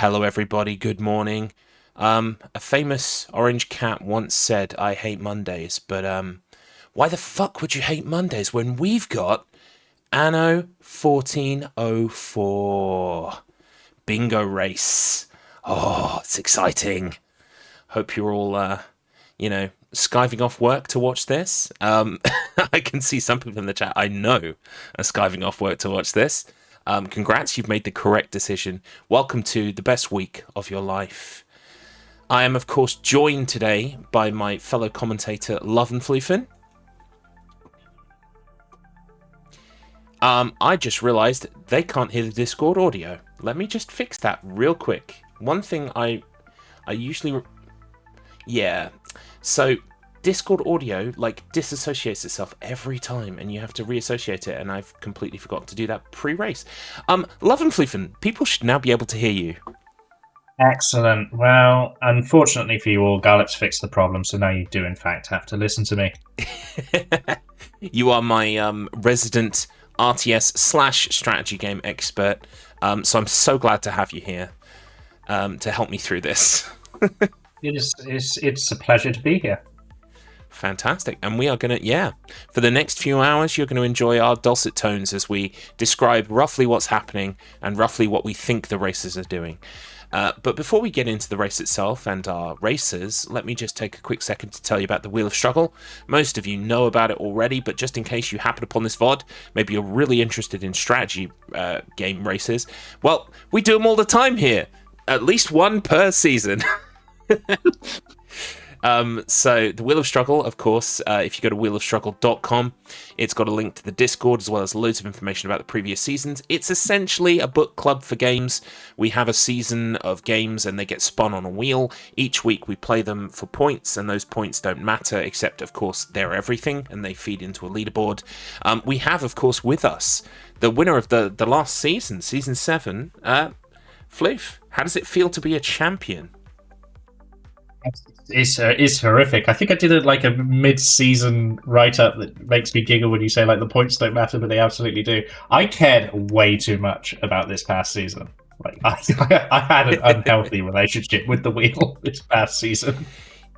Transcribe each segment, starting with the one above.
Hello, everybody. Good morning. A famous orange cat once said, "I hate Mondays," but why the fuck would you hate Mondays when we've got Anno 1404 bingo race? Oh, it's exciting. Hope you're all, skiving off work to watch this. I can see some people in the chat I know are skiving off work to watch this. Congrats, you've made the correct decision. Welcome to the best week of your life. I am, of course, joined today by my fellow commentator, Love and Fleefin. I just realised they can't hear the Discord audio. Let me just fix that real quick. One thing I usually... Yeah, so Discord audio, disassociates itself every time, and you have to reassociate it, and I've completely forgotten to do that pre-race. Love and Fleefin, people should now be able to hear you. Excellent. Well, unfortunately for you all, Gallup's fixed the problem, so now you do, in fact, have to listen to me. You are my resident RTS/strategy game expert, so I'm so glad to have you here to help me through this. It's a pleasure to be here. Fantastic. And we are going to, for the next few hours, you're going to enjoy our dulcet tones as we describe roughly what's happening and roughly what we think the racers are doing. But before we get into the race itself and our racers, let me just take a quick second to tell you about the Wheel of Struggle. Most of you know about it already, but just in case you happen upon this VOD, maybe you're really interested in strategy game races, well, we do them all the time here. At least one per season. So the Wheel of Struggle, of course, if you go to wheelofstruggle.com, it's got a link to the Discord as well as loads of information about the previous seasons. It's essentially a book club for games. We have a season of games and they get spun on a wheel. Each week we play them for points, and those points don't matter except, of course, they're everything and they feed into a leaderboard. We have, of course, with us the winner of the last season, Season 7, Floof. How does it feel to be a champion? It's horrific. I think I did a mid-season write-up that makes me giggle when you say the points don't matter, but they absolutely do. I cared way too much about this past season. I had an unhealthy relationship with the wheel this past season.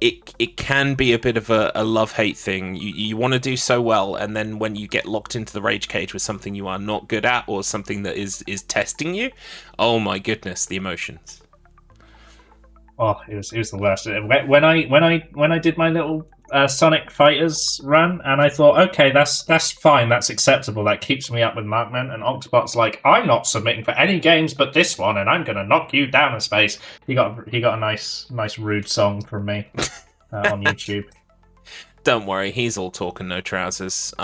It can be a bit of a love-hate thing. You want to do so well, and then when you get locked into the rage cage with something you are not good at or something that is testing you, oh my goodness, the emotions. Oh, it was the worst. When I did my little Sonic Fighters run, and I thought, okay, that's fine, that's acceptable, that keeps me up with Markman. And Octobot's like, I'm not submitting for any games but this one, and I'm gonna knock you down a space. He got a nice rude song from me on YouTube. Don't worry, he's all talk and no trousers.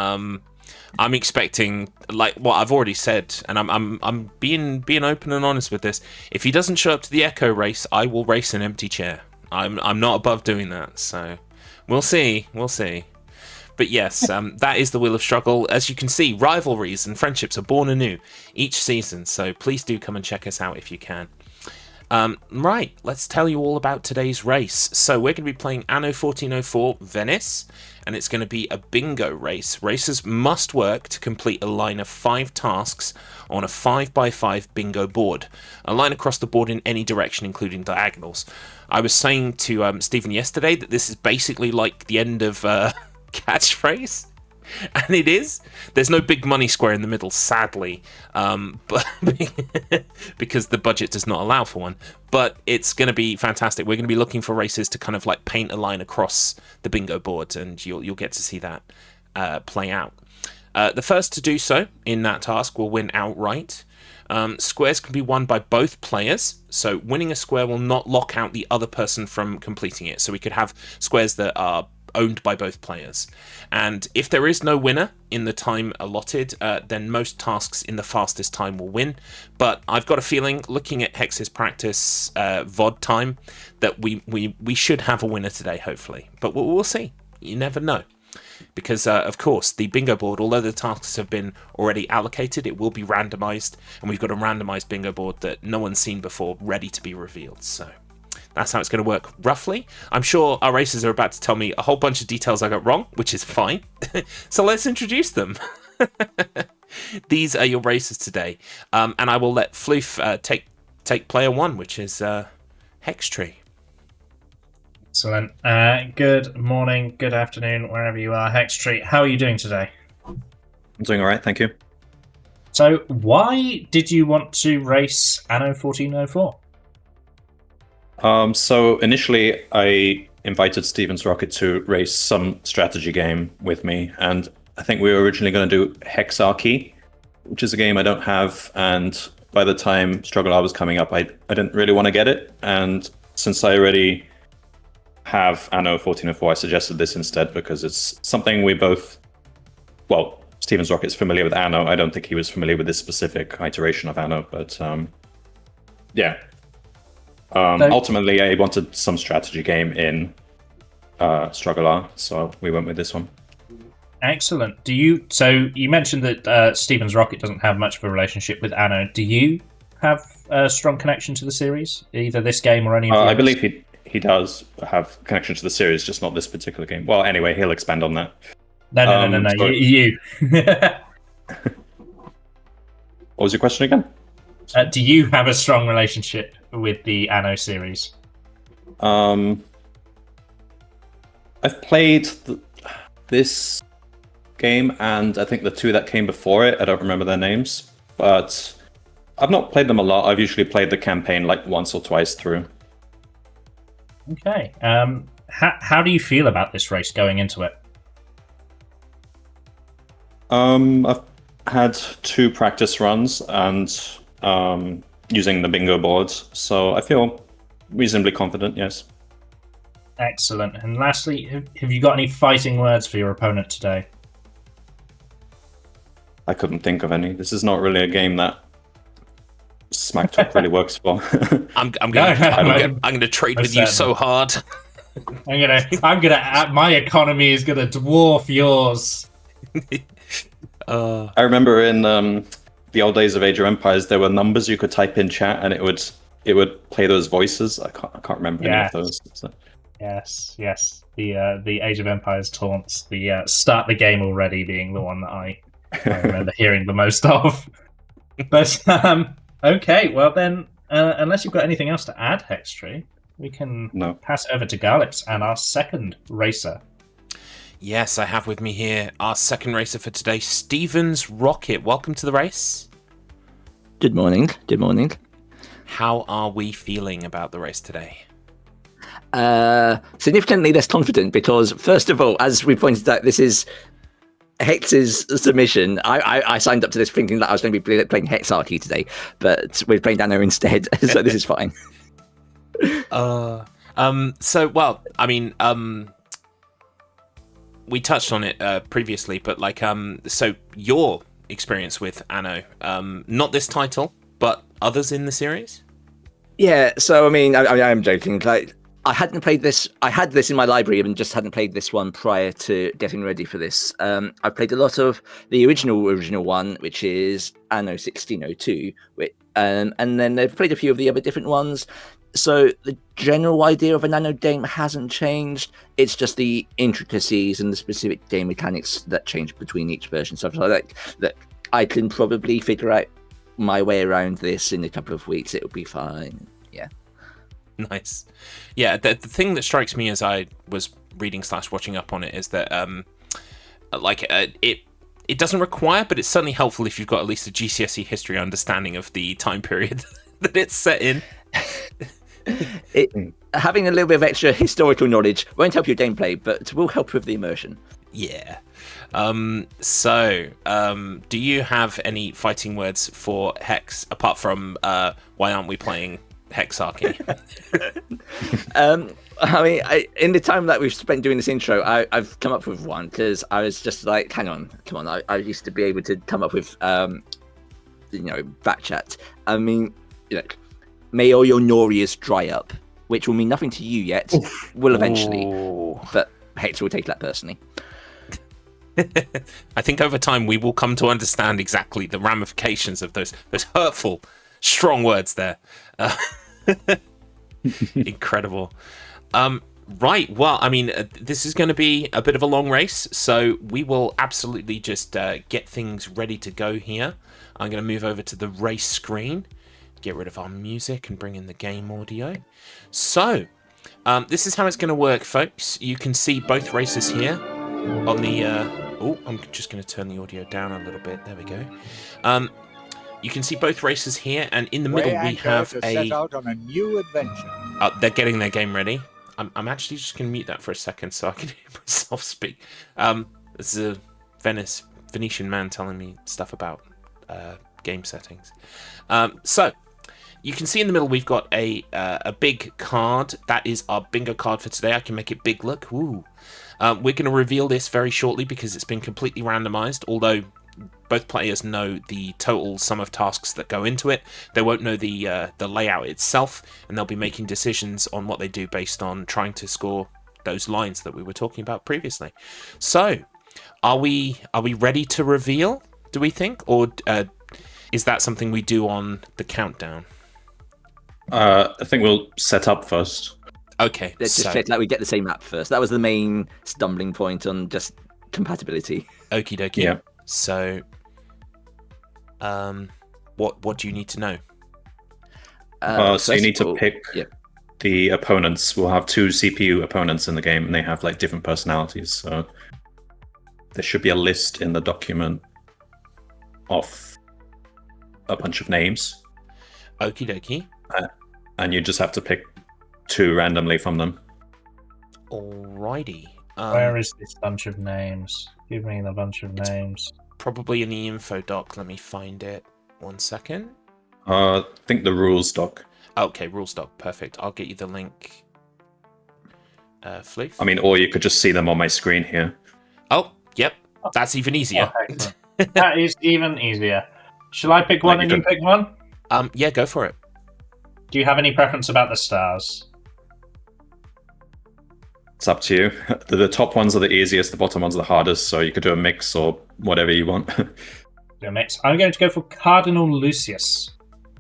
I'm expecting, like what I've already said, and I'm being open and honest with this. If he doesn't show up to the Echo race, I will race an empty chair. I'm not above doing that, so we'll see. But yes, that is the Wheel of Struggle. As you can see, rivalries and friendships are born anew each season, so please do come and check us out if you can. Right, let's tell you all about today's race. So we're going to be playing Anno 1404 Venice, and it's going to be a bingo race. Racers must work to complete a line of 5 tasks on a 5x5 bingo board. A line across the board in any direction, including diagonals. I was saying to Stephen yesterday that this is basically like the end of Catchphrase. And it is. There's no big money square in the middle, sadly, but because the budget does not allow for one. But it's going to be fantastic. We're going to be looking for racers to kind of paint a line across the bingo board, and you'll get to see that play out. The first to do so in that task will win outright. Squares can be won by both players, so winning a square will not lock out the other person from completing it. So we could have squares that are owned by both players, and if there is no winner in the time allotted, then most tasks in the fastest time will win. But I've got a feeling, looking at Hex's practice VOD time, that we should have a winner today, hopefully. But we'll see. You never know, because of course the bingo board, although the tasks have been already allocated, it will be randomized, and we've got a randomized bingo board that no one's seen before, ready to be revealed. So that's how it's going to work, roughly. I'm sure our racers are about to tell me a whole bunch of details I got wrong, which is fine. So let's introduce them. These are your racers today. And I will let Floof take take player one, which is Hextree. Excellent. Good morning, good afternoon, wherever you are, Hextree. How are you doing today? I'm doing all right, thank you. So, why did you want to race Anno 1404? So initially, I invited Steven's Rocket to race some strategy game with me, and I think we were originally going to do Hexarchy, which is a game I don't have, and by the time StruggleR was coming up, I didn't really want to get it, and since I already have Anno 1404, I suggested this instead because it's something we both... Well, Steven's Rocket's familiar with Anno. I don't think he was familiar with this specific iteration of Anno, but yeah. Ultimately, I wanted some strategy game in StruggleR, so we went with this one. Excellent. So you mentioned that Steven's Rocket doesn't have much of a relationship with Anno. Do you have a strong connection to the series, either this game or any of the others? I believe he does have connection to the series, just not this particular game. Well, anyway, he'll expand on that. No. So... You. What was your question again? Do you have a strong relationship with the Anno series? I've played this game and I think the two that came before it. I don't remember their names, but I've not played them a lot. I've usually played the campaign like once or twice through. Okay. How do you feel about this race going into it? I've had 2 practice runs and using the bingo boards, so I feel reasonably confident, yes. Excellent. And lastly, have you got any fighting words for your opponent today? I couldn't think of any. This is not really a game that Smack Talk really works for. I'm gonna trade with you so hard. My economy is gonna dwarf yours. I remember in the old days of Age of Empires, there were numbers you could type in chat, and it would play those voices. I can't remember any of those. So. Yes. The Age of Empires taunts. The start the game already being the one that I remember hearing the most of. But okay, well then, unless you've got anything else to add, Hextree, we can pass over to Garlips and our second racer. Yes, I have with me here our second racer for today, Steven's Rocket. Welcome to the race. Good morning. How are we feeling about the race today? Significantly less confident because, first of all, as we pointed out, this is Hex's submission. I signed up to this thinking that I was going to be playing Hexarchy today, but we're playing Anno instead, so this is fine. We touched on it previously, but so your experience with Anno, not this title, but others in the series? Yeah, so I'm joking. Like, I hadn't played this. I had this in my library and just hadn't played this one prior to getting ready for this. I've played a lot of the original one, which is Anno 1602, and then I've played a few of the other different ones. So the general idea of an Anno game hasn't changed. It's just the intricacies and the specific game mechanics that change between each version. So that I can probably figure out my way around this in a couple of weeks. It'll be fine. Yeah. Nice. Yeah, the thing that strikes me as I was reading / watching up on it is that it doesn't require, but it's certainly helpful if you've got at least a GCSE history understanding of the time period that it's set in. Having a little bit of extra historical knowledge won't help your gameplay, but will help with the immersion. Yeah. Do you have any fighting words for Hex apart from why aren't we playing Hexarchy? In the time that we've spent doing this intro, I've come up with one because I was just like, hang on, come on. I used to be able to come up with, back chat. May all your Norias dry up, which will mean nothing to you yet. Will eventually, but Hex will take that personally. I think over time we will come to understand exactly the ramifications of those hurtful, strong words there. Incredible. Right, well, this is going to be a bit of a long race, so we will absolutely just get things ready to go here. I'm going to move over to the race screen get rid of our music and bring in the game audio. So, this is how it's going to work, folks. You can see both races here on the... oh, I'm just going to turn the audio down a little bit. There we go. You can see both races here, and in the middle we have set out on a new adventure. they're getting their game ready. I'm actually just going to mute that for a second so I can hear myself speak. This is a Venetian man telling me stuff about game settings. So you can see in the middle we've got a big card. That is our bingo card for today. I can make it big look. Woo. We're going to reveal this very shortly because it's been completely randomized, although both players know the total sum of tasks that go into it. They won't know the layout itself, and they'll be making decisions on what they do based on trying to score those lines that we were talking about previously. So, are we ready to reveal, do we think? Or is that something we do on the countdown? I think we'll set up first. Okay. Let's just check that we get the same map first. That was the main stumbling point on just compatibility. Okie dokie. Yeah. So, what do you need to know? So you need to pick the opponents. We'll have 2 CPU opponents in the game, and they have like different personalities. So there should be a list in the document of a bunch of names. Okie dokie. And you just have to pick 2 randomly from them. Alrighty. Where is this bunch of names? Give me the bunch of names. Probably in the info doc. Let me find it. 1 second. I think the rules doc. Okay, rules doc. Perfect. I'll get you the link. Floof. I mean, or you could just see them on my screen here. Oh, yep. That's even easier. Oh, that is even easier. Shall I pick one and you pick one? Yeah, go for it. Do you have any preference about the stars? It's up to you. The top ones are the easiest, the bottom ones are the hardest, so you could do a mix or whatever you want. Do a mix. I'm going to go for Cardinal Lucius.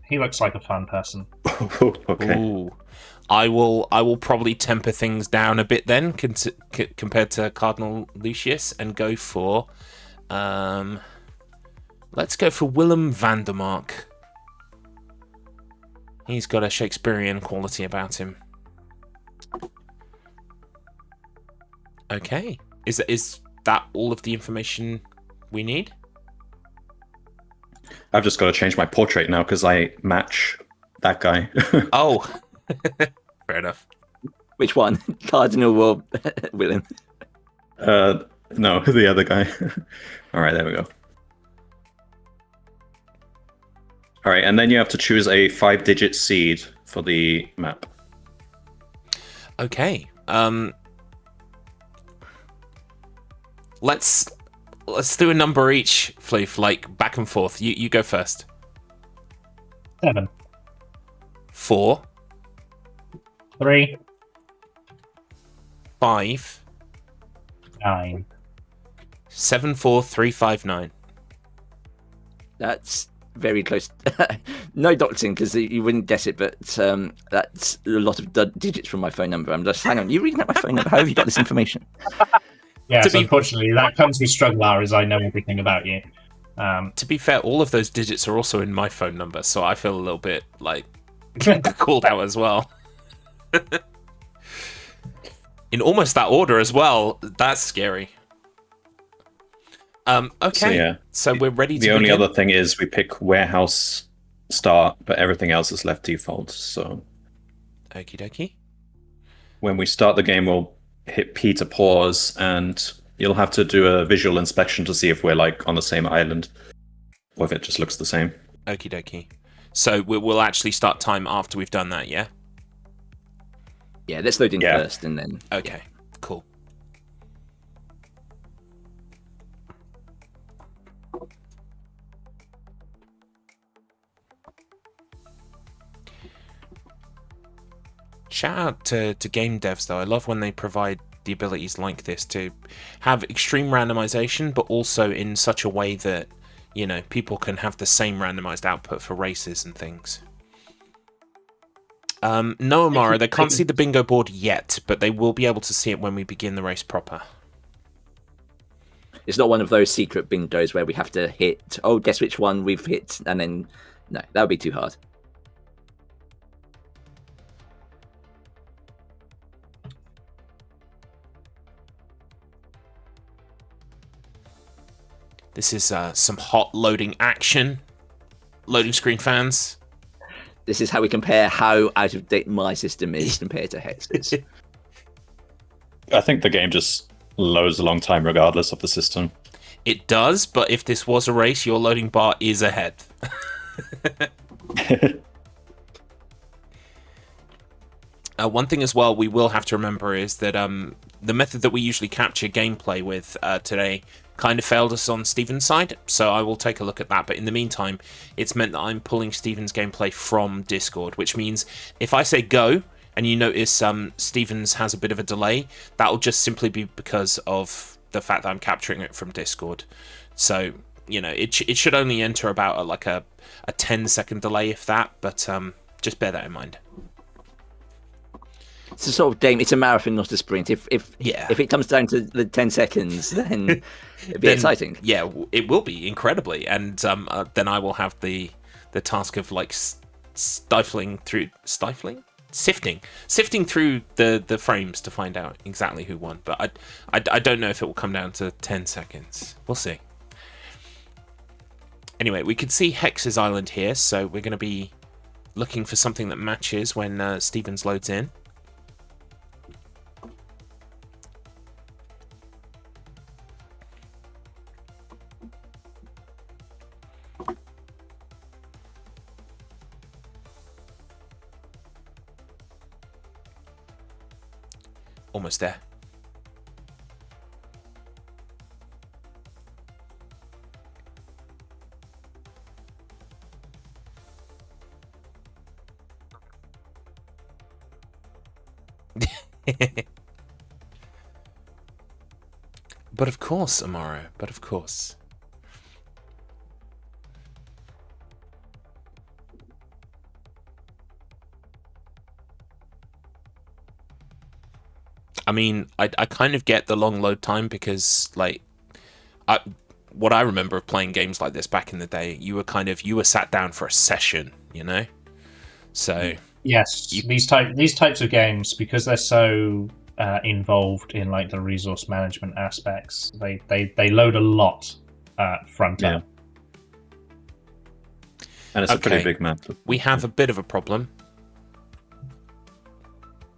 He looks like a fun person. Okay. Ooh. I will probably temper things down a bit then compared to Cardinal Lucius and go for let's go for Willem Vandermark. He's got a Shakespearean quality about him. Okay. Is that all of the information we need? I've just got to change my portrait now because I match that guy. Oh. Fair enough. Which one? Cardinal or Willem? No, the other guy. All right, there we go. All right, and then you have to choose a 5-digit seed for the map. Okay. Let's do a number each, Floof, like back and forth. You go first. 7. 4. 3. 5. 9. 7, 4, 3, 5, 9. That's very close. No doxing because you wouldn't guess it, but that's a lot of digits from my phone number. I'm just, hang on, you reading out my phone number? How have you got this information? Yes, unfortunately, that comes with StruggleR, as I know everything about you. To be fair, all of those digits are also in my phone number, so I feel a little bit like called out as well. In almost that order as well. That's scary. Okay, so we're ready to The only begin. other thing is we pick warehouse start, but everything else is left default. So Okie dokie. when we start the game, we'll hit P to pause, and you'll have to do a visual inspection to see if we're like on the same island, or if it just looks the same. Okie dokie. So we'll actually start time after we've done that, yeah? Yeah, let's load in first and then... Okay, cool. Shout out to game devs, though. I love when they provide the abilities like this to have extreme randomization, but also in such a way that, you know, people can have the same randomized output for races and things. No, Amara, they can't see the bingo board yet, but they will be able to see it when we begin the race proper. It's not one of those secret bingos where we have to hit, oh, guess which one we've hit, and then, no, that would be too hard. This is some hot loading action. Loading screen fans. This is how we compare how out of date my system is compared to Hex's. I think the game just loads a long time regardless of the system. It does, but if this was a race, your loading bar is ahead. One thing as well we will have to remember is that the method that we usually capture gameplay with today kind of failed us on Steven's side, so I will take a look at that. But in the meantime, it's meant that I'm pulling Steven's gameplay from Discord, which means if I say go and you notice Steven's has a bit of a delay, that'll just simply be because of the fact that I'm capturing it from Discord. So, you know, it should only enter about a 10-second delay, if that, but just bear that in mind. It's a sort of game. It's a marathon, not a sprint. If it comes down to the 10 seconds, then it'd be exciting. Yeah, it will be incredibly, and then I will have the task of like sifting through the frames to find out exactly who won. But I don't know if it will come down to 10 seconds. We'll see. Anyway, we can see Hex's island here, so we're going to be looking for something that matches when Stevens loads in. Almost there. But of course, Amaro, but of course. I mean, I kind of get the long load time because, like, what I remember of playing games like this back in the day, you were sat down for a session, you know? So yes, these types of games, because they're so involved in like the resource management aspects, they load a lot front up. And it's a pretty big map. We have a bit of a problem.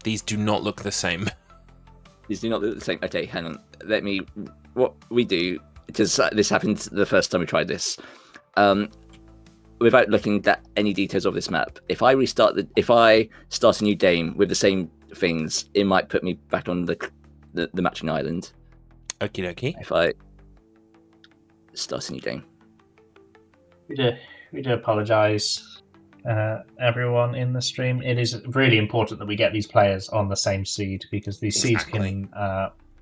These do not look the same. These do not look the same. Okay, hang on. What we do, because this happened the first time we tried this, without looking at any details of this map, if I start a new game with the same things, it might put me back on the matching island. Okie dokie. If I start a new game. We do apologise, everyone in the stream. It is really important that we get these players on the same seed, because these seeds can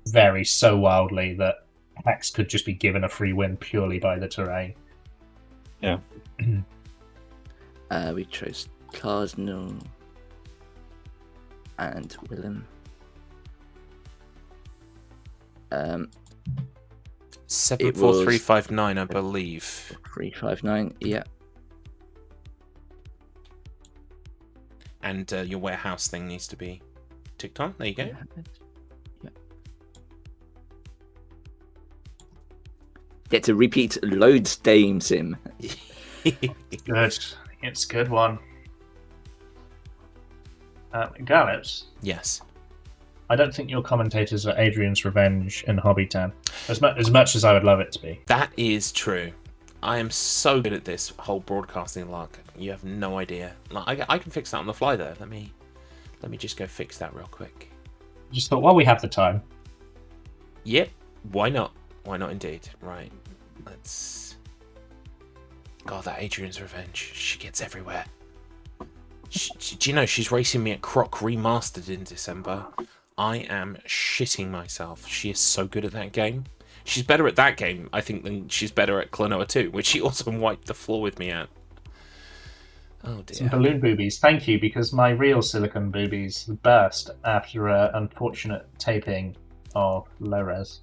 vary so wildly that Hex could just be given a free win purely by the terrain. Yeah. We chose Cardinal and Willem. 74359, I believe. 359, yeah. And your warehouse thing needs to be ticked on. There you go. Yeah. Get to repeat load game sim. Good. It's a good one. Gallops? Yes. I don't think your commentators are Adrian's Revenge and Hobbytown, as much as I would love it to be. That is true. I am so good at this whole broadcasting lark. You have no idea. Like, I can fix that on the fly though. Let me just go fix that real quick. Just thought, while we have the time. Yep. Why not? Why not indeed? Right. Let's. God, that Adrian's Revenge. She gets everywhere. Do you know she's racing me at Croc Remastered in December? I am shitting myself. She is so good at that game. She's better at that game, I think, than she's better at Klonoa 2, which she also wiped the floor with me at. Oh dear. Some balloon boobies, thank you, because my real silicone boobies burst after an unfortunate taping of low res.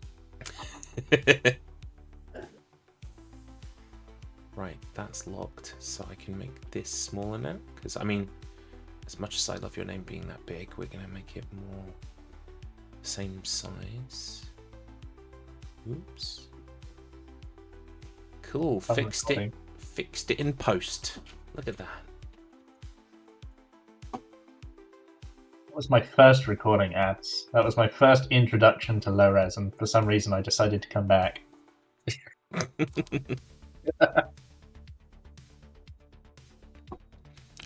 Right, that's locked, so I can make this smaller now. Because, I mean, as much as I love your name being that big, we're going to make it more same size. Oops. Cool. I'm Fixed recording. Fixed it in post. Look at that. That was my first recording ads. That was my first introduction to low res, and for some reason I decided to come back.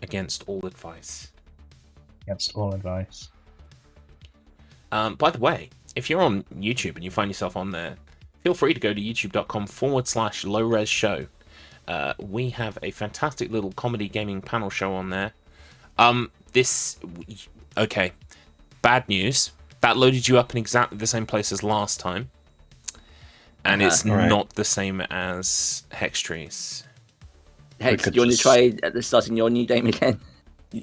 Against all advice. Against all advice. By the way, if you're on YouTube and you find yourself on there, feel free to go to youtube.com/lowres show. We have a fantastic little comedy gaming panel show on there. Okay, bad news. That loaded you up in exactly the same place as last time. And it's Right. not the same as Hextree's. Hex, do could you want to just- try at the starting your new game again?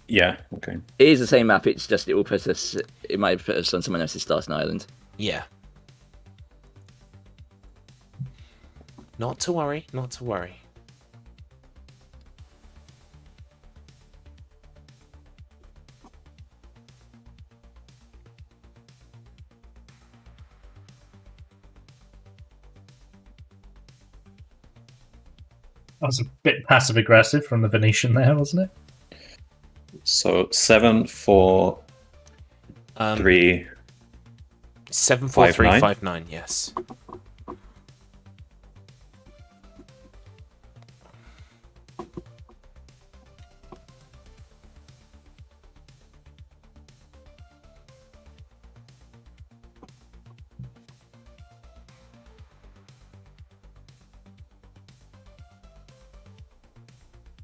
Yeah. Okay. It is the same map. It's just it will put us. It might put us on someone else's starting island. Yeah. Not to worry, not to worry. That was a bit passive aggressive from the Venetian there, wasn't it? So 7, 4, 3. 74359, yes.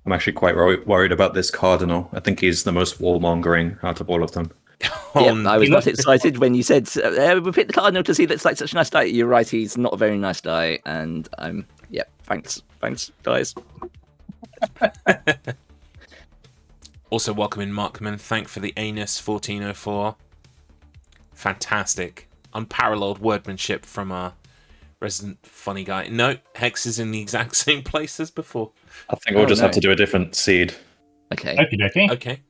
I'm actually quite worried about this Cardinal. I think he's the most wall-mongering out of all of them. Yeah, On- I was not excited when you said we picked the Cardinal because he looks like such a nice guy. You're right, he's not a very nice guy, and thanks, guys. Also, welcome in Markman. Thank for the Anus 1404. Fantastic. Unparalleled wordmanship from our resident funny guy. No, Hex is in the exact same place as before. I think we'll Oh, just no. have to do a different seed. Okay. Okie dokie. Okay.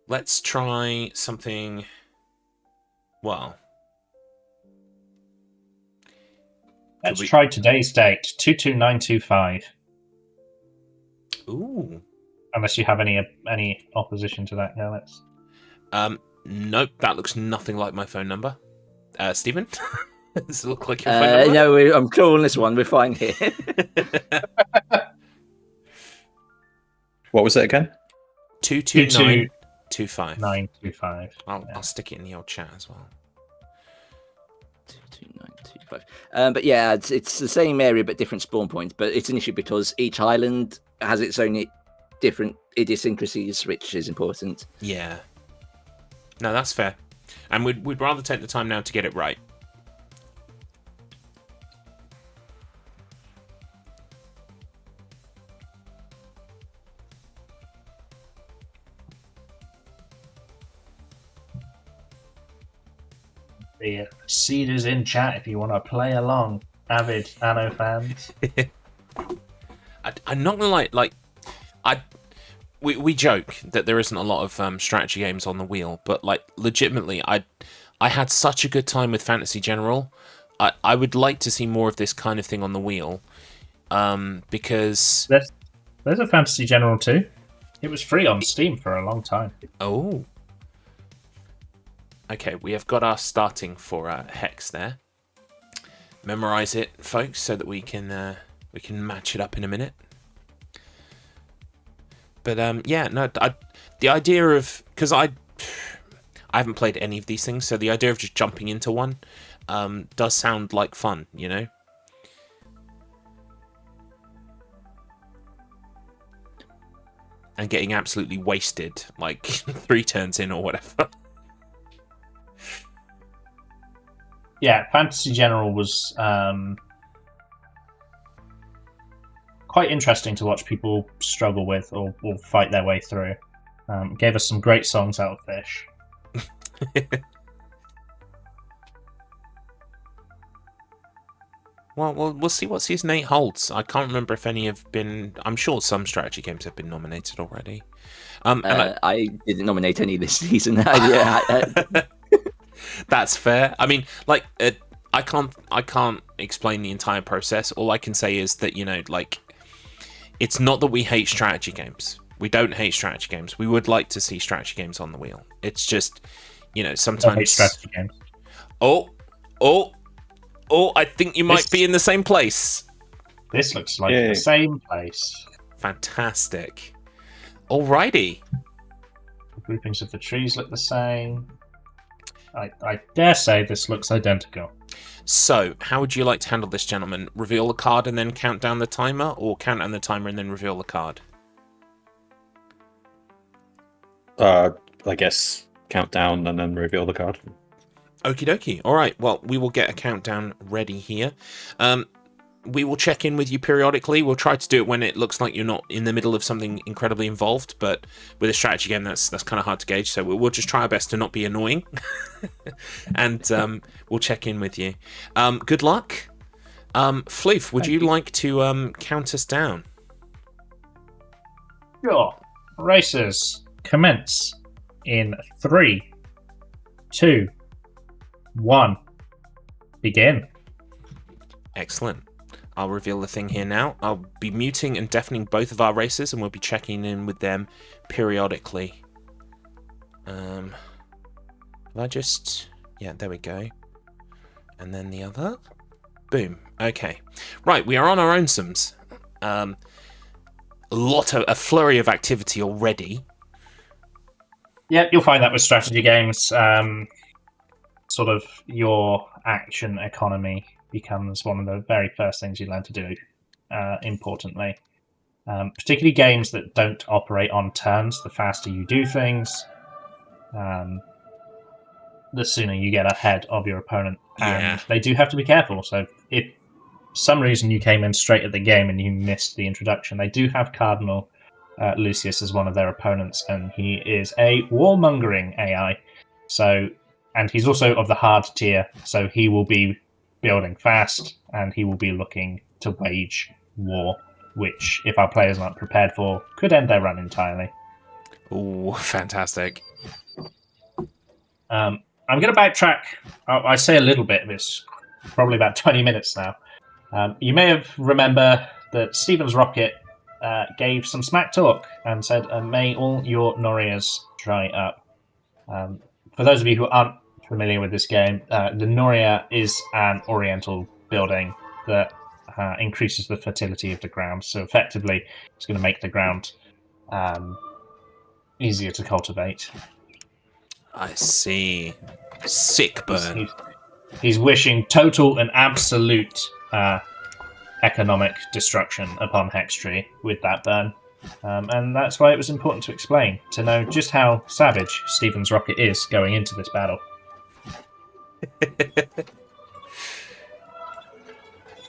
Let's try something. Well, Let's we- try today's date, 22925. ooh. Unless you have any opposition to that, Alex. Nope, that looks nothing like my phone number. Stephen? Does it look like your phone number? No, I'm cool on this one. We're fine here. What was it again? 22925. 925. I'll stick it in the old chat as well. 22925. But yeah, it's the same area but different spawn points. But it's an issue because each island has its own different idiosyncrasies, which is important. Yeah. No, that's fair. And we'd rather take the time now to get it right. The seed is in chat if you want to play along, avid Anno fans. I'm not gonna we joke that there isn't a lot of strategy games on the wheel, but like legitimately, I had such a good time with Fantasy General. I would like to see more of this kind of thing on the wheel, because There's a Fantasy General too. It was free on Steam for a long time. oh, okay, we have got our starting for Hex there. Memorize it, folks, so that we can match it up in a minute. But yeah, no, the idea of, because I haven't played any of these things, so the idea of just jumping into one does sound like fun, you know. And getting absolutely wasted, like 3 turns in or whatever. Yeah, Fantasy General was quite interesting to watch people struggle with or fight their way through. Gave us some great songs out of Fish. Well, we'll see what Season 8 holds. I can't remember if any have been... I'm sure some strategy games have been nominated already. And I didn't nominate any this season. Yeah, that's fair. I mean, like, I can't explain the entire process. All I can say is that, you know, like, it's not that we hate strategy games. We don't hate strategy games. We would like to see strategy games on the wheel. It's just, you know, sometimes... I hate strategy games. I think you might be in the same place. This looks like the same place. Fantastic. Alrighty. The groupings of the trees look the same. I dare say this looks identical. So, how would you like to handle this, gentlemen? Reveal the card and then count down the timer, or count down the timer and then reveal the card? I guess count down and then reveal the card. Okie dokie. All right. Well, we will get a countdown ready here. We will check in with you periodically. We'll try to do it when it looks like you're not in the middle of something incredibly involved, but with a strategy game, that's kind of hard to gauge. So we'll just try our best to not be annoying, and we'll check in with you. Good luck. Floof, would you like to count us down? Sure. Races commence in 3, 2, 1. Begin. Excellent. I'll reveal the thing here now. I'll be muting and deafening both of our races, and we'll be checking in with them periodically. Yeah, there we go. And then the other. Boom. Okay. Right, we are on our own sims. A flurry of activity already. Yeah, you'll find that with strategy games. Sort of your action economy becomes one of the very first things you learn to do, importantly. Particularly games that don't operate on turns. The faster you do things, the sooner you get ahead of your opponent. And they do have to be careful. So if for some reason you came in straight at the game and you missed the introduction, they do have Cardinal Lucius as one of their opponents, and he is a warmongering AI. And he's also of the hard tier, so he will be building fast, and he will be looking to wage war, which, if our players aren't prepared for, could end their run entirely. Ooh, fantastic. I'm going to backtrack. I say a little bit. It's probably about 20 minutes now. You may remember that Stephen's Rocket gave some smack talk and said, may all your Norias dry up. For those of you who aren't familiar with this game, the Noria is an oriental building that increases the fertility of the ground. So effectively, it's going to make the ground easier to cultivate. I see. Sick burn. He's wishing total and absolute economic destruction upon Hextree with that burn. And that's why it was important to explain, to know just how savage Stephen's Rocket is going into this battle.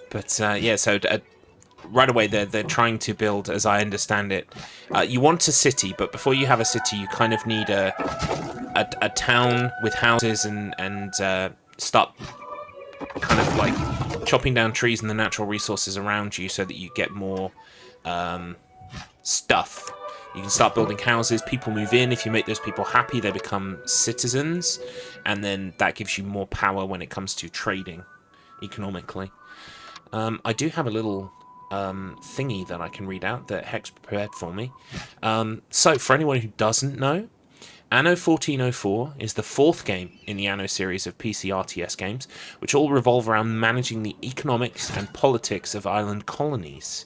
But so right away they're trying to build, as I understand it, you want a city, but before you have a city, you kind of need a town with houses and start kind of like chopping down trees and the natural resources around you so that you get more stuff. You can start building houses, people move in. If you make those people happy, they become citizens, and then that gives you more power when it comes to trading economically. I do have a little thingy that I can read out that Hex prepared for me. So, for anyone who doesn't know, Anno 1404 is the fourth game in the Anno series of PC RTS games, which all revolve around managing the economics and politics of island colonies.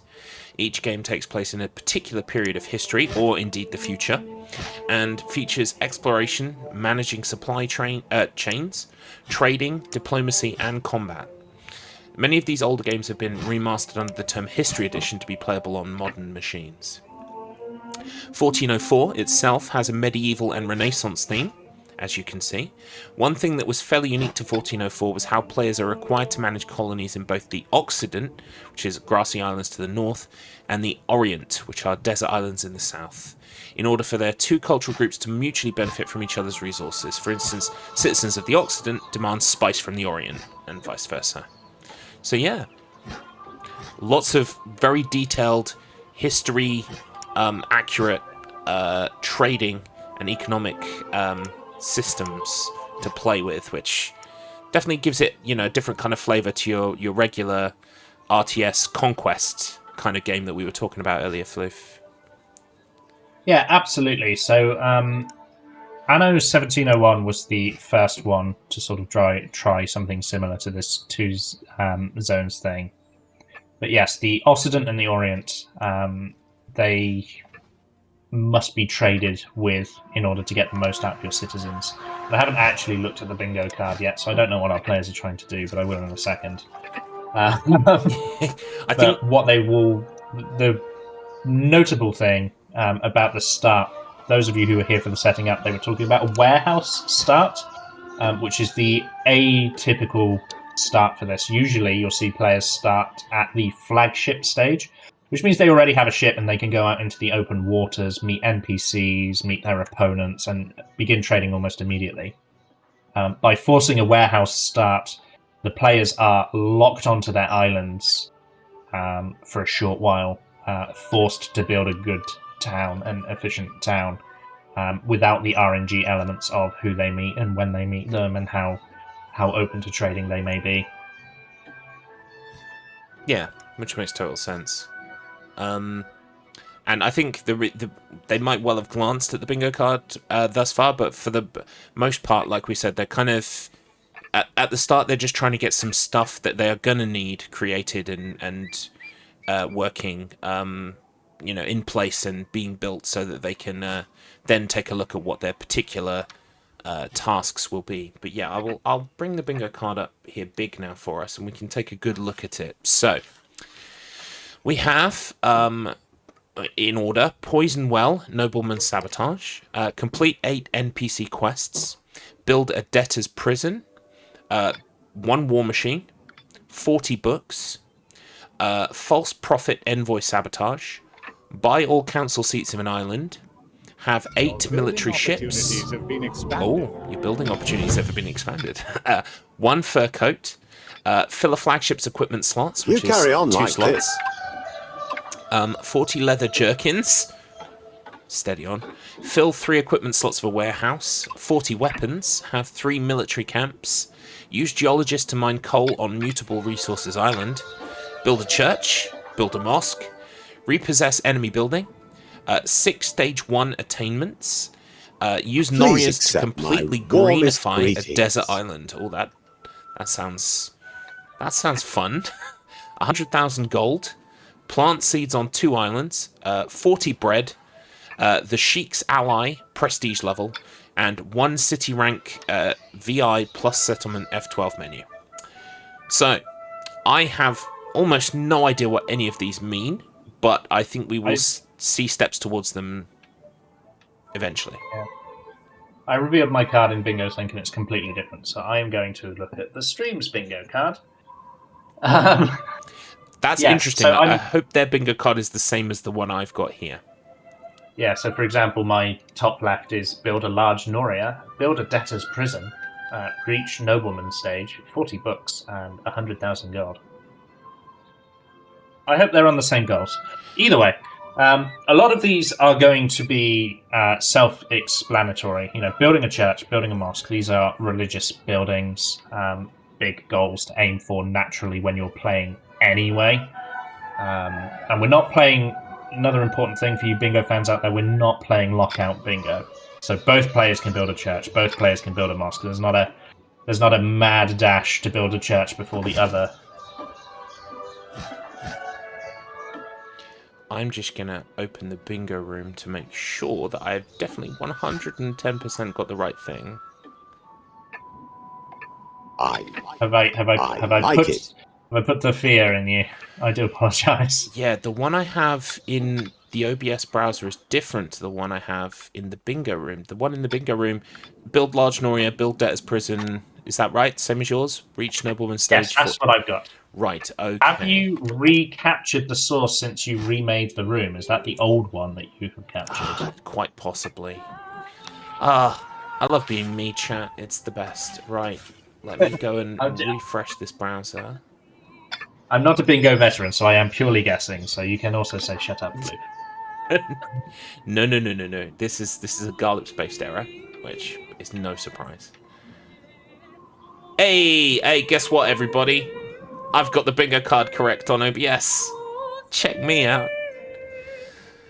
Each game takes place in a particular period of history, or indeed the future, and features exploration, managing supply chains, trading, diplomacy, and combat. Many of these older games have been remastered under the term History Edition to be playable on modern machines. 1404 itself has a medieval and Renaissance theme, as you can see. One thing that was fairly unique to 1404 was how players are required to manage colonies in both the Occident, which is grassy islands to the north, and the Orient, which are desert islands in the south, in order for their two cultural groups to mutually benefit from each other's resources. For instance, citizens of the Occident demand spice from the Orient, and vice versa. So yeah, lots of very detailed history, accurate trading and economic systems to play with, which definitely gives it, you know, a different kind of flavor to your regular RTS conquest kind of game that we were talking about earlier, Floof. Yeah, absolutely. So, Anno 1701 was the first one to sort of try something similar to this two zones thing. But yes, the Occident and the Orient, they must be traded with in order to get the most out of your citizens. But I haven't actually looked at the bingo card yet, so I don't know what our players are trying to do, but I will in a second. I But think what they will... The notable thing about the start, those of you who were here for the setting up, they were talking about a warehouse start, which is the atypical start for this. Usually you'll see players start at the flagship stage, which means they already have a ship and they can go out into the open waters, meet NPCs, meet their opponents, and begin trading almost immediately. By forcing a warehouse start, the players are locked onto their islands for a short while, forced to build a good town, an efficient town, without the RNG elements of who they meet and when they meet them and how open to trading they may be. yeah, which makes total sense. And I think they might well have glanced at the bingo card thus far, but for the most part, like we said, they're kind of at the start. They're just trying to get some stuff that they are gonna need created and working, you know, in place and being built, so that they can then take a look at what their particular tasks will be. But yeah, I'll bring the bingo card up here big now for us, and we can take a good look at it. So we have, in order, Poison Well, Nobleman Sabotage, complete 8 NPC quests, build a debtor's prison, 1 war machine, 40 books, false prophet envoy sabotage, buy all council seats of an island, have 8 military ships. Oh, your building opportunities have been expanded. 1 fur coat, fill a flagship's equipment slots, which is 2 like slots. 40 leather jerkins. Steady on. Fill 3 equipment slots of a warehouse. 40 weapons. Have 3 military camps. Use geologists to mine coal on Mutable Resources Island. Build a church. Build a mosque. Repossess enemy building. 6 stage 1 attainments. Use Norias to completely greenify a desert island. Oh, that sounds fun. 100,000 gold. Plant seeds on 2 islands, 40 bread, the Sheik's ally, prestige level, and 1 city rank VI plus settlement F12 menu. So, I have almost no idea what any of these mean, but I think we will see steps towards them eventually. Yeah. I revealed my card in Bingo thinking it's completely different, so I am going to look at the stream's Bingo card. That's yes, interesting. so I hope their bingo card is the same as the one I've got here. Yeah, so for example, my top left is build a large Noria, build a debtor's prison, reach nobleman stage, 40 books, and 100,000 gold. I hope they're on the same goals. Either way, a lot of these are going to be self-explanatory. You know, building a church, building a mosque, these are religious buildings, big goals to aim for naturally when you're playing anyway. And we're not playing, another important thing for you bingo fans out there, we're not playing lockout bingo. So both players can build a church, both players can build a mosque. There's not a mad dash to build a church before the other. I'm just going to open the bingo room to make sure that I've definitely 110% got the right thing. Have I put the fear in you? I do apologise. Yeah, the one I have in the OBS browser is different to the one I have in the bingo room. The one in the bingo room, build large Noria, build debtor's prison. Is that right? Same as yours? Reach nobleman stage. Yes, that's what I've got. Right, okay. Have you recaptured the source since you remade the room? Is that the old one that you have captured? Quite possibly. I love being me, chat. It's the best. Right, let me go and refresh this browser. I'm not a bingo veteran, so I am purely guessing, so you can also say shut up, Blue. No. This is a Garlips-based error, which is no surprise. Hey, guess what, everybody? I've got the bingo card correct on OBS. Check me out.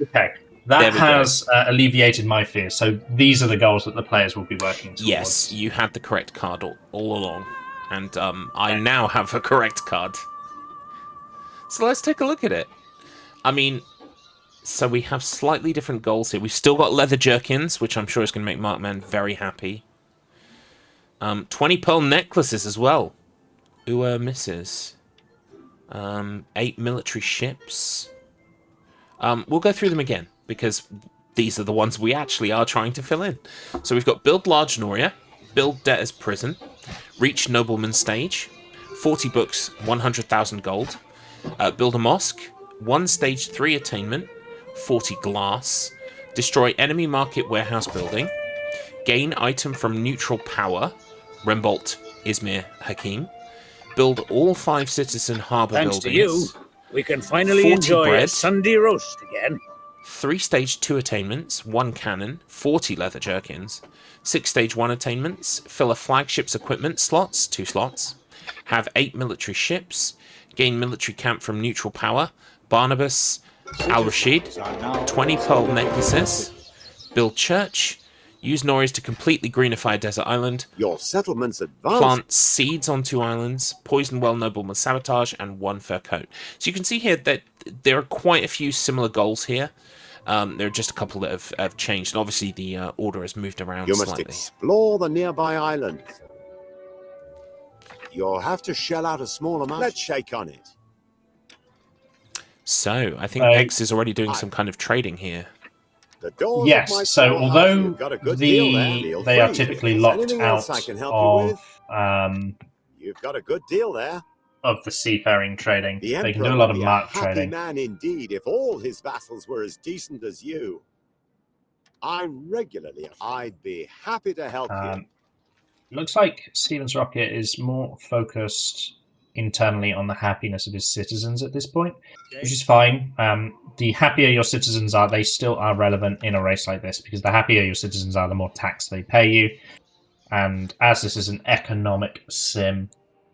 Okay. There That we go. has alleviated my fears. So these are the goals that the players will be working towards. Yes, you had the correct card all along. And I now have a correct card. So let's take a look at it. I mean, so we have slightly different goals here. We've still got leather jerkins, which I'm sure is going to make Markman very happy. 20 pearl necklaces as well. Ooh, misses. 8 military ships. We'll go through them again, because these are the ones we actually are trying to fill in. So we've got build large Noria, build debtor's prison, reach nobleman stage, 40 books, 100,000 gold, build a mosque, 1 stage 3 attainment, 40 glass, destroy enemy market warehouse building, gain item from neutral power, Rembolt, Izmir, Hakim, build all 5 citizen harbour Thanks buildings. to you, we can finally 40 enjoy a bread. Sunday roast again. 3 stage 2 attainments, 1 cannon, 40 leather jerkins, 6 stage 1 attainments, fill a flagship's equipment slots, 2 slots, have 8 military ships, gain military camp from neutral power, Barnabas, Al-Rashid, 20 pearl necklaces, build church, use Norries to completely greenify a desert island, Your settlement's advanced. plant seeds on 2 islands, poison well nobleman sabotage, and 1 fur coat. So you can see here that there are quite a few similar goals here. There are just a couple that have changed, and obviously the order has moved around You must slightly. explore the nearby islands. You'll have to shell out a small amount. Let's shake on it. So I think X is already doing some kind of trading here. The doors of my Yes, so storehouse, although you've got a good deal there, feel they are free. typically If there's locked anything out else I can help you with, you've got a good deal there. of the seafaring trading, The they can Emperor do a lot would of be mark happy trading. man indeed if all his vassals were as decent as you. I'm regularly. I'd be happy to help you. Looks like Stevens Rocket is more focused internally on the happiness of his citizens at this point, which is fine. The happier your citizens are, they still are relevant in a race like this, because the happier your citizens are, the more tax they pay you. And as this is an economic sim,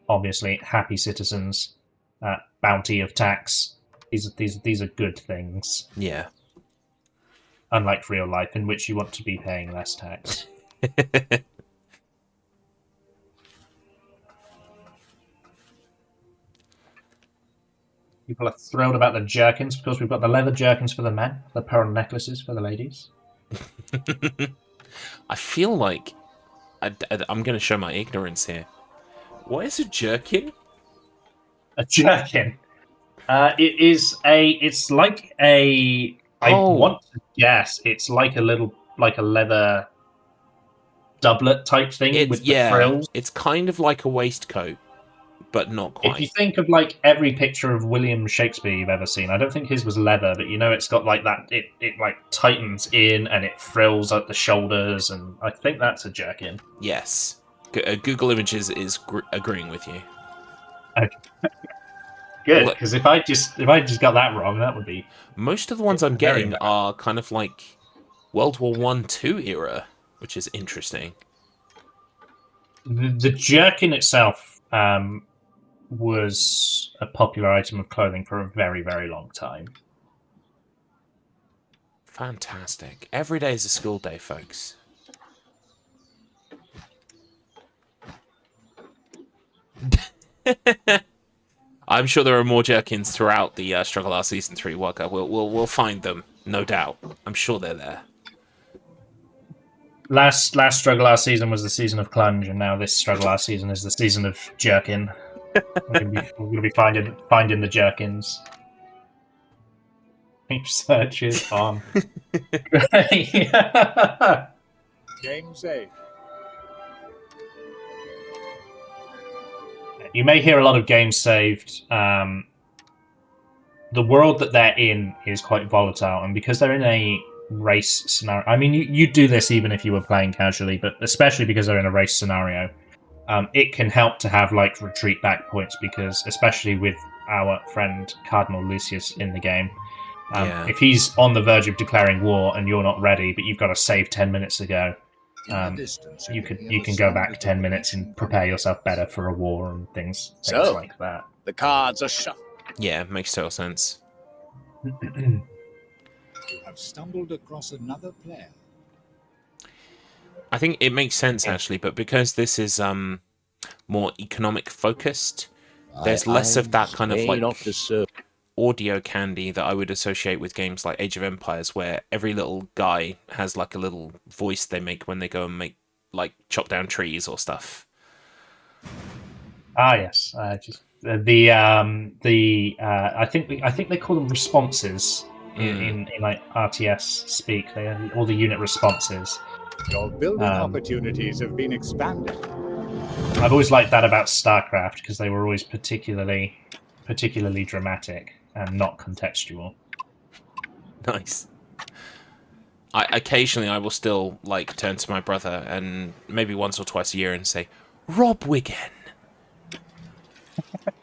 obviously, happy citizens, bounty of tax, these are good things. Yeah. Unlike real life, in which you want to be paying less tax. People are thrilled about the jerkins because we've got the leather jerkins for the men, the pearl necklaces for the ladies. I feel like I'm going to show my ignorance here. What is a jerkin? A jerkin. It's like a. I want to guess it's like a leather doublet type thing with the frills. It's kind of like a waistcoat, but not quite. If you think of like every picture of William Shakespeare you've ever seen, I don't think his was leather, but it's got like that. It like tightens in and it frills at the shoulders, and I think that's a jerkin. Yes, Google Images is agreeing with you. Okay. Good, because if I just got that wrong, that would be. Most of the ones I'm getting are kind of like World War I/II era, which is interesting. The jerkin itself was a popular item of clothing for a very, very long time. Fantastic. Every day is a school day, folks. I'm sure there are more jerkins throughout the StruggleR Season 3 worker. We'll find them, no doubt. I'm sure they're there. Last StruggleR season was the season of Clunge, and now this StruggleR season is the season of Jerkin. We're going to be finding the Jerkins. Keep searches on. Game saved. You may hear a lot of games saved. The world that they're in is quite volatile, and because they're in a race scenario, I mean, you do this even if you were playing casually, but especially because they're in a race scenario, it can help to have like retreat back points, because especially with our friend Cardinal Lucius in the game, if he's on the verge of declaring war and you're not ready, but you've got to save 10 minutes ago, You can go back 10 minutes and prepare yourself better for a war and things So, like that. the cards are shuffled. Yeah, makes total sense. You have stumbled across another player. I think it makes sense actually, but because this is more economic focused, there's less of that kind of like audio candy that I would associate with games like Age of Empires, where every little guy has like a little voice they make when they go and make like chop down trees or stuff. Ah, yes. I think they call them responses in like RTS speak. They are all the unit responses. Your building opportunities have been expanded. I've always liked that about StarCraft because they were always particularly dramatic and not contextual. Nice. Occasionally I will still like turn to my brother and maybe once or twice a year and say, "Rob Wigan,"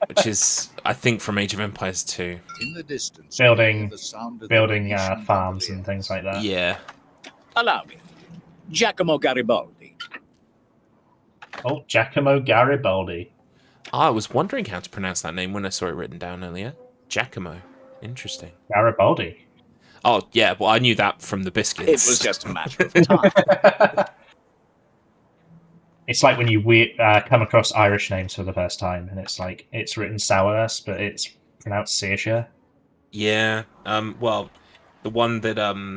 which is I think from Age of Empires 2. In the distance, Building Venetian farms gondolier. and things like that. Yeah. Allow me. Giacomo Garibaldi. Oh, Giacomo Garibaldi. I was wondering how to pronounce that name when I saw it written down earlier. Giacomo. Interesting. Garibaldi. Oh, yeah, well, I knew that from the It biscuits. was just a matter of time. It's like when you come across Irish names for the first time, and it's like it's written Sourus, but it's pronounced Saoirse. Yeah. Well, the one that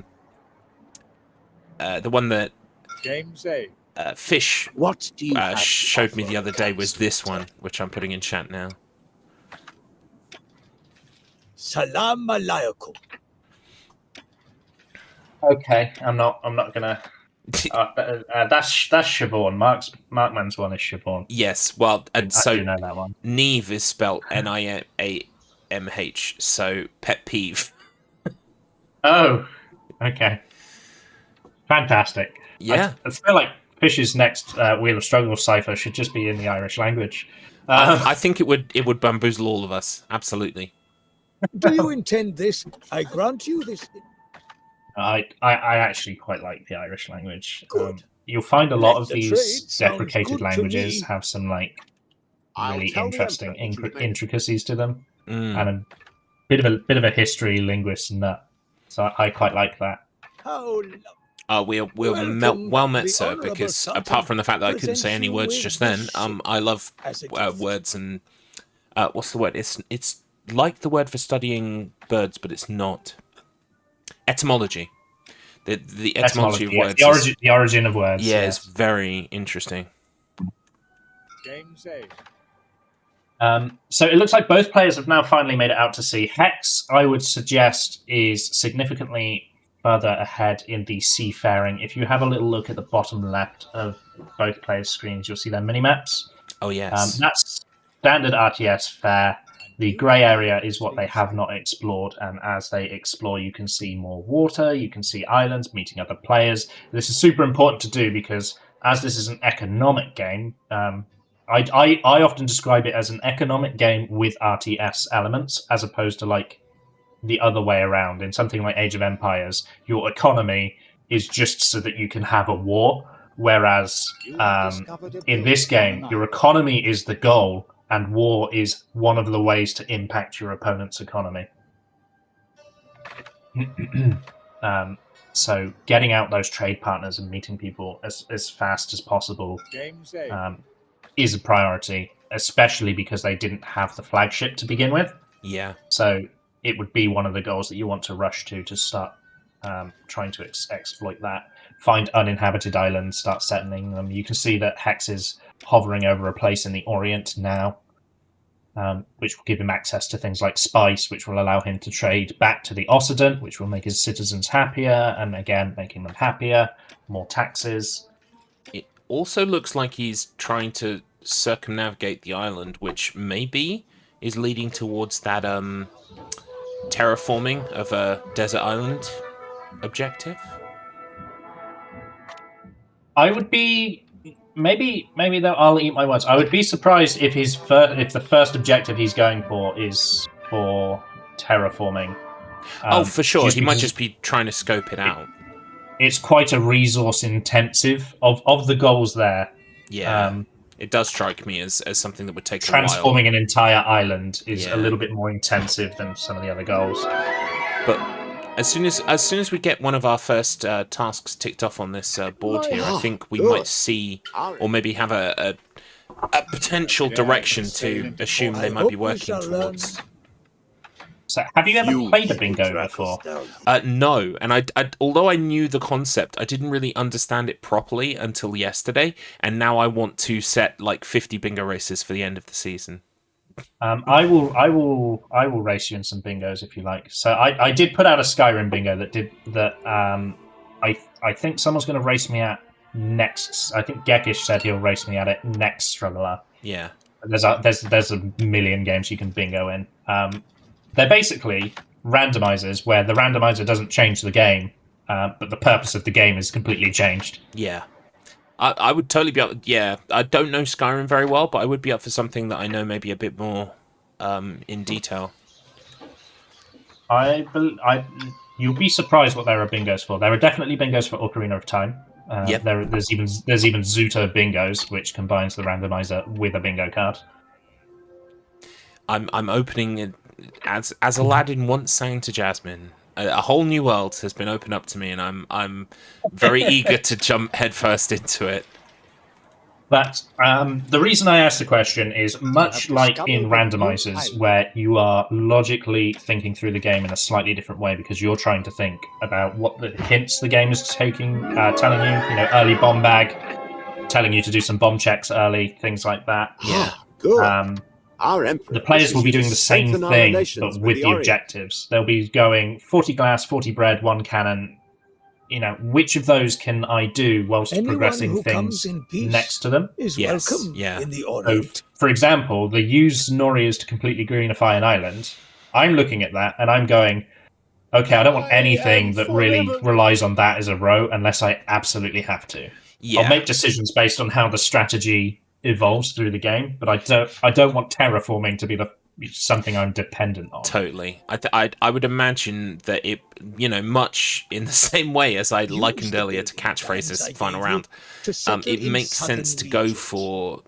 James A. Fish What do you have to showed me offer, the other day was Councillor? this one, which I'm putting in chat now. Salam alaikum. Okay, I'm not gonna. That's Siobhan. Markman's one is Siobhan. Yes, well, and I so do know that one. Neve is spelled Niamh, so pet peeve. Oh, okay, fantastic. Yeah. I feel like Fish's next Wheel of Struggle cipher should just be in the Irish language. I think it would bamboozle all of us. Absolutely. Do you intend this? I grant you this. I actually quite like the Irish language. Good. You'll find a lot Let of the these trade sounds deprecated good to languages me. have some like I'll really tell the interesting Emperor that you've made- intricacies to them, Mm. and a bit of a history linguist nut. So I quite like that. How We'll Welcome, well met, the sir. Honourable Because Sultan apart from the fact that I couldn't say any presents you words with just then, this ship I love as a gift. words and what's the word? It's like the word for studying birds, but it's not. Etymology. The etymology of yes, words. the origin of words. Yeah, yes. it's very interesting. James A. So it looks like both players have now finally made it out to sea. Hex, I would suggest, is significantly further ahead in the seafaring. If you have a little look at the bottom left of both players' screens, you'll see their mini-maps. Oh yes. That's standard RTS fare. The grey area is what they have not explored, and as they explore, you can see more water, you can see islands, meeting other players. This is super important to do because, as this is an economic game, I often describe it as an economic game with RTS elements, as opposed to like the other way around. In something like Age of Empires, your economy is just so that you can have a war, whereas in this game, your economy is the goal, and war is one of the ways to impact your opponent's economy. So getting out those trade partners and meeting people as fast as possible James A. is a priority, especially because they didn't have the flagship to begin with. Yeah. So it would be one of the goals that you want to rush to start trying to exploit that. Find uninhabited islands, start settling them. You can see that Hex is hovering over a place in the Orient now, which will give him access to things like spice, which will allow him to trade back to the Occident, which will make his citizens happier, and again, making them happier. More taxes. It also looks like he's trying to circumnavigate the island, which maybe is leading towards that terraforming of a desert island objective. I would be maybe though I'll eat my words. I would be surprised if if the first objective he's going for is for terraforming. Oh, for sure. just He might because- just be trying to scope it out. it's quite a resource intensive of the goals there. Yeah, it does strike me as something that would take transforming a while. an entire island is a little bit more intensive than some of the other goals. But as soon as we get one of our first tasks ticked off on this board here, I think we might see, or maybe have a potential direction to assume they might be working towards. So, have you ever played a bingo before? No, and I although I knew the concept, I didn't really understand it properly until yesterday, and now I want to set like 50 bingo races for the end of the season. I will race you in some bingos if you like. So I did put out a Skyrim bingo that I think someone's going to race me at next. I think Gekish said he'll race me at it next StruggleR. Yeah. There's a million games you can bingo in. They're basically randomizers where the randomizer doesn't change the game, but the purpose of the game is completely changed. Yeah. I would totally be up. Yeah, I don't know Skyrim very well, but I would be up for something that I know maybe a bit more in detail. You'll be surprised what there are bingos for. There are definitely bingos for Ocarina of Time. There's even Zuta bingos, which combines the randomizer with a bingo card. I'm opening it as Aladdin once sang to Jasmine. A whole new world has been opened up to me, and I'm very eager to jump headfirst into it. But the reason I asked the question is much like in randomizers, where you are logically thinking through the game in a slightly different way because you're trying to think about what the hints the game is taking, telling you, early bomb bag, telling you to do some bomb checks early, things like that. Yeah. Good. The players will be doing the same thing, but with the objectives. They'll be going 40 glass, 40 bread, 1 cannon. Which of those can I do whilst progressing things next to them? Is Yes, welcome yeah. in the So, Orient. for example, the use Norias to completely greenify an island. I'm looking at that and I'm going, okay, I don't want anything that really relies on that as a row unless I absolutely have to. Yeah. I'll make decisions based on how the strategy evolves through the game, but I don't want terraforming to be something I'm dependent on. Totally. I would imagine that it, much in the same way as I likened earlier to catchphrases final round, it makes sense to go for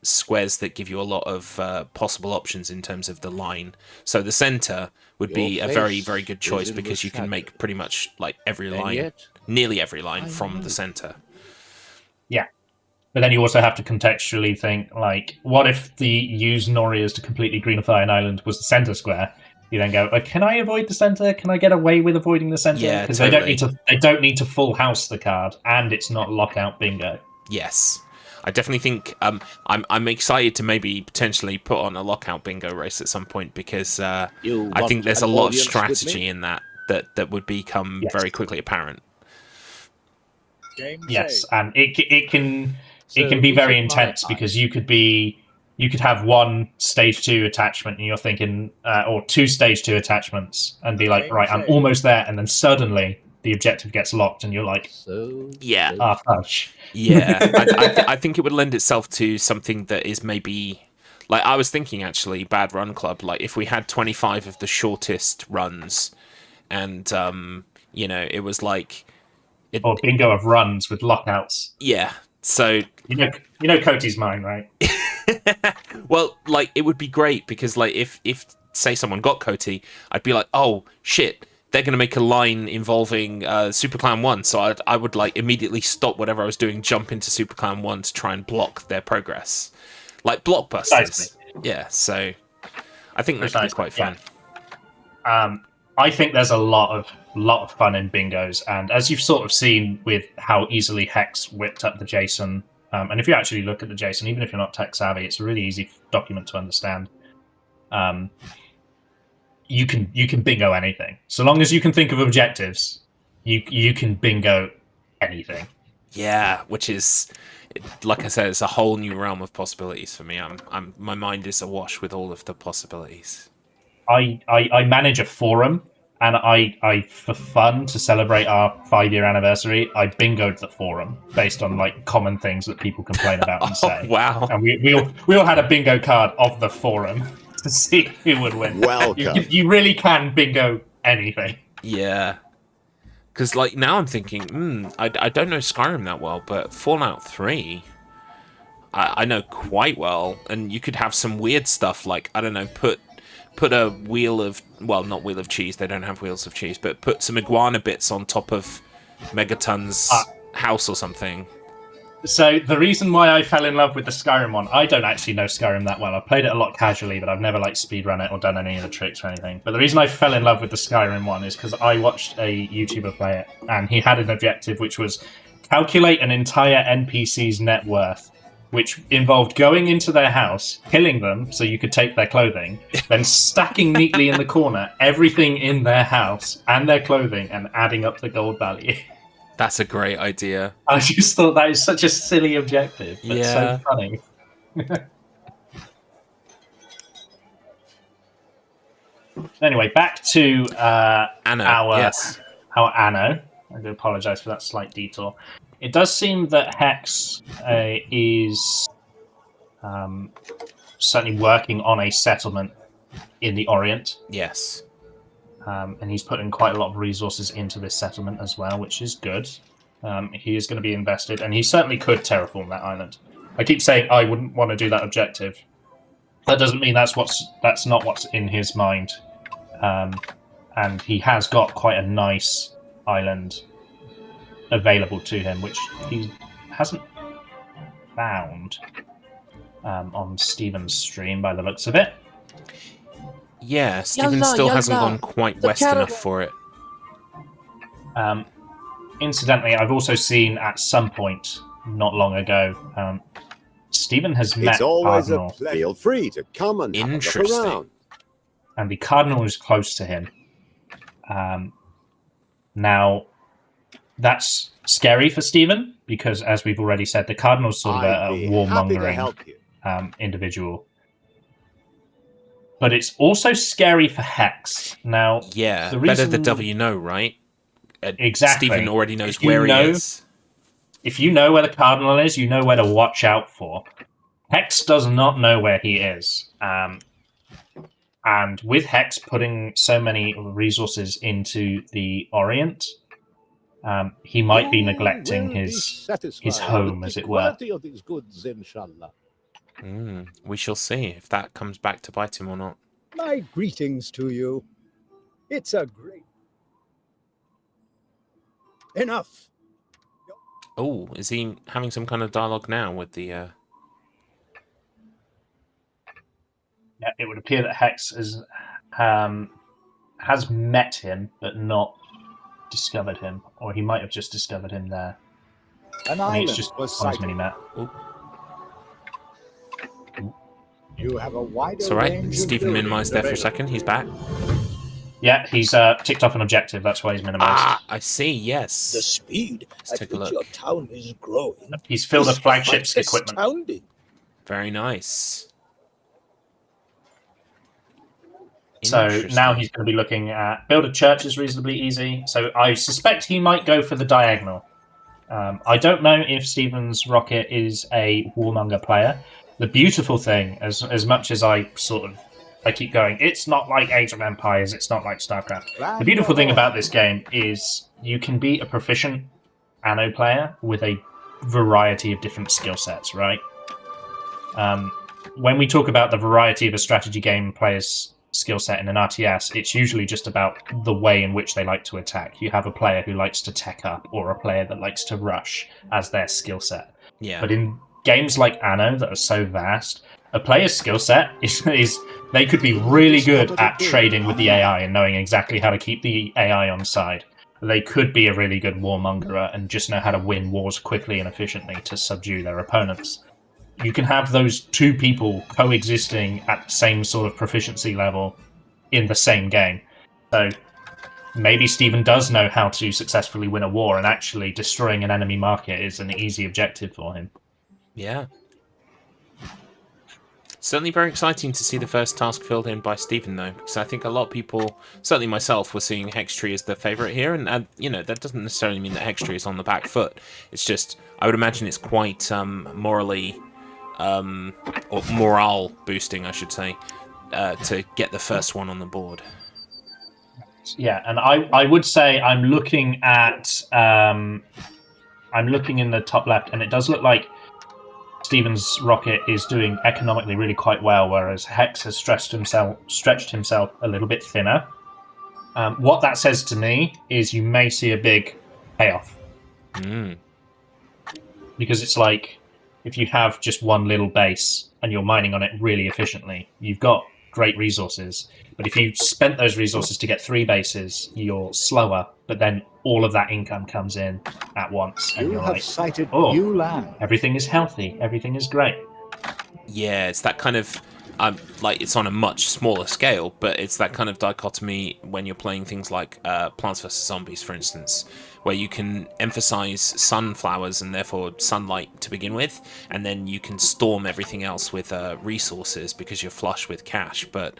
squares that give you a lot of possible options in terms of the line. So the center would be a very, very good choice because you can make pretty much like every line, nearly every line from the center. Yeah. But then you also have to contextually think, like, what if the use Norias to completely greenify an island was the center square? You then go, can I avoid the center? Can I get away with avoiding the center? Yeah, because totally. they don't need to full house the card, and it's not lockout bingo. Yes. I definitely think I'm excited to maybe potentially put on a lockout bingo race at some point because I think there's a lot of strategy in that would become very quickly apparent. Yes, and it can be very intense because you could have one stage 2 attachment and you're thinking, or 2 stage 2 attachments and be like, right, I'm almost there, and then suddenly the objective gets locked and you're like, yeah, fudge. Yeah, I think it would lend itself to something that is maybe, like I was thinking actually, Bad Run Club, like if we had 25 of the shortest runs and, it was like... or bingo of runs with lockouts. Yeah, so... You know Coty's mind, right? Well, like, it would be great because, like, if say, someone got Coty, I'd be like, oh, shit, they're going to make a line involving Super Clown 1, so I would, like, immediately stop whatever I was doing, jump into Super Clown 1 to try and block their progress. Like, blockbusters. Precisely. Yeah, so I think that could be quite fun. Yeah. I think there's a lot of fun in bingos, and as you've sort of seen with how easily Hex whipped up the JSON, and if you actually look at the JSON, even if you're not tech savvy, it's a really easy document to understand. You can bingo anything, so long as you can think of objectives. You can bingo anything. Yeah, which is, like I said, it's a whole new realm of possibilities for me. My mind is awash with all of the possibilities. I manage a forum, and I for fun, to celebrate our 5-year anniversary, I bingoed the forum based on like common things that people complain about and say. Wow. And we all had a bingo card of the forum to see who would win. Welcome. You really can bingo anything. Yeah. Because like now I'm thinking, I don't know Skyrim that well, but Fallout 3, I know quite well, and you could have some weird stuff like, I don't know, put a wheel of, well, not wheel of cheese, they don't have wheels of cheese, but put some iguana bits on top of Megaton's house or something. So the reason why I fell in love with the Skyrim one, I don't actually know Skyrim that well. I've played it a lot casually, but I've never like speedrun it or done any of the tricks or anything. But the reason I fell in love with the Skyrim one is because I watched a YouTuber play it, and he had an objective which was calculate an entire NPC's net worth, which involved going into their house, killing them so you could take their clothing, then stacking neatly in the corner everything in their house and their clothing and adding up the gold value. That's a great idea. I just thought that is such a silly objective, but so funny. Anyway, back to Anno, our Anno. I do apologise for that slight detour. It does seem that Hex is certainly working on a settlement in the Orient. Yes. And he's putting quite a lot of resources into this settlement as well, which is good. He is going to be invested, and he certainly could terraform that island. I keep saying I wouldn't want to do that objective. That doesn't mean that's not what's in his mind. And he has got quite a nice island available to him, which he hasn't found on Steven's stream by the looks of it. Yeah, Steven still hasn't gone quite west enough for it. Incidentally, I've also seen at some point, not long ago, Steven has met It's always Cardinal. a play. Feel free to come and have a look Interesting. around. And the Cardinal is close to him. Now, that's scary for Steven, because as we've already said, the Cardinal's sort of I'd a be happy to help warmongering you. individual. But it's also scary for Hex. Now, Yeah, the better reason... the devil you know, right? Exactly. Steven already knows If you where know- he is. If you know where the Cardinal is, you know where to watch out for. Hex does not know where he is. And with Hex putting so many resources into the Orient, he might be neglecting his home, as it were. Of these goods, inshallah. We shall see if that comes back to bite him or not. My greetings to you. It's a great... Enough. Oh, is he having some kind of dialogue now with the... Yeah, it would appear that Hex has met him, but not discovered him. Or he might have just discovered him there. An I mean, it's island just was on his sighted. mini-map. You have a wider It's alright, range of Steven buildings minimised there for a available. second, he's back. Yeah, he's ticked off an objective, that's why he's minimised. I see, yes. The speed Let's at take a which look. your town is growing He's filled a is flagship's quite equipment. astounding. Very nice. So Interesting. now he's going to be looking at build a church is reasonably easy. So I suspect he might go for the diagonal. I don't know if Steven's Rocket is a warmonger player. The beautiful thing, as much as I keep going, it's not like Age of Empires, it's not like StarCraft. The beautiful thing about this game is you can be a proficient Anno player with a variety of different skill sets, right? When we talk about the variety of a strategy game player's skill set in an RTS, it's usually just about the way in which they like to attack. You have a player who likes to tech up, or a player that likes to rush as their skill set. Yeah. But in games like Anno that are so vast, a player's skill set is they could be really good at trading with the AI and knowing exactly how to keep the AI on side. They could be a really good warmongerer and just know how to win wars quickly and efficiently to subdue their opponents. You can have those two people coexisting at the same sort of proficiency level in the same game. So maybe Steven does know how to successfully win a war, and actually destroying an enemy market is an easy objective for him. Yeah. Certainly very exciting to see the first task filled in by Steven, though, because I think a lot of people, certainly myself, were seeing Hextree as the favourite here, and you know, that doesn't necessarily mean that Hextree is on the back foot. It's just, I would imagine it's quite morally, or morale boosting, I should say, to get the first one on the board. Yeah, and I would say I'm looking at I'm looking in the top left, and it does look like Stephen's rocket is doing economically really quite well, whereas Hex has stretched himself a little bit thinner. What that says to me is you may see a big payoff. Because it's like, if you have just one little base and you're mining on it really efficiently, you've got great resources. But if you spent those resources to get 3 bases, you're slower, but then all of that income comes in at once, and You you're have like, sighted oh, new land. everything is healthy, everything is great. Yeah, it's that kind of like it's on a much smaller scale, but it's that kind of dichotomy when you're playing things like Plants vs Zombies, for instance, where you can emphasize sunflowers and therefore sunlight to begin with, and then you can storm everything else with resources because you're flush with cash. But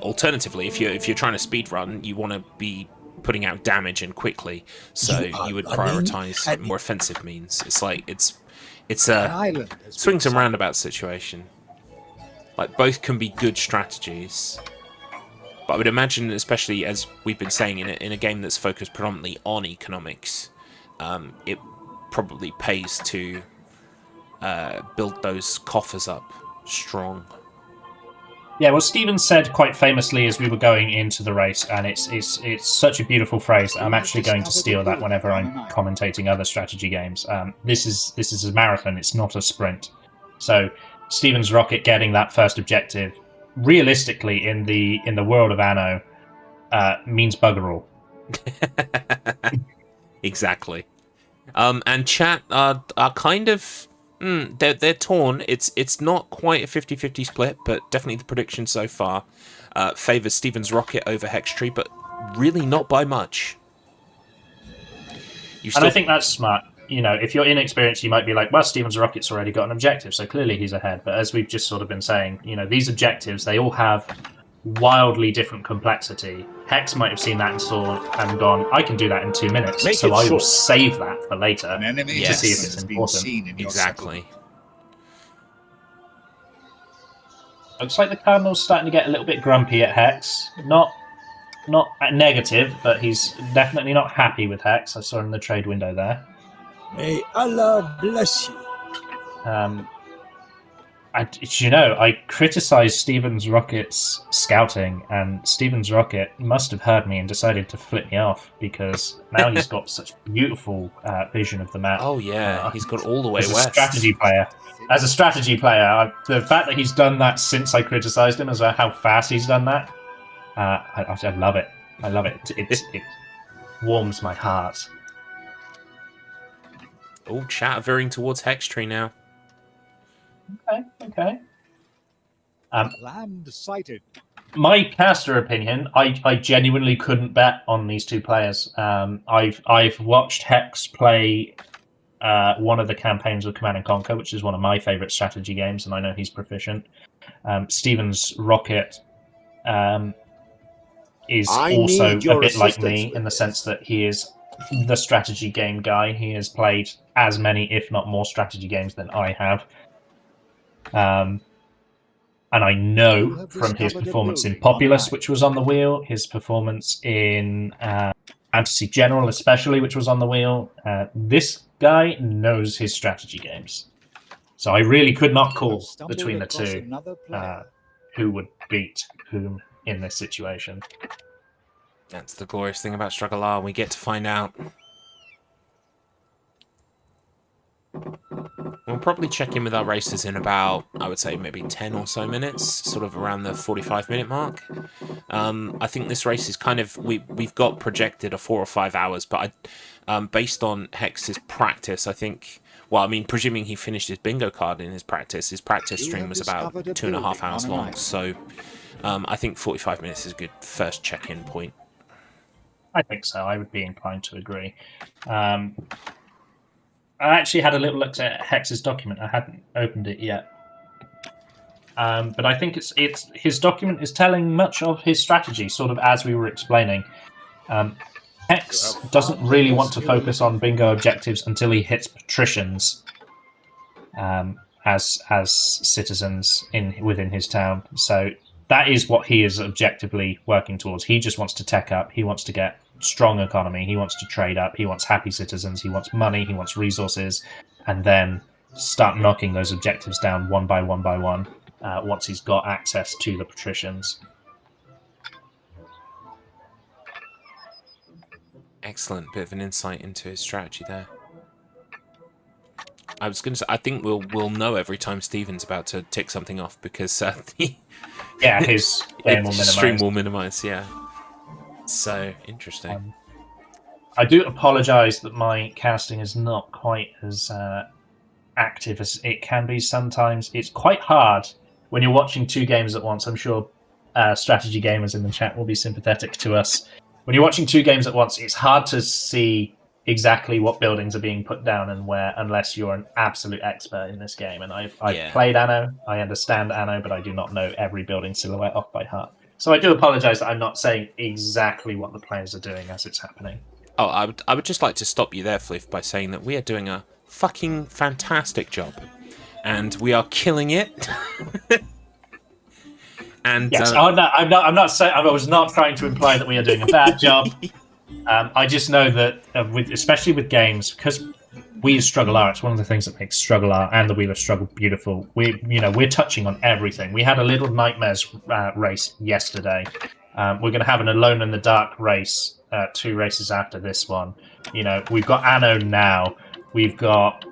alternatively, if you're trying to speed run, you want to be putting out damage and quickly, so you would prioritize more offensive means. It's like it's a swings and roundabouts situation. Like, both can be good strategies, but I would imagine, especially as we've been saying, in a game that's focused predominantly on economics, it probably pays to build those coffers up strong. Yeah, well, Stephen said quite famously as we were going into the race, and it's such a beautiful phrase that I'm actually going to steal that whenever I'm commentating other strategy games. This is a marathon; it's not a sprint. So Stephen's rocket getting that first objective, realistically, in the world of Anno, means bugger all. Exactly. And chat are kind of they're torn. It's not quite a 50-50 split, but definitely the prediction so far favors Stephen's rocket over Hextree, but really not by much. And I think that's smart. You know, if you're inexperienced, you might be like, well, Stephen's rocket's already got an objective, so clearly he's ahead. But as we've just sort of been saying, you know, these objectives, they all have wildly different complexity. Hex might have seen that and gone, I can do that in 2 minutes, so I will save that for later to see if it's important. Exactly. Looks like the Cardinal's starting to get a little bit grumpy at Hex. Not negative, but he's definitely not happy with Hex. I saw him in the trade window there. May Allah bless you. I criticised Stephen's rocket's scouting, and Stephen's rocket must have heard me and decided to flip me off, because now he's got such beautiful vision of the map. Oh yeah, he's got all the way as west. As a strategy player, the fact that he's done that since I criticised him, as how fast he's done that, I love it. I love it. It warms my heart. Oh, chat veering towards Hextree now. Okay. Land sighted. My caster opinion, I genuinely couldn't bet on these two players. I've watched Hex play one of the campaigns of Command & Conquer, which is one of my favourite strategy games, and I know he's proficient. Stephen's rocket is also a bit like me in the sense that he is the strategy game guy. He has played as many, if not more, strategy games than I have. And I know from his performance in Populous, which was on the wheel, his performance in Fantasy General especially, which was on the wheel, this guy knows his strategy games. So I really could not call between the two who would beat whom in this situation. That's the glorious thing about StruggleR. We get to find out. We'll probably check in with our races in about, I would say, maybe 10 or so minutes, sort of around the 45-minute mark. I think this race is kind of, we've got projected a 4 or 5 hours, but based on Hex's practice, I think, well, I mean, presuming he finished his bingo card in his practice stream was about 2.5 hours long, so I think 45 minutes is a good first check-in point. I think so. I would be inclined to agree. I actually had a little look at Hex's document. I hadn't opened it yet. But I think it's his document is telling much of his strategy, sort of as we were explaining. Hex doesn't really want to focus on bingo objectives until he hits patricians as citizens within his town. So that is what he is objectively working towards. He just wants to tech up. He wants to get strong economy. He wants to trade up. He wants happy citizens. He wants money. He wants resources, and then start knocking those objectives down one by one by one once he's got access to the patricians. Excellent bit of an insight into his strategy there. I was going to say, I think we'll know every time Steven's about to tick something off because yeah, his game will minimize. Stream will minimize. Yeah. So interesting. I do apologise that my casting is not quite as active as it can be sometimes. It's quite hard when you're watching two games at once. I'm sure strategy gamers in the chat will be sympathetic to us. When you're watching two games at once, it's hard to see exactly what buildings are being put down and where, unless you're an absolute expert in this game. And I've played Anno, I understand Anno, but I do not know every building silhouette off by heart. So I do apologise that I'm not saying exactly what the players are doing as it's happening. Oh, I would just like to stop you there, Fliff, by saying that we are doing a fucking fantastic job, and we are killing it. And yes, I'm not saying. I was not trying to imply that we are doing a bad job. I just know that, especially with games, because we use StruggleR, it's one of the things that makes StruggleR and the Wheel of Struggle beautiful. We're touching on everything. We had a Little Nightmares race yesterday. We're going to have an Alone in the Dark race, 2 races after this one. We've got Anno now. We've got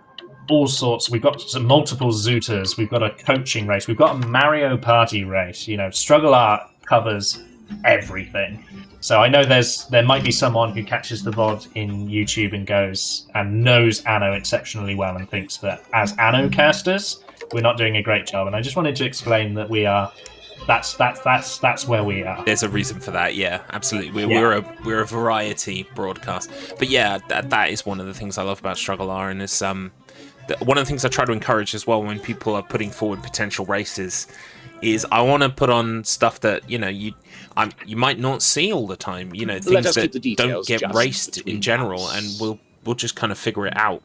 all sorts. We've got some multiple Zooters. We've got a coaching race. We've got a Mario Party race. StruggleR covers everything. So I know there might be someone who catches the VOD in YouTube and goes and knows Anno exceptionally well and thinks that as Anno casters, we're not doing a great job. And I just wanted to explain that we are. That's where we are. There's a reason for that. Yeah, absolutely. We're a variety broadcast. But yeah, that is one of the things I love about StruggleR, and it's one of the things I try to encourage as well when people are putting forward potential races is I want to put on stuff that you might not see all the time. Things that don't get raced in general, and we'll just kind of figure it out.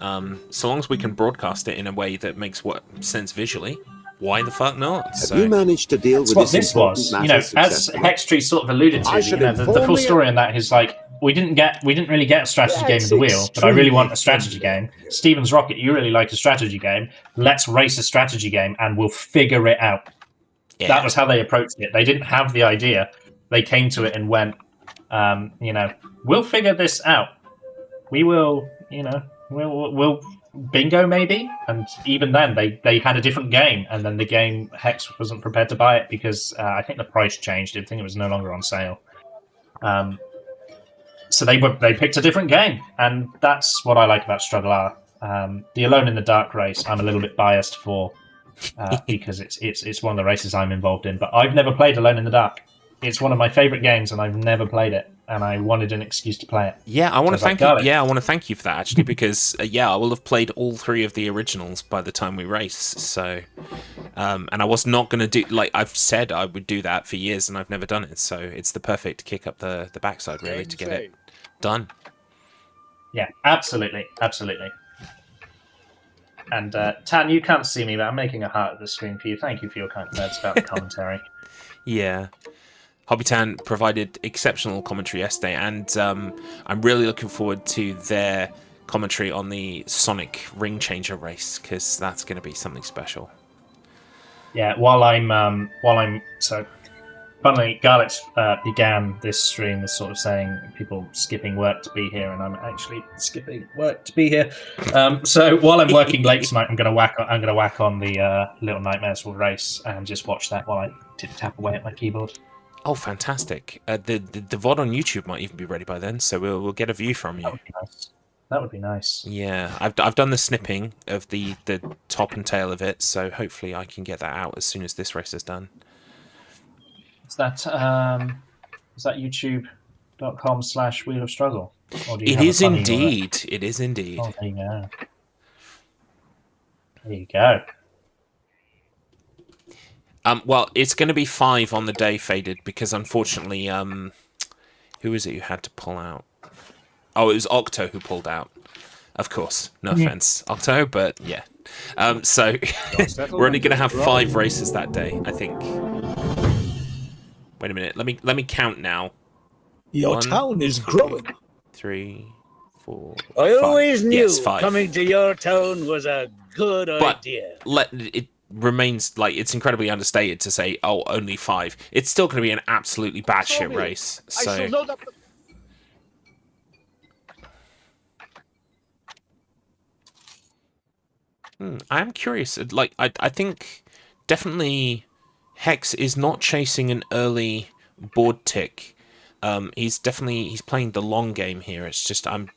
So long as we can broadcast it in a way that makes sense visually, why the fuck not? Have you managed to deal with this was? As Hextree sort of alluded to, the full story on that is like. We didn't really get a strategy game in the wheel, but I really want a strategy game. Steven's Rocket, you really like a strategy game. Let's race a strategy game and we'll figure it out. Yeah. That was how they approached it. They didn't have the idea. They came to it and went, we'll figure this out. We will, we'll bingo maybe. And even then they had a different game, and then the game Hex wasn't prepared to buy it because I think the price changed. I think it was no longer on sale. So they picked a different game, and that's what I like about StruggleR. The Alone in the Dark race, I'm a little bit biased for because it's one of the races I'm involved in. But I've never played Alone in the Dark. It's one of my favorite games, and I've never played it. And I wanted an excuse to play it. Yeah, I want to thank you. Yeah, I want to thank you for that actually, because I will have played all 3 of the originals by the time we race. So, and I was not going to do I've said I would do that for years, and I've never done it. So it's the perfect kick up the backside really to get it done. Yeah, absolutely. And Tan, you can't see me, but I'm making a heart at the screen for you. Thank you for your kind words about the commentary. Yeah. Hobbitan provided exceptional commentary yesterday, and I'm really looking forward to their commentary on the Sonic Ring Changer race, because that's going to be something special. Yeah, so funnily, Garlic began this stream with sort of saying people skipping work to be here, and I'm actually skipping work to be here. So while I'm working late tonight, I'm going to whack on the Little Nightmares race and just watch that while I tap away at my keyboard. Oh, fantastic! The VOD on YouTube might even be ready by then, so we'll get a view from you. That would be nice. Yeah, I've done the snipping of the top and tail of it, so hopefully I can get that out as soon as this race is done. Is that youtube.com/Wheel of Struggle? It is indeed. It is indeed. Oh, there you go. There you go. Well, it's going to be 5 on the day, Faded, because unfortunately, who is it who had to pull out? Oh, it was Octo who pulled out. Of course, no offense, Octo, but yeah. So we're only going to have 5 races that day, I think. Wait a minute. Let me count now. Your 1, town is growing. 3, 4. I 5. always knew Yes, 5. coming to your town was a good But idea. it remains like it's incredibly understated to say, oh, only 5. It's still going to be an absolutely batshit race. I shall So load up I am curious. Like I think definitely Hex is not chasing an early board tick. He's playing the long game here. It's just I'm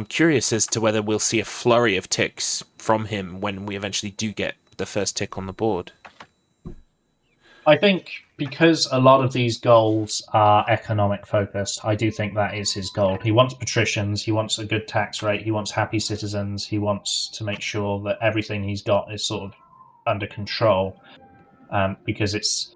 curious as to whether we'll see a flurry of ticks from him when we eventually do get the first tick on the board. I think because a lot of these goals are economic focused, I do think that is his goal. He wants patricians, he wants a good tax rate, he wants happy citizens, he wants to make sure that everything he's got is sort of under control. Because it's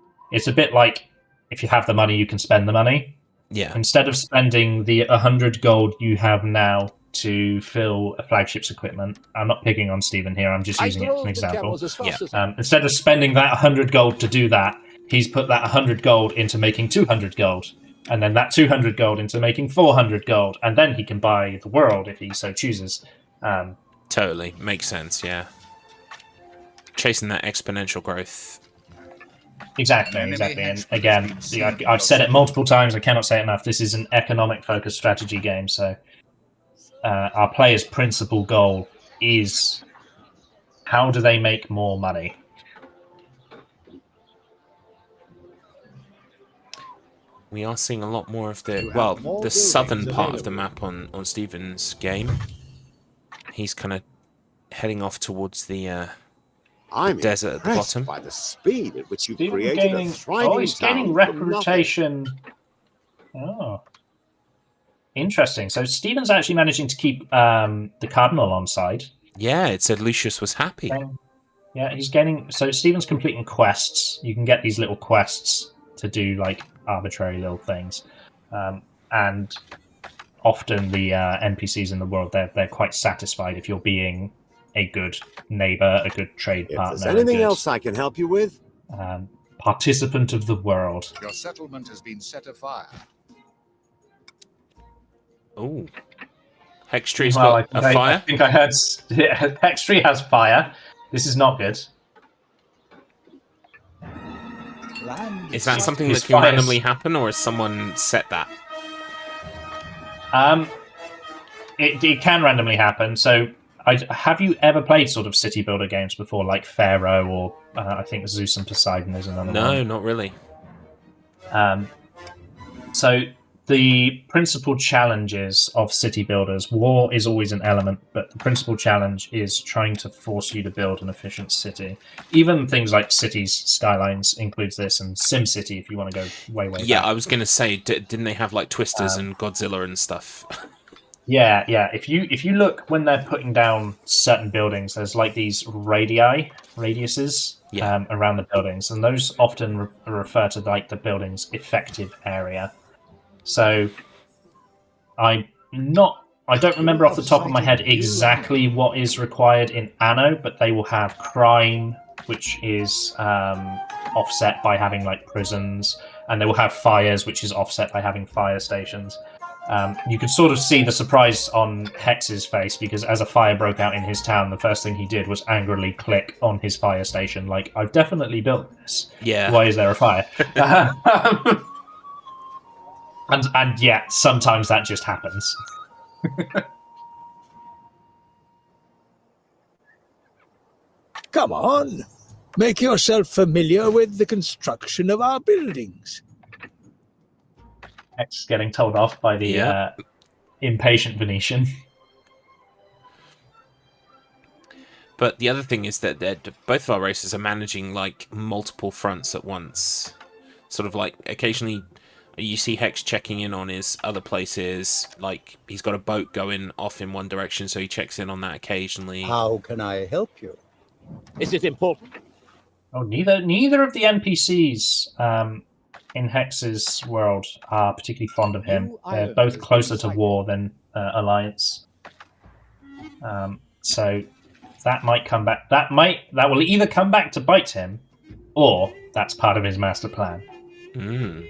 a bit like if you have the money, you can spend the money. Yeah. Instead of spending the 100 gold you have now to fill a flagship's equipment, I'm not picking on Stephen here, I'm just using it as an example. Instead of spending that 100 gold to do that, he's put that 100 gold into making 200 gold, and then that 200 gold into making 400 gold, and then he can buy the world if he so chooses. Totally. Makes sense, yeah. Chasing that exponential growth. Exactly. And again, I've said it multiple times, I cannot say it enough, this is an economic-focused strategy game, so our players' principal goal is how do they make more money? We are seeing a lot more of the southern part of the map on Stephen's game. He's kind of heading off towards the I'm desert at the bottom. by the speed at which you Stephen created a thriving he's town gaining from reputation. Oh. Interesting. So Stephen's actually managing to keep the Cardinal on side. Yeah, it said Lucius was happy. Yeah, he's getting... So Stephen's completing quests. You can get these little quests to do, like, arbitrary little things. And often the NPCs in the world, they're quite satisfied if you're being a good neighbor, a good trade If partner. there's anything else I can help you with? Participant of the world. Your settlement has been set afire. Oh. Hextree's got a fire? I think I heard... Hextree has fire. This is not good. Is that something His that can fires- randomly happen, or has someone set that? It can randomly happen. So, have you ever played sort of city builder games before, like Pharaoh or I think Zeus and Poseidon is another one? No, not really. So the principal challenges of city builders, war is always an element, but the principal challenge is trying to force you to build an efficient city. Even things like Cities Skylines includes this, and SimCity if you want to go way back. Yeah, I was going to say, didn't they have like Twisters and Godzilla and stuff? Yeah. If you look when they're putting down certain buildings, there's like these radiuses around the buildings, and those often refer to like the building's effective area. So I don't remember off the top of my head exactly what is required in Anno, but they will have crime, which is offset by having like prisons, and they will have fires, which is offset by having fire stations. You could sort of see the surprise on Hex's face, because as a fire broke out in his town, the first thing he did was angrily click on his fire station, like, I've definitely built this. Yeah. Why is there a fire? And yet, sometimes that just happens. Come on. Make yourself familiar with the construction of our buildings. Hex getting told off by the impatient Venetian. But the other thing is that both of our races are managing like multiple fronts at once. Sort of like occasionally you see Hex checking in on his other places, like he's got a boat going off in one direction, so he checks in on that occasionally. How can I help you? Is it important? Oh, neither of the NPCs in Hex's world are particularly fond of him. They're both closer to war than alliance. So that might come back. That will either come back to bite him, or that's part of his master plan. Mm.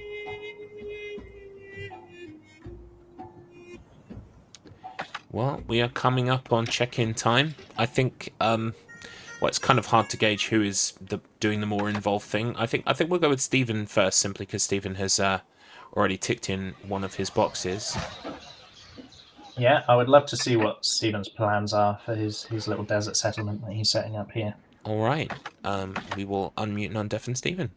Well, we are coming up on check-in time. I think well, it's kind of hard to gauge who is doing the more involved thing. I think we'll go with Stephen first, simply because Stephen has already ticked in one of his boxes. Yeah, I would love to see what Stephen's plans are for his little desert settlement that he's setting up here. All right. We will unmute and undeafen Stephen.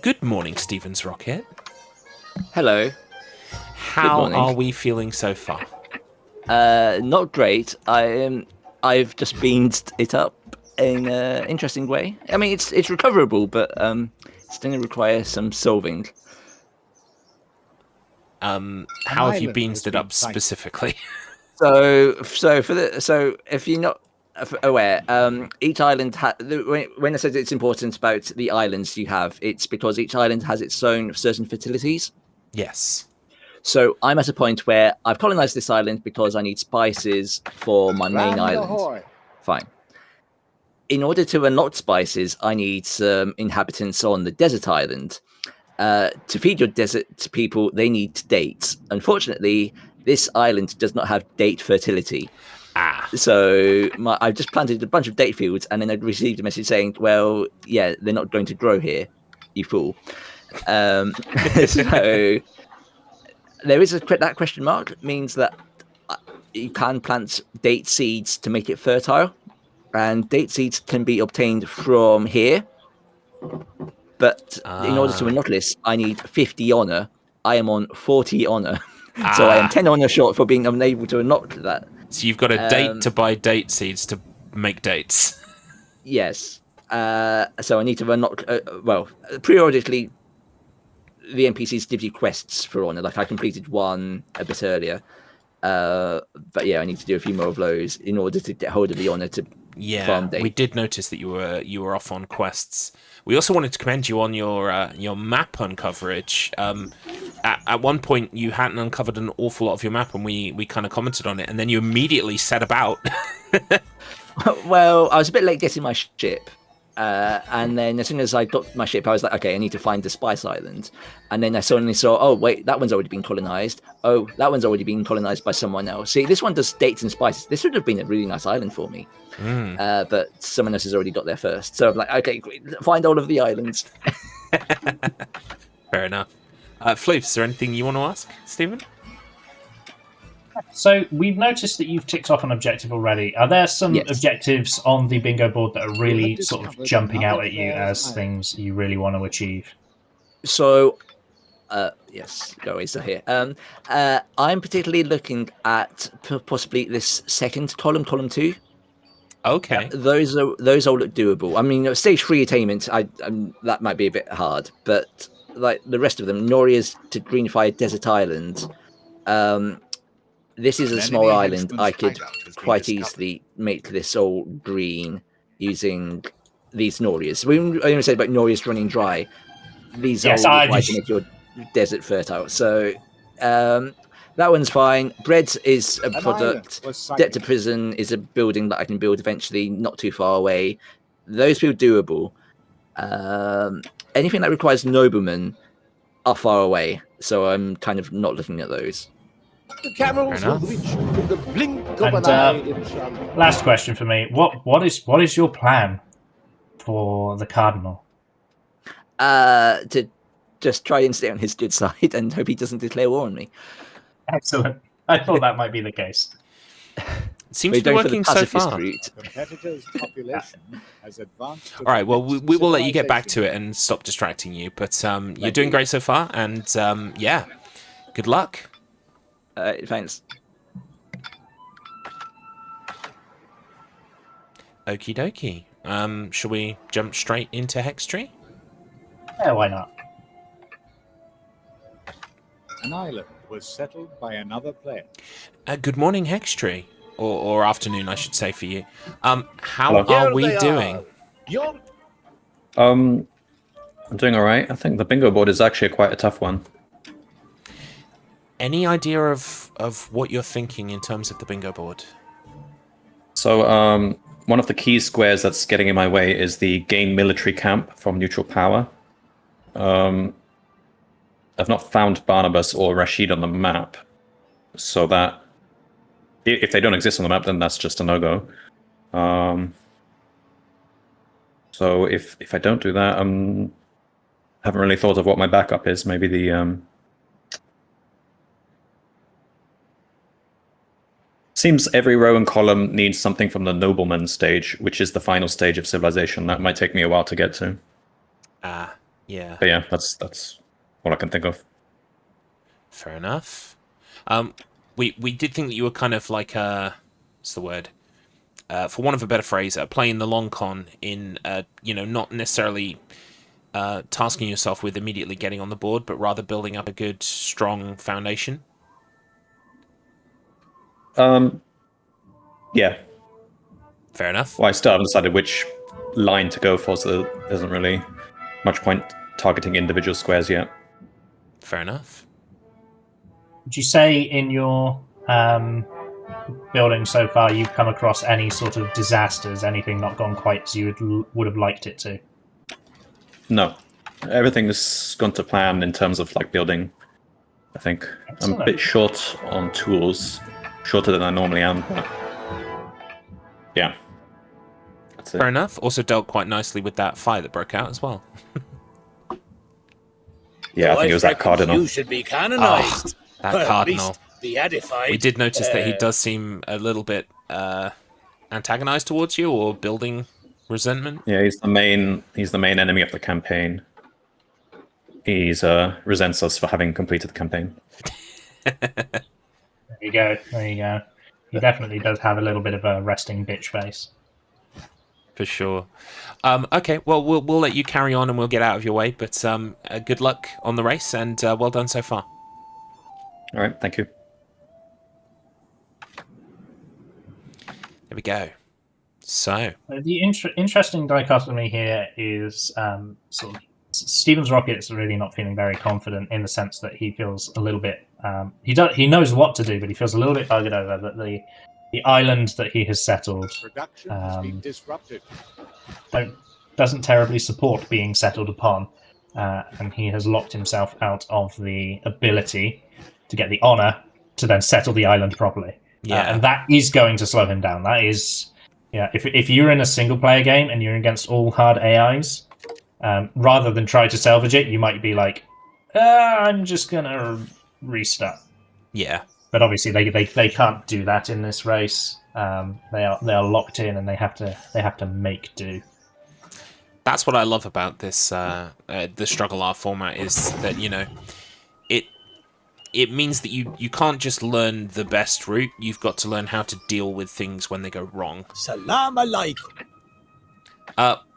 Good morning, Stephen's Rocket. Hello. How are we feeling so far? Not great. I've just beamed it up in an interesting way. I mean, it's recoverable, but it's going to require some solving. How have you beamed it up specifically? So if you're not aware, each island when I said it's important about the islands you have, it's because each island has its own certain fertilities. Yes. So I'm at a point where I've colonized this island because I need spices for my main island. Fine. In order to unlock spices, I need some inhabitants on the desert island. To feed your desert people, they need dates. Unfortunately, this island does not have date fertility. So I've just planted a bunch of date fields, and then I received a message saying, well, yeah, they're not going to grow here, you fool. So there is that question mark means that you can plant date seeds to make it fertile, and date seeds can be obtained from here. But in order to unlock this, I need 50 honor. I am on 40 honor. So I am 10 honor short for being unable to unlock that. So you've got a date to buy date seeds to make dates. Yes. So I need to unlock... well, periodically, the NPCs give you quests for honor. Like I completed one a bit earlier. But yeah, I need to do a few more of those in order to get hold of the honor to farm date. We did notice that you were off on quests. We also wanted to commend you on your map uncoverage. At one point, you hadn't uncovered an awful lot of your map, and we kind of commented on it, and then you immediately set about. Well, I was a bit late getting my ship. And then as soon as I got my ship, I was like, okay, I need to find the Spice Island. And then I suddenly saw, oh, wait, that one's already been colonized. Oh, that one's already been colonized by someone else. See, this one does dates and spices. This would have been a really nice island for me. But someone else has already got there first. So I'm like, okay, find all of the islands. Fair enough. Floof, is there anything you want to ask, Stephen? So we've noticed that you've ticked off an objective already. Are there some objectives on the bingo board that are really sort of jumping out at you as things you really want to achieve? So, yes, Joey's here. I'm particularly looking at possibly this second column 2. Okay. Those all look doable. I mean, stage 3 attainment, that might be a bit hard, but like the rest of them, Noria's to greenify a desert island. This is a small island. I could quite easily make this all green using these Norias. We only said about Norias running dry. These are required to make your desert fertile. So that one's fine. Bread is a product. Debtor Prison is a building that I can build eventually, not too far away. Those feel doable. Anything that requires noblemen are far away, so I'm kind of not looking at those. The camels will reach in the blink of an eye. Last question for me: what is your plan for the Cardinal? To just try and stay on his good side and hope he doesn't declare war on me. Excellent. I thought that might be the case. Seems to be working so far. Competitors' population has advanced. All right. Well, we will let you get back to it and stop distracting you. But you're doing great so far, and yeah, good luck. Thanks. Okie dokie. Shall we jump straight into Hextree? Yeah, why not? An island was settled by another player. Good morning, Hextree. Or afternoon, I should say, for you. How are we doing? I'm doing all right. I think the bingo board is actually quite a tough one. Any idea of what you're thinking in terms of the bingo board? So one of the key squares that's getting in my way is the gain military camp from neutral power. I've not found Barnabas or Rashid on the map, so that if they don't exist on the map, then that's just a no-go. So if I don't do that, haven't really thought of what my backup is. Maybe the seems every row and column needs something from the nobleman stage, which is the final stage of civilization. That might take me a while to get to. Yeah. But yeah, that's all I can think of. Fair enough. We did think that you were kind of like what's the word? For want of a better phrase, playing the long con in not necessarily tasking yourself with immediately getting on the board, but rather building up a good, strong foundation. Yeah. Fair enough. Well, I still haven't decided which line to go for, so there isn't really much point targeting individual squares yet. Fair enough. Would you say in your building so far you've come across any sort of disasters, anything not gone quite as you would have liked it to? No. Everything's gone to plan in terms of like building, I think. Excellent. I'm a bit short on tools, shorter than I normally am, but yeah. That's it. Fair enough. Also dealt quite nicely with that fire that broke out as well. Yeah, I think it was that Cardinal. You should be canonized. That Well, at Cardinal. least beatified. We did notice that he does seem a little bit antagonized towards you, or building resentment. Yeah, he's the main enemy of the campaign. He's resents us for having completed the campaign. There you go. He definitely does have a little bit of a resting bitch face. For sure. Okay, well, we'll let you carry on and we'll get out of your way, but good luck on the race and well done so far. All right, thank you. There we go. So, The interesting dichotomy here is sort of Stephen's Rocket's really not feeling very confident in the sense that he feels a little bit he knows what to do, but he feels a little bit buggered over that the island that he has settled Production has been disrupted. doesn't terribly support being settled upon, and he has locked himself out of the ability to get the honor to then settle the island properly. yeah. And that is going to slow him down. That is, if you're in a single player game and you're against all hard AIs, rather than try to salvage it, you might be like, I'm just gonna restart. Yeah. But obviously they can't do that in this race. They are locked in and they have to make do. That's what I love about this the StruggleR format is that it means that you can't just learn the best route. You've got to learn how to deal with things when they go wrong. Salam alaikum.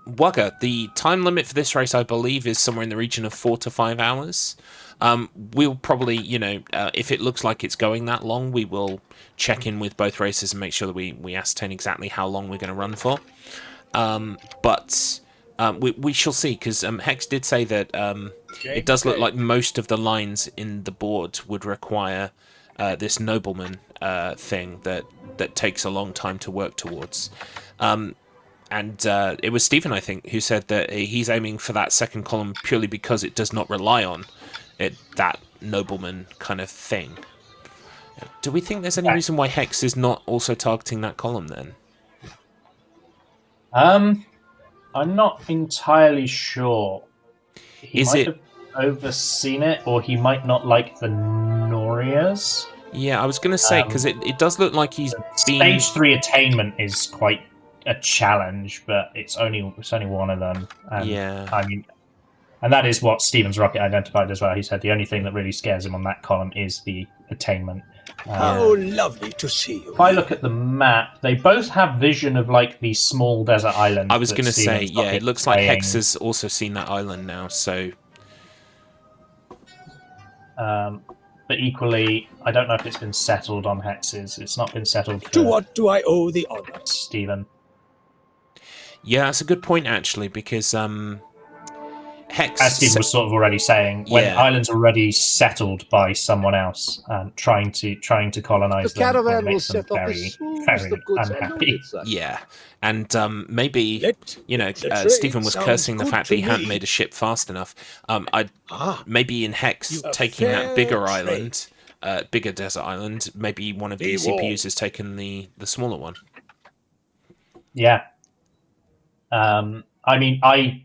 Wugger, the time limit for this race, I believe, is somewhere in the region of 4 to 5 hours. We'll probably, if it looks like it's going that long, we will check in with both races and make sure that we ascertain exactly how long we're going to run for. But we shall see, because Hex did say that it does look like most of the lines in the board would require this nobleman thing that takes a long time to work towards. And it was Stephen, I think, who said that he's aiming for that second column purely because it does not rely on that nobleman kind of thing. Do we think there's any reason why Hex is not also targeting that column then? I'm not entirely sure. He might have overseen it, or he might not like the Norias. Yeah, I was going to say, because it does look like he's been... Stage 3 attainment is quite a challenge, but it's only one of them. And, yeah. I mean, and that is what Stephen's Rocket identified as well. He said the only thing that really scares him on that column is the attainment. How lovely to see you. If I look at the map, they both have vision of like the small desert island. I was going to say, yeah, it looks like Hex has also seen that island now, so... But equally, I don't know if it's been settled on Hex's. It's not been settled for... To what do I owe the honor? Stephen. Yeah, that's a good point, actually, because Hex. as Stephen was sort of already saying, when Yeah. islands are already settled by someone else, trying to colonize The them caravan will makes them set off very, as soon as the very goods are unhappy. loaded, sir. Yeah, and maybe Let the trade Stephen was sounds cursing the good fact to that he hadn't me. made a ship fast enough. I Ah, maybe in Hex you have taking that fair bigger trade. island, bigger desert island, maybe one of the Be warned. CPUs has taken the smaller one. Yeah. I mean, I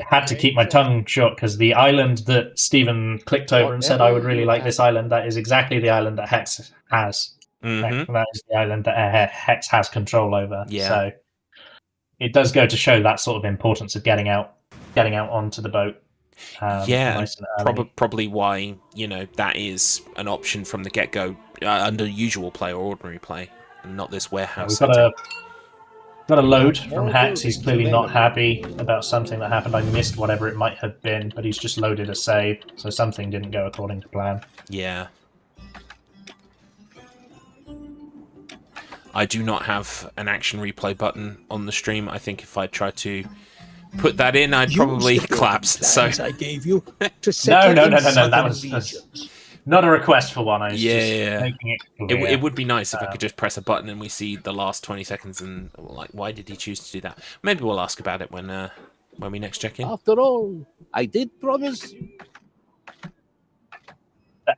had to keep my tongue short because the island that Stephen clicked over and said I would really like this island, that is exactly the island that Hex has. Mm-hmm. That is the island that Hex has control over. Yeah. So it does go to show that sort of importance of getting out onto the boat. Nice and early. Probably why that is an option from the get-go under usual play or ordinary play, and not this warehouse. We've got a load from More Hex. He's buildings clearly not available. happy about something that happened. I missed whatever it might have been, but he's just loaded a save, so something didn't go according to plan. Yeah. I do not have an action replay button on the stream. I think if I tried to put that in, I'd Use probably the building collapse. So plans I gave you to settle No. in That southern was regions. not a request for one. I was Yeah. just making it clear. it would be nice if I could just press a button and we see the last 20 seconds and like, why did he choose to do that? Maybe we'll ask about it when we next check in. After all, I did promise.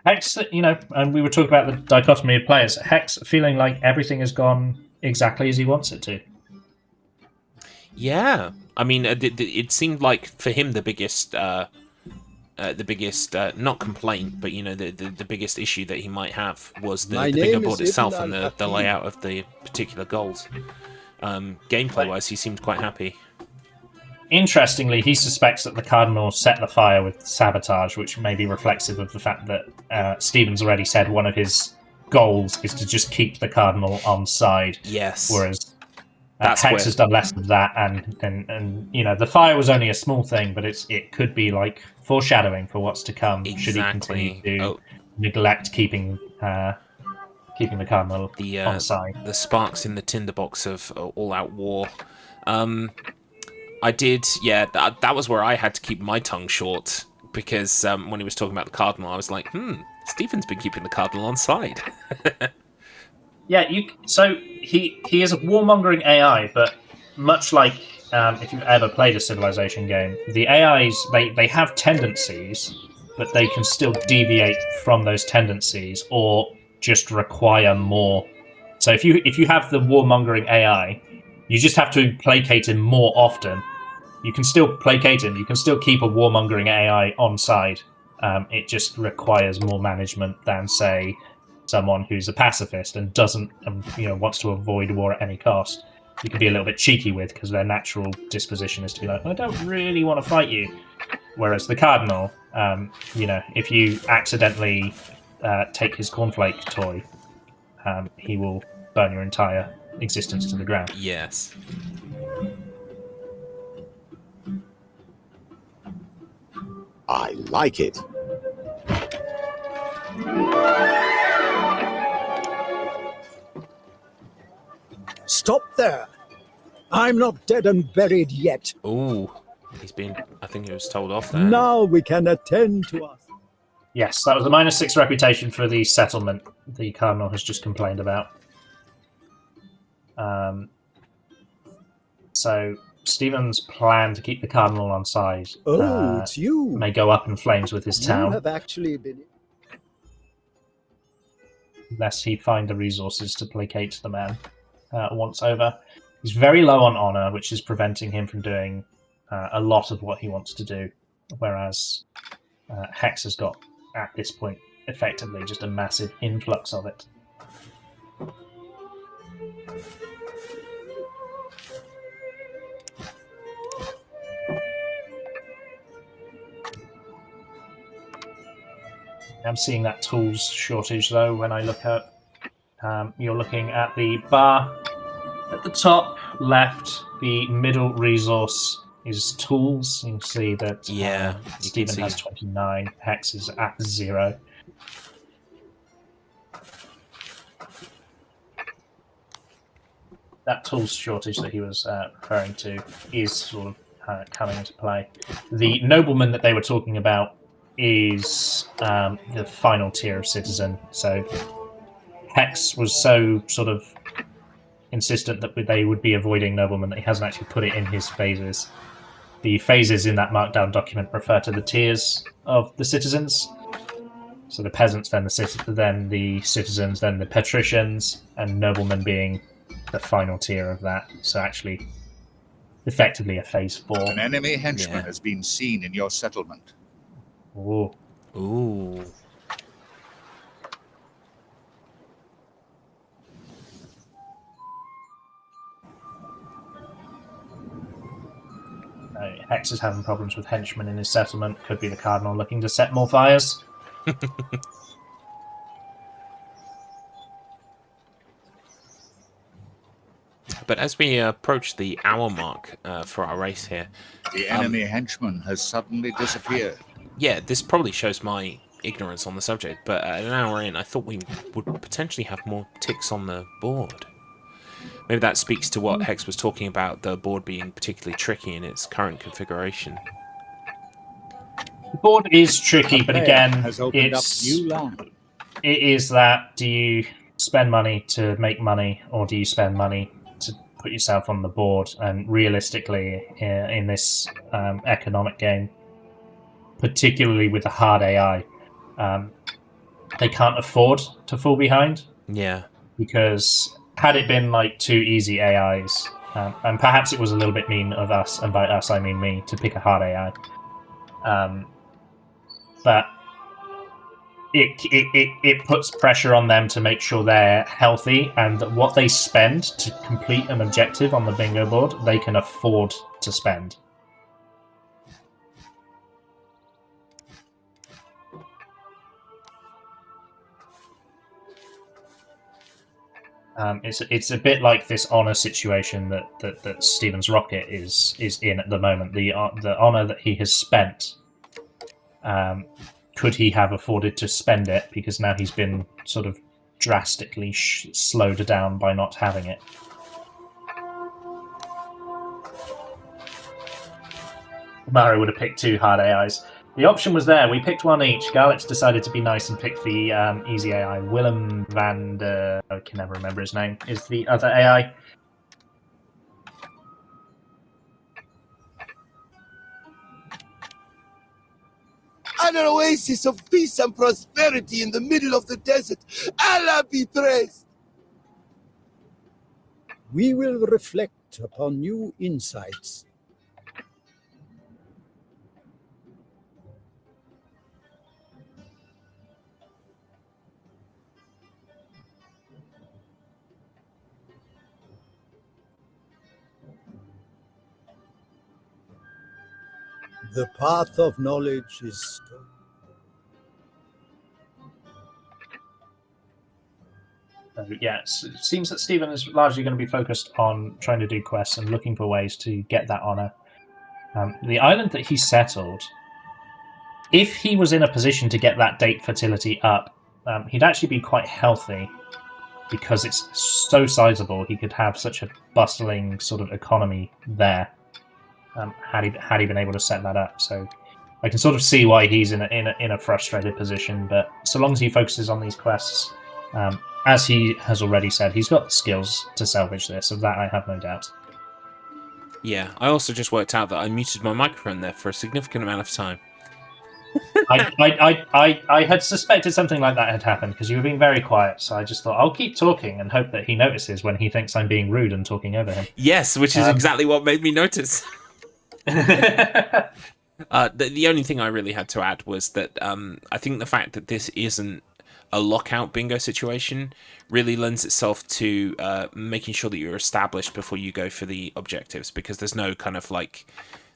Hex, and we were talking about the dichotomy of players. Hex feeling like everything has gone exactly as he wants it to. Yeah, I mean, it seemed like for him the biggest not complaint, but the biggest issue that he might have was the bigger name board is itself Ibn and the al-Hakim. layout of the particular goals. Gameplay-wise, he seemed quite happy. Interestingly, he suspects that the Cardinal set the fire with sabotage, which may be reflexive of the fact that Stephen's already said one of his goals is to just keep the Cardinal on side. Yes. Whereas That's Hex where- has done less of that, and the fire was only a small thing, but it could be like foreshadowing for what's to come. Should he Exactly. continue to neglect keeping the Cardinal on side? The sparks in the tinderbox of all-out war. I did, that was where I had to keep my tongue short, because when he was talking about the Cardinal, I was like, Stephen's been keeping the Cardinal on side. Yeah, so he is a warmongering AI, but much like if you've ever played a Civilization game, the AIs, they have tendencies, but they can still deviate from those tendencies or just require more. So if you have the warmongering AI, you just have to placate him more often. You can still placate him. You can still keep a warmongering AI on side. It just requires more management than, say, someone who's a pacifist and doesn't, wants to avoid war at any cost. You can be a little bit cheeky with, because their natural disposition is to be like, I don't really want to fight you. Whereas the Cardinal, if you accidentally take his cornflake toy, he will burn your entire existence to the ground. Yes. I like it. Stop there. I'm not dead and buried yet. Ooh, I think he was told off there. Now we can attend to us. Yes, that was the -6 reputation for the settlement the Cardinal has just complained about. So Stephen's plan to keep the Cardinal on side It's you. may go up in flames with his You town, have actually been. lest he find the resources to placate the man once over. He's very low on honor, which is preventing him from doing a lot of what he wants to do, whereas Hex has got, at this point, effectively just a massive influx of it. I'm seeing that tools shortage, though, when I look at... you're looking at the bar at the top left. The middle resource is tools. You can see that You can Stephen has see. 29. Hex is at 0. That tools shortage that he was referring to is sort of coming into play. The nobleman that they were talking about is the final tier of citizen. So Hex was so sort of insistent that they would be avoiding nobleman that he hasn't actually put it in his phases. The phases in that markdown document refer to the tiers of the citizens. So the peasants, then the citizens, then the patricians, and noblemen being the final tier of that. So actually, effectively a phase 4. An enemy henchman has been seen in your settlement. Ooh. Ooh. Hex is having problems with henchmen in his settlement. Could be the Cardinal looking to set more fires. But as we approach the hour mark for our race here... The enemy henchman has suddenly disappeared. Yeah, this probably shows my ignorance on the subject, but at an hour in, I thought we would potentially have more ticks on the board. Maybe that speaks to what Hex was talking about, the board being particularly tricky in its current configuration. The board is tricky, but again, it is that, do you spend money to make money, or do you spend money to put yourself on the board? And realistically, in this economic game, particularly with the hard AI, they can't afford to fall behind. Yeah. Because had it been like 2 easy AIs, and perhaps it was a little bit mean of us, and by us I mean me, to pick a hard AI, but it puts pressure on them to make sure they're healthy, and that what they spend to complete an objective on the bingo board, they can afford to spend. It's a bit like this honor situation that Stephen's rocket is in at the moment. The honor that he has spent, could he have afforded to spend it? Because now he's been sort of drastically slowed down by not having it. Mario would have picked 2 hard AIs. The option was there. We picked 1 each. Garlex decided to be nice and picked the easy AI. Willem van der... I can never remember his name. Is the other AI. An oasis of peace and prosperity in the middle of the desert. Allah be praised. We will reflect upon new insights. The path of knowledge is... Yes, it seems that Stephen is largely going to be focused on trying to do quests and looking for ways to get that honor. The island that he settled, if he was in a position to get that date fertility up, he'd actually be quite healthy, because it's so sizable. He could have such a bustling sort of economy there. Had he been able to set that up, so I can sort of see why he's in a frustrated position. But so long as he focuses on these quests, as he has already said, he's got the skills to salvage this. Of that, I have no doubt. Yeah, I also just worked out that I muted my microphone there for a significant amount of time. I had suspected something like that had happened because you were being very quiet. So I just thought I'll keep talking and hope that he notices when he thinks I'm being rude and talking over him. Yes, which is exactly what made me notice. The only thing I really had to add was that I think the fact that this isn't a lockout bingo situation really lends itself to making sure that you're established before you go for the objectives, because there's no kind of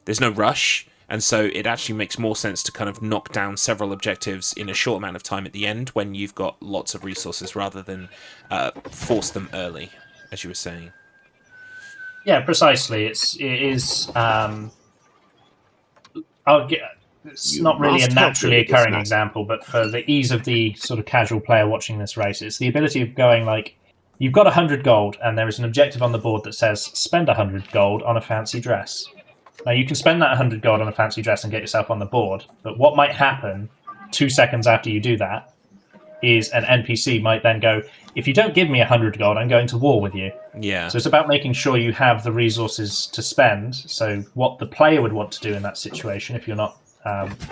there's no rush, and so it actually makes more sense to kind of knock down several objectives in a short amount of time at the end when you've got lots of resources, rather than force them early, as you were saying. Yeah, precisely. It is. It's not really a naturally occurring example, but for the ease of the sort of casual player watching this race, it's the ability of going you've got 100 gold, and there is an objective on the board that says spend 100 gold on a fancy dress. Now, you can spend that 100 gold on a fancy dress and get yourself on the board, but what might happen 2 seconds after you do that is an NPC might then go, if you don't give me 100 gold, I'm going to war with you. Yeah. So it's about making sure you have the resources to spend. So what the player would want to do in that situation, if you're not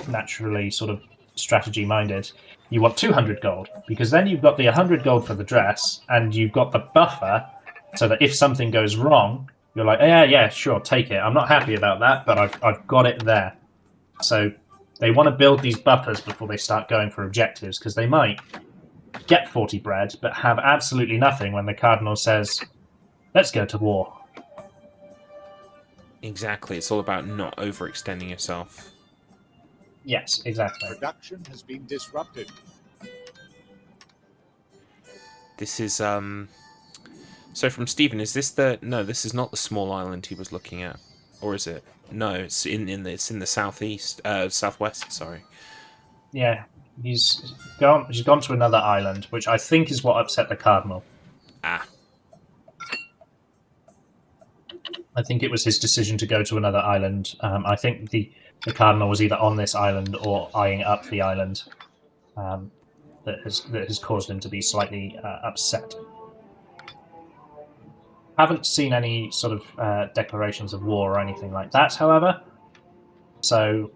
naturally sort of strategy-minded, you want 200 gold, because then you've got the 100 gold for the dress, and you've got the buffer, so that if something goes wrong, you're like, yeah, sure, take it. I'm not happy about that, but I've got it there. So they want to build these buffers before they start going for objectives, because they might get 40 bread, but have absolutely nothing when the Cardinal says, let's go to war. Exactly. It's all about not overextending yourself. Yes, exactly. Production has been disrupted. This is so from Stephen, is this the no, this is not the small island he was looking at. Or is it? No, it's in the southeast, southwest, sorry. Yeah, he's gone to another island, which I think is what upset the Cardinal. Ah. I think it was his decision to go to another island. I think the Cardinal was either on this island or eyeing up the island. That has caused him to be slightly upset. Haven't seen any sort of declarations of war or anything like that, however. So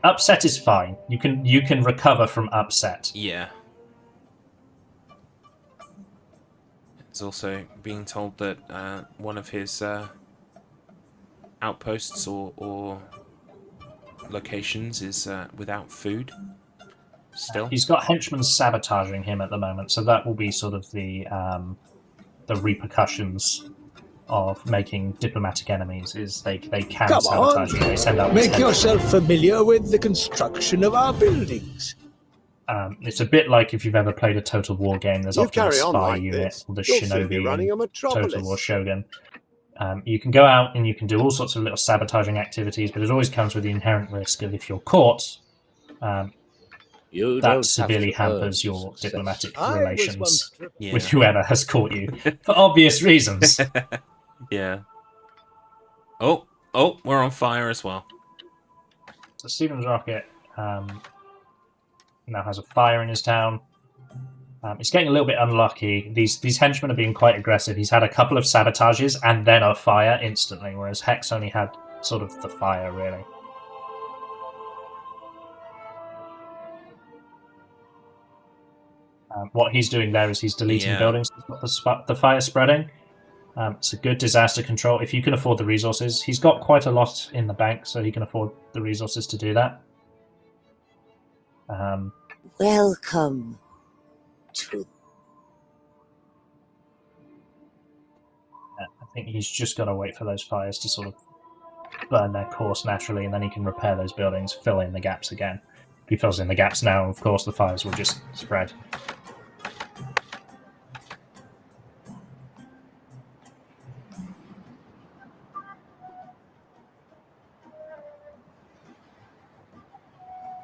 upset is fine. You can recover from upset. Yeah. It's also being told that one of his outposts or locations is without food. Still, he's got henchmen sabotaging him at the moment, so that will be sort of the repercussions of making diplomatic enemies. Is they can Come sabotage on, you. They send out make yourself familiar with the construction of our buildings. It's a bit like if you've ever played a Total War game. There's often a spy unit, or the shinobi in Total War Shogun. You can go out and you can do all sorts of little sabotaging activities, but it always comes with the inherent risk of if you're caught, that severely hampers your diplomatic relations with whoever has caught you, for obvious reasons. Yeah. Oh, we're on fire as well. So Stephen's rocket now has a fire in his town. He's getting a little bit unlucky. These henchmen are being quite aggressive. He's had a couple of sabotages and then a fire instantly, whereas Hex only had sort of the fire, really. What he's doing there is he's deleting buildings to stop the fire spreading. It's a good disaster control. If you can afford the resources, he's got quite a lot in the bank, so he can afford the resources to do that. Welcome to... I think he's just got to wait for those fires to sort of burn their course naturally, and then he can repair those buildings, fill in the gaps again. If he fills in the gaps now, of course, the fires will just spread.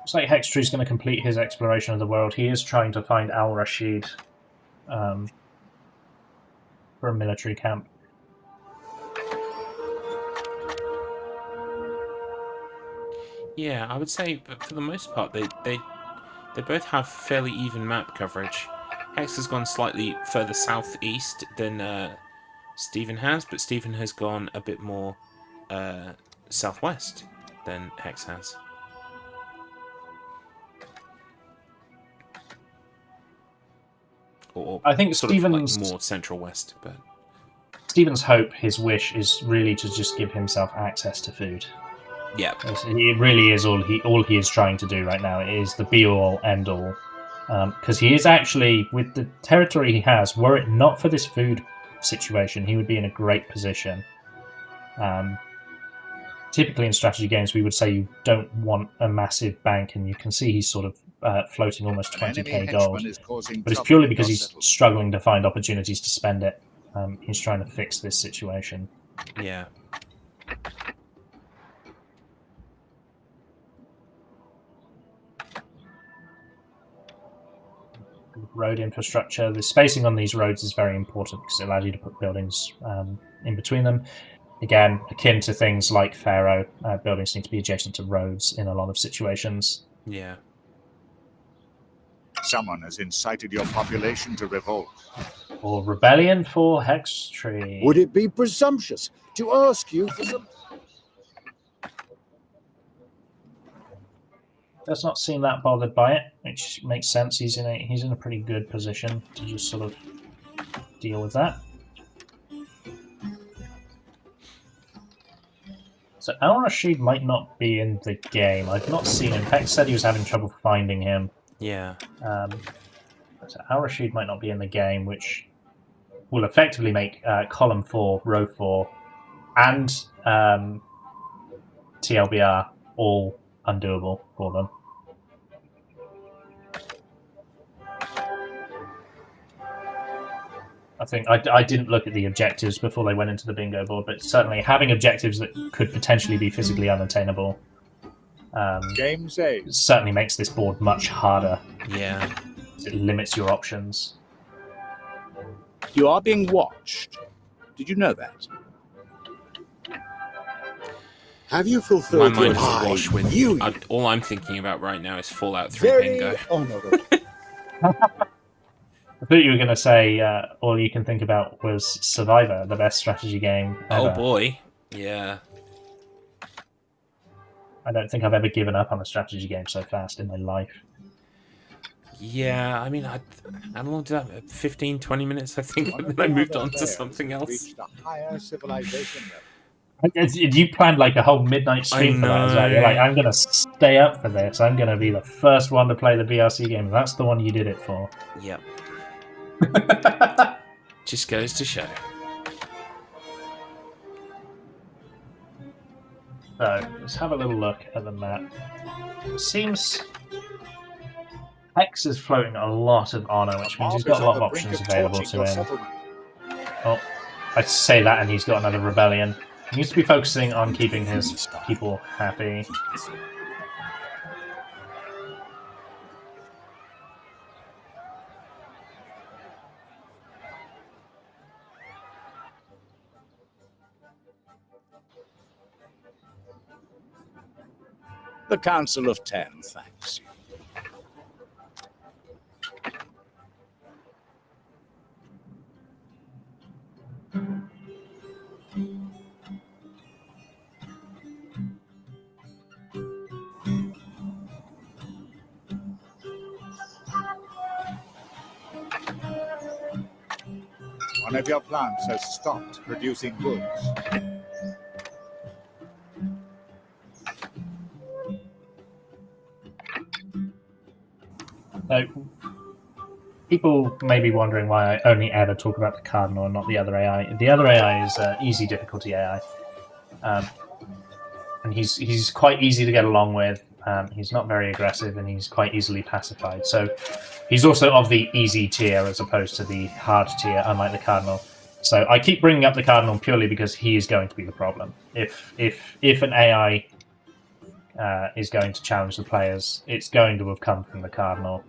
Looks like Hextree is going to complete his exploration of the world. He is trying to find Al Rashid for a military camp. Yeah, I would say, but for the most part, they both have fairly even map coverage. Hex has gone slightly further southeast than Stephen has, but Stephen has gone a bit more southwest than Hex has. Or I think sort Stephen's of like more central west, but Stephen's hope, his wish, is really to just give himself access to food. yeah, It really is all he is trying to do right now. It is the be-all, end-all. Because he is actually, with the territory he has, were it not for this food situation, he would be in a great position. Typically in strategy games, we would say you don't want a massive bank, and you can see he's sort of floating almost 20k gold. But it's purely because he's struggling to find opportunities to spend it. He's trying to fix this situation. yeah. Road infrastructure. The spacing on these roads is very important because it allows you to put buildings in between them. Again, akin to things like Pharaoh, buildings need to be adjacent to roads in a lot of situations. Yeah. Someone has incited your population to revolt. Or rebellion for Hextree. Would it be presumptuous to ask you for some... Does not seem that bothered by it, which makes sense. He's in a pretty good position to just sort of deal with that. So Al-Rashid might not be in the game. I've not seen him. Hex said he was having trouble finding him. Yeah. So Al-Rashid might not be in the game, which will effectively make column 4, row 4, and TLBR all undoable for them. I think I didn't look at the objectives before they went into the bingo board, but certainly having objectives that could potentially be physically unattainable Game saved. certainly makes this board much harder. Yeah. It limits your options. You are being watched. Did you know that? Have you My fulfilled your mind is awash with you? all I'm thinking about right now is Fallout 3 Very bingo. honorable. I thought you were going to say all you can think about was Survivor, the best strategy game ever. Oh boy. Yeah. I don't think I've ever given up on a strategy game so fast in my life. Yeah, I mean, how long did that? 15, 20 minutes, I think, and then I moved on to something else. Reached a higher civilization level. You planned like a whole midnight stream for that as well. You're like, I'm going to stay up for this. I'm going to be the first one to play the BRC game. That's the one you did it for. Yep. Just goes to show. So, let's have a little look at the map. Seems Hex is floating a lot of Anno, which means he's got a lot of options available to him. Oh, I say that and he's got another rebellion. He needs to be focusing on keeping his people happy. The Council of 10, thanks. One of your plants has stopped producing goods. So, people may be wondering why I only ever talk about the Cardinal and not the other AI. The other AI is easy difficulty AI. And he's quite easy to get along with. He's not very aggressive, and he's quite easily pacified. So he's also of the easy tier as opposed to the hard tier, unlike the Cardinal. So I keep bringing up the Cardinal purely because he is going to be the problem. If an AI is going to challenge the players, it's going to have come from the Cardinal.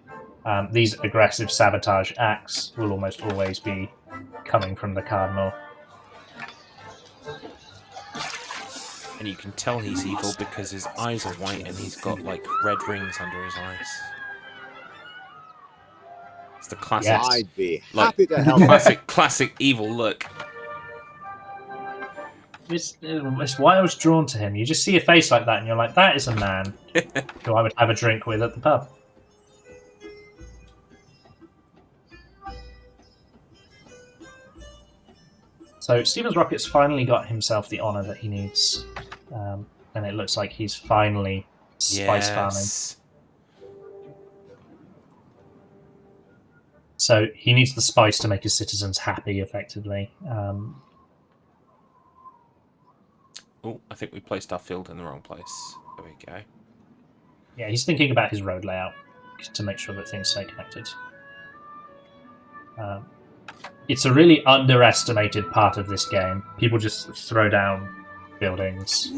These aggressive sabotage acts will almost always be coming from the Cardinal. And you can tell he's evil because his eyes are white and he's got like red rings under his eyes. It's the classic. Yes. I'd be Like, happy to help. classic evil look. It's why I was drawn to him. You just see a face like that and you're like, that is a man who I would have a drink with at the pub. So Stevens Rocket's finally got himself the honour that he needs. And it looks like he's finally spice farming. So he needs the spice to make his citizens happy, effectively. Oh, I think we placed our field in the wrong place. There we go. Yeah, he's thinking about his road layout to make sure that things stay connected. It's a really underestimated part of this game. People just throw down buildings.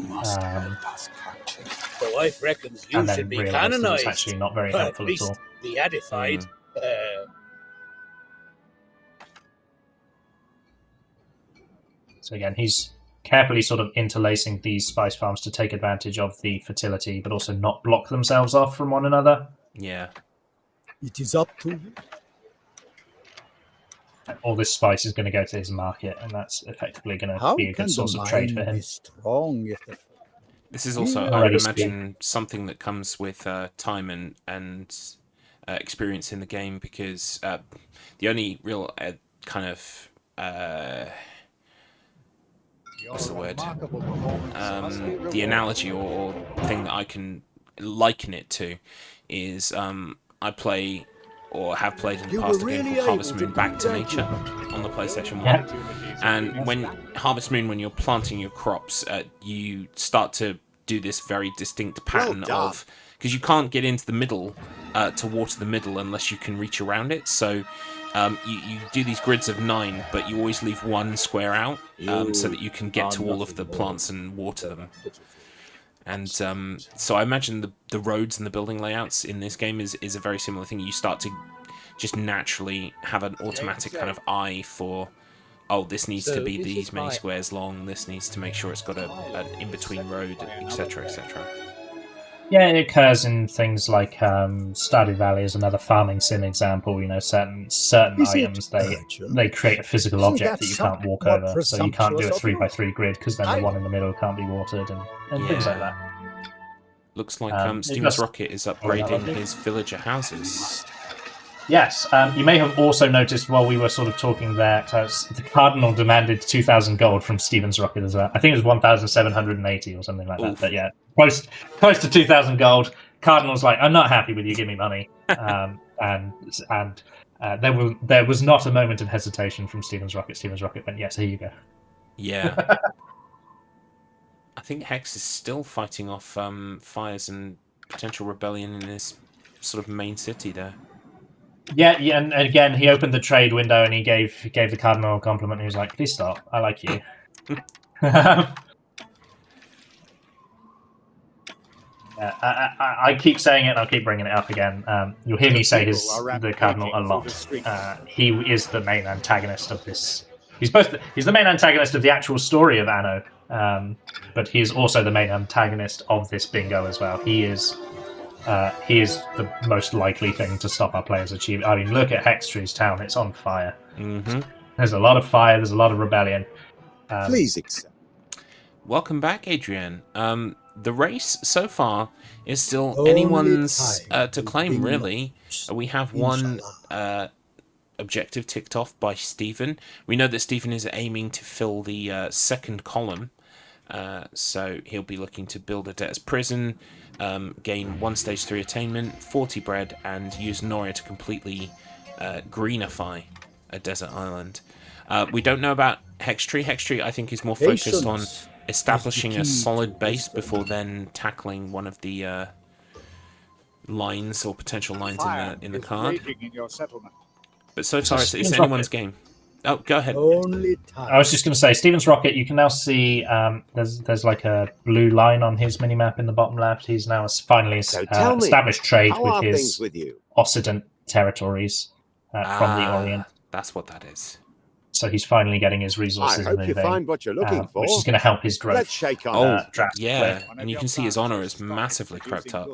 The wife reckons you and then should be realise that it's canonized. actually not very Or at helpful at least all. beatified. So again, he's carefully sort of interlacing these spice farms to take advantage of the fertility, but also not block themselves off from one another. Yeah. It is up to you. All this spice is going to go to his market, and that's effectively going to How be a can good the source of trade for mind him. be strong if the This is also, I would Already imagine, something that comes with time and experience in the game, because the only real kind of what's the word? The analogy or thing that I can liken it to is I play or have played in the past a game called Harvest Moon Back to Nature on the PlayStation 1. Yeah. And when Harvest Moon, when you're planting your crops, you start to do this very distinct pattern of, because you can't get into the middle to water the middle unless you can reach around it. So you do these grids of 9, but you always leave one square out so that you can get to all of the plants and water them. And so I imagine the roads and the building layouts in this game is a very similar thing. You start to just naturally have an automatic kind of eye for, oh, this needs to be these many squares long, this needs to make sure it's got an in-between road, etc., etc. Yeah, it occurs in things like Stardew Valley is another farming sim example. You know, certain items they create a physical object that you can't walk over, so you can't do a 3x3 grid because then the one in the middle can't be watered and things like that. Looks like Steven's Rocket is upgrading his villager houses. Yes, you may have also noticed while we were sort of talking that the Cardinal demanded 2,000 gold from Steven's Rocket as well. I think it was 1,780 or something like that. But yeah, close to 2,000 gold. Cardinal's like, I'm not happy with you. Give me money. And there was not a moment of hesitation from Steven's Rocket. Steven's Rocket went, yes, here you go. Yeah. I think Hex is still fighting off fires and potential rebellion in his sort of main city there. Yeah, and again, he opened the trade window and he gave the Cardinal a compliment. He was like, please stop. I like you. I keep saying it and I'll keep bringing it up again. You'll hear me say the Cardinal a lot. He is the main antagonist of this. He's the main antagonist of the actual story of Anno, but he is also the main antagonist of this bingo as well. He is the most likely thing to stop our players achieving. I mean, look at Hextree's town; it's on fire. Mm-hmm. There's a lot of fire. There's a lot of rebellion. Please accept. Welcome back, Adrian. The race so far is still anyone's to claim, really. We have one objective ticked off by Stephen. We know that Stephen is aiming to fill the second column, so he'll be looking to build a debtor's prison, gain 1 stage 3 attainment, 40 bread, and use Noria to completely greenify a desert island. We don't know about Hextree. Hextree, I think, is more focused on establishing a solid base before then tackling one of the lines or potential lines in the card. But so far, it's anyone's game. Oh, go ahead. I was just going to say, Stephen's Rocket, you can now see there's like a blue line on his minimap in the bottom left. He's now finally established trade with his Occident territories from the Orient. That's what that is. So he's finally getting his resources moving, you find what you're looking for. which is going to help his growth. Let's shake on yeah, and you can see his honor is massively crept up.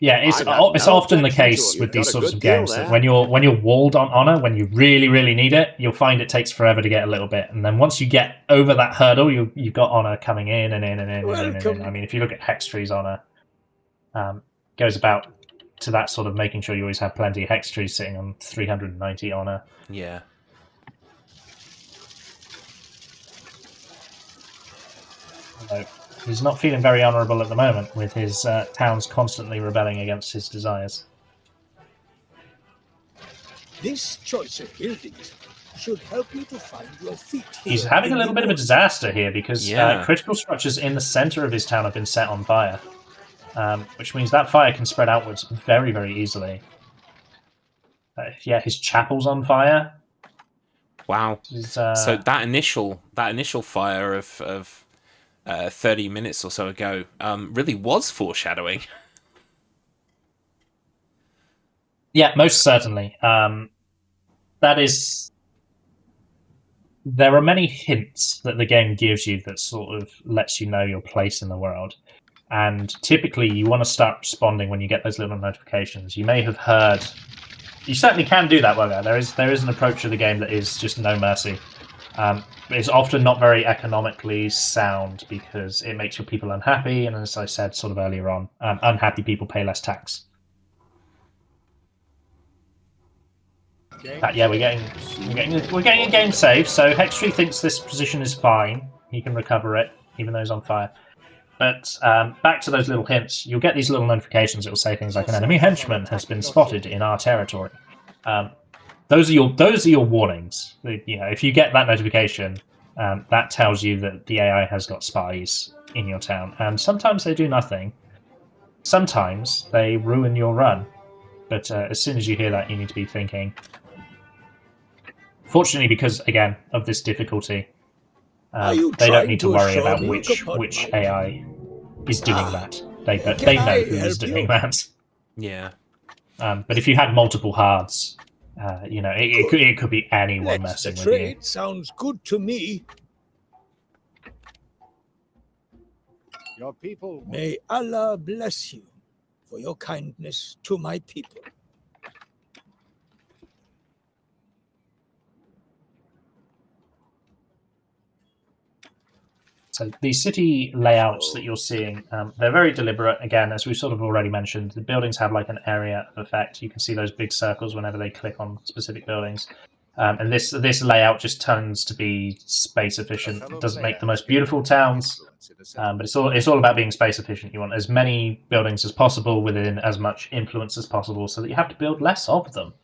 Yeah, it's often the case with these sorts of games that when you're walled on honor, when you really, really need it, you'll find it takes forever to get a little bit, and then once you get over that hurdle, you've got honor coming in and in and in and in and in. I mean, if you look at Hextree's honor, goes about to that sort of making sure you always have plenty. Hextree sitting on 390 honor. Yeah. He's not feeling very honourable at the moment, with his towns constantly rebelling against his desires. This choice of buildings should help you to find your feet. He's having a little bit of a disaster here because critical structures in the centre of his town have been set on fire, which means that fire can spread outwards very, very easily. His chapel's on fire. Wow. So that initial fire of 30 minutes or so ago really was foreshadowing. Yeah, most certainly. That is there are many hints that the game gives you that sort of lets you know your place in the world. And typically, you want to start responding when you get those little notifications. You may have heard. You certainly can do that, Wugger. There is an approach to the game that is just no mercy. It's often not very economically sound because it makes your people unhappy, and as I said sort of earlier on, unhappy people pay less tax. Yeah, we're getting a game save. So Hextree thinks this position is fine. He can recover it, even though he's on fire. But back to those little hints, you'll get these little notifications that will say things like an enemy henchman has been spotted in our territory. Those are your warnings. If you get that notification, that tells you that the AI has got spies in your town. And sometimes they do nothing. Sometimes they ruin your run. But as soon as you hear that, you need to be thinking. Fortunately, because again of this difficulty, they don't need to worry about which AI is doing that. They know who is doing that. Yeah. But if you had multiple hards, it could be anyone messing with you. Sounds good to me. Your people. May Allah bless you for your kindness to my people. So these city layouts that you're seeing, they're very deliberate. Again, as we've sort of already mentioned, the buildings have like an area of effect. You can see those big circles whenever they click on specific buildings. And this layout just tends to be space efficient. It doesn't make the most beautiful towns, but it's all about being space efficient. You want as many buildings as possible within as much influence as possible so that you have to build less of them.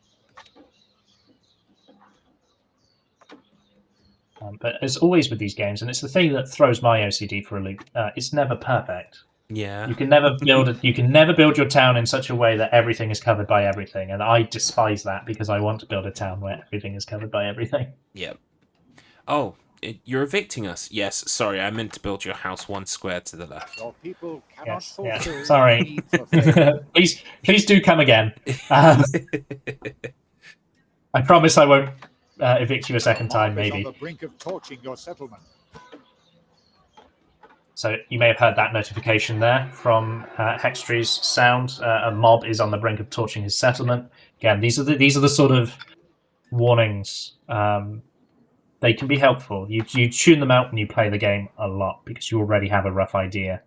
But as always with these games, and it's the thing that throws my OCD for a loop, it's never perfect. Yeah. You can never build your town in such a way that everything is covered by everything, and I despise that because I want to build a town where everything is covered by everything. Yep. Oh, you're evicting us. Yes, sorry, I meant to build your house 1 square to the left. Your people cannot Yes. Sorry. please do come again. I promise I won't evict you a second time, maybe. On the brink of torching your settlement. So you may have heard that notification there from Hextree's sound. A mob is on the brink of torching his settlement. Again, these are the sort of warnings. They can be helpful. You tune them out when you play the game a lot because you already have a rough idea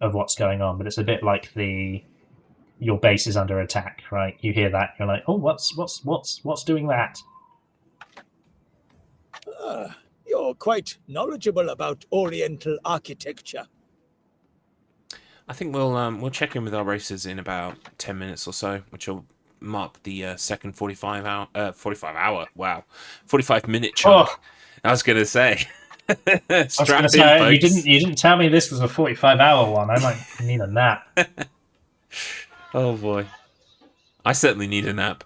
of what's going on. But it's a bit like your base is under attack, right? You hear that, you're like, oh, what's doing that? You're quite knowledgeable about Oriental architecture. I think we'll check in with our racers in about 10 minutes or so, which will mark the second 45 minute chunk. Oh. I was gonna say. I was gonna say you didn't tell me this was a 45-hour one. I might need a nap. Oh boy, I certainly need a nap.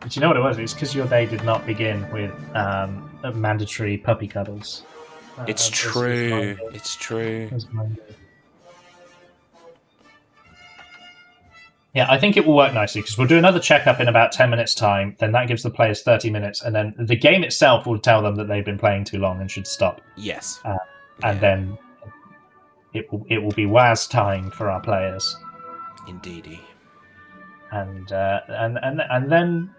But you know what it was? It was because your day did not begin with mandatory puppy cuddles. It's true. It's true. Yeah, I think it will work nicely because we'll do another checkup in about 10 minutes' time. Then that gives the players 30 minutes, and then the game itself will tell them that they've been playing too long and should stop. Yes. And then it will be WoS time for our players. Indeedy. And then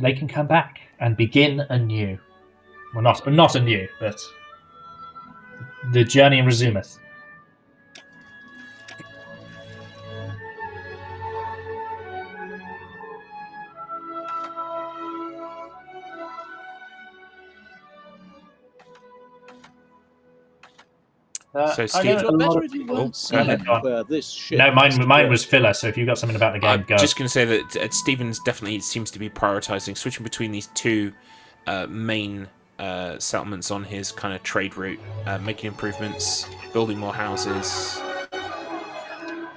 they can come back and begin anew. Well, not anew, but the journey resumeth. So, Steve, mine was filler. So if you've got something about the game, go. I'm just going to say that Stephen's definitely seems to be prioritizing switching between these two main settlements on his kind of trade route, making improvements, building more houses.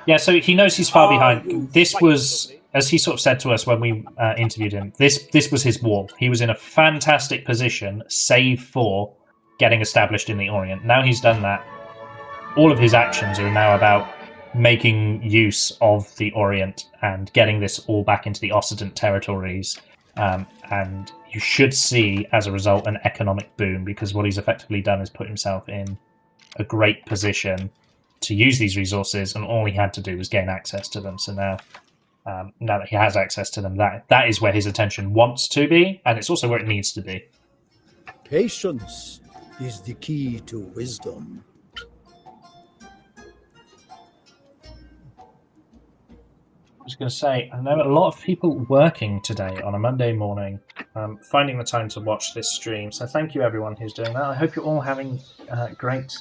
Yeah, so he knows he's far behind. This was, as he sort of said to us when we interviewed him, this was his wall. He was in a fantastic position, save for getting established in the Orient. Now he's done that. All of his actions are now about making use of the Orient and getting this all back into the Occident territories And you should see, as a result, an economic boom, because what he's effectively done is put himself in a great position to use these resources, and all he had to do was gain access to them. So now that he has access to them, that is where his attention wants to be, and it's also where it needs to be. Patience is the key to wisdom. I was going to say, I know a lot of people working today on a Monday morning, finding the time to watch this stream. So thank you, everyone who's doing that. I hope you're all having a great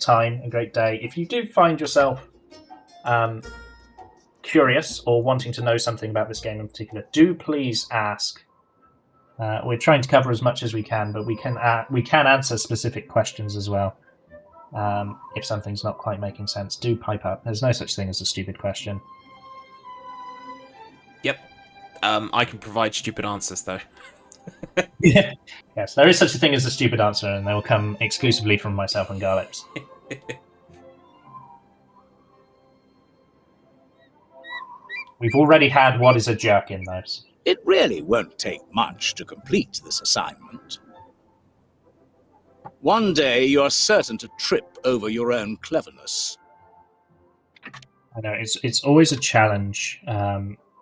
time, a great day. If you do find yourself curious or wanting to know something about this game in particular, do please ask. We're trying to cover as much as we can, but we can answer specific questions as well. If something's not quite making sense, do pipe up. There's no such thing as a stupid question. Yep. I can provide stupid answers, though. Yeah. Yes, there is such a thing as a stupid answer, and they will come exclusively from myself and Garlips. We've already had what is a jerk in those. It really won't take much to complete this assignment. One day you're certain to trip over your own cleverness. I know, it's always a challenge.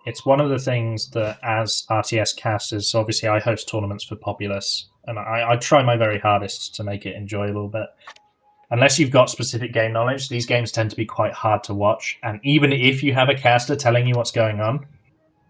It's one of the things that, as RTS casters, so obviously I host tournaments for Populous, and I try my very hardest to make it enjoyable, but unless you've got specific game knowledge, these games tend to be quite hard to watch, and even if you have a caster telling you what's going on,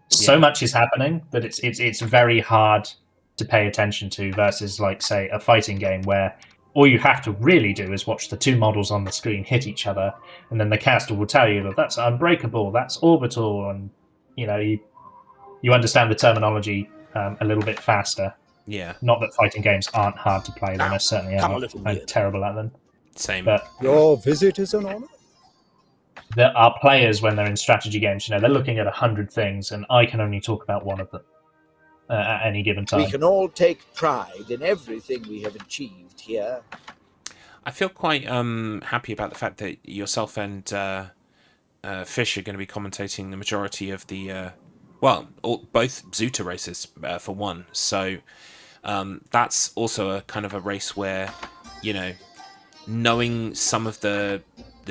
so much is happening that it's very hard to pay attention to, versus, like, say, a fighting game where all you have to really do is watch the two models on the screen hit each other, and then the caster will tell you that that's unbreakable, that's orbital, and you understand the terminology a little bit faster. Yeah. Not that fighting games aren't hard to play; they most certainly are. I'm terrible at them. Same. But your visit is an honor. There are players, when they're in strategy games, they're looking at 100 things, and I can only talk about one of them at any given time. We can all take pride in everything we have achieved here. I feel quite happy about the fact that yourself and Fish are going to be commentating the majority of the, both Zuta races for one. So that's also a kind of a race where, knowing some of the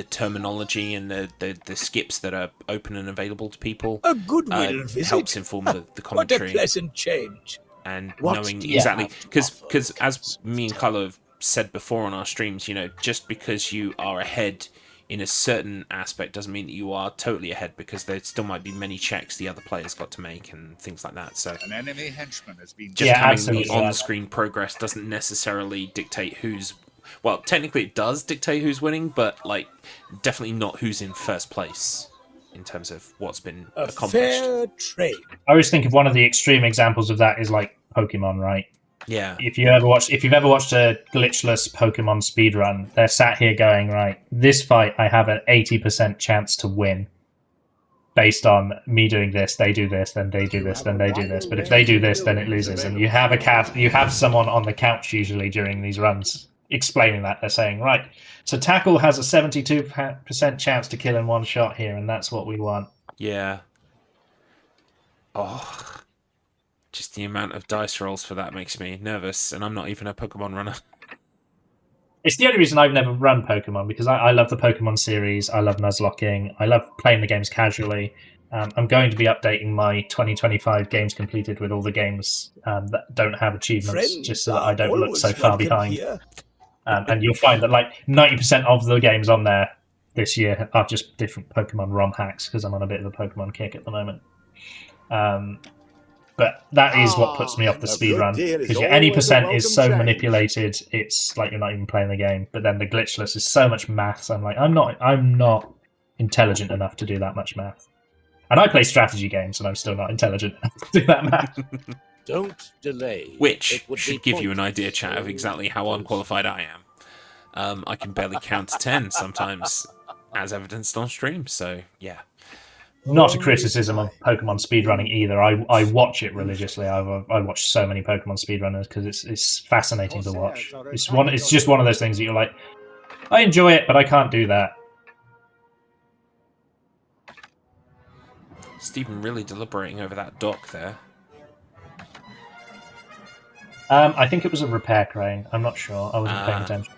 terminology and the skips that are open and available to people, a goodwill visit helps inform the commentary. What a pleasant change! And What knowing do you exactly, have to because offer, as me and Carlo have said before on our streams, just because you are ahead in a certain aspect doesn't mean that you are totally ahead, because there still might be many checks the other players got to make and things like that. So An enemy henchman has been just having the on-screen progress doesn't necessarily dictate who's... Well, technically it does dictate who's winning, but definitely not who's in first place in terms of what's been accomplished. Fair trade. I always think of one of the extreme examples of that is like Pokemon, right? Yeah. If you've ever watched a glitchless Pokemon speedrun, they're sat here going, right, this fight I have an 80% chance to win. Based on me doing this, they do this, then they do this, then they do this. But if they do this, then it loses. And you have someone on the couch usually during these runs explaining that. They're saying, right, so Tackle has a 72% chance to kill in one shot here, and that's what we want. Yeah. Oh, just the amount of dice rolls for that makes me nervous, and I'm not even a Pokemon runner. It's the only reason I've never run Pokemon, because I love the Pokemon series, I love Nuzlocking, I love playing the games casually. I'm going to be updating my 2025 games completed with all the games that don't have achievements, just so that I don't look so far behind. And you'll find that 90% of the games on there this year are just different Pokemon ROM hacks, because I'm on a bit of a Pokemon kick at the moment. But that is what puts me off the speedrun, because your any percent is so manipulated, it's like you're not even playing the game. But then the glitchless is so much maths. I'm like, I'm not intelligent enough to do that much math. And I play strategy games, and I'm still not intelligent enough to do that math. Don't delay. Which should give you an idea, chat, of exactly how unqualified I am. I can barely count to 10 sometimes, as evidenced on stream. So yeah. Not a criticism of Pokemon speedrunning either. I watch it religiously. I watch so many Pokemon speedrunners because it's fascinating to watch. It's just one of those things that you're like, I enjoy it, but I can't do that. Stephen really deliberating over that dock there. I think it was a repair crane. I'm not sure. I wasn't paying attention.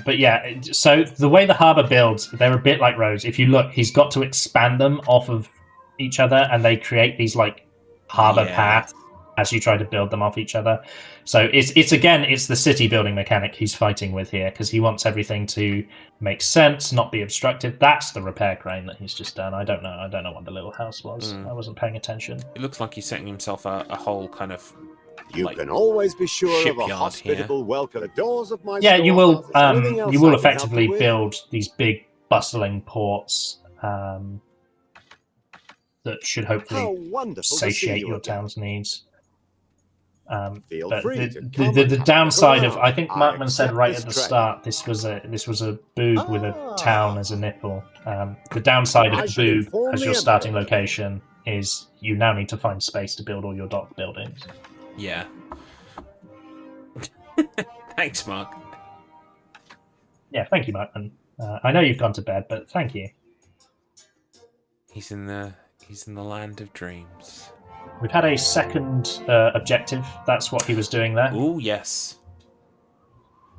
But yeah, so the way the harbour builds, they're a bit like roads. If you look, he's got to expand them off of each other, and they create these like harbour paths as you try to build them off each other. So it's the city building mechanic he's fighting with here, because he wants everything to make sense, not be obstructive. That's the repair crane that he's just done. I don't know what the little house was. I wasn't paying attention. It looks like he's setting himself a whole kind of. You can always be sure of a shipyard hospitable welcome. The doors of my Yeah, you will. storehouse. Anything else You I will can help effectively you with? build these big, bustling ports that should How hopefully wonderful to see satiate you your again. town's needs. Feel But free the, to the, come the, and the have a downside look of, around. I think I Markman said accept right this at the trade. start, this was a boob with a town as a nipple. The downside I of should boob inform as the your starting Emperor. location is you now need to find space to build all your dock buildings. Yeah. Thanks, Mark. Yeah, thank you, Markman. I know you've gone to bed, but thank you. He's in the land of dreams. We've had a second objective. That's what he was doing there. Oh yes.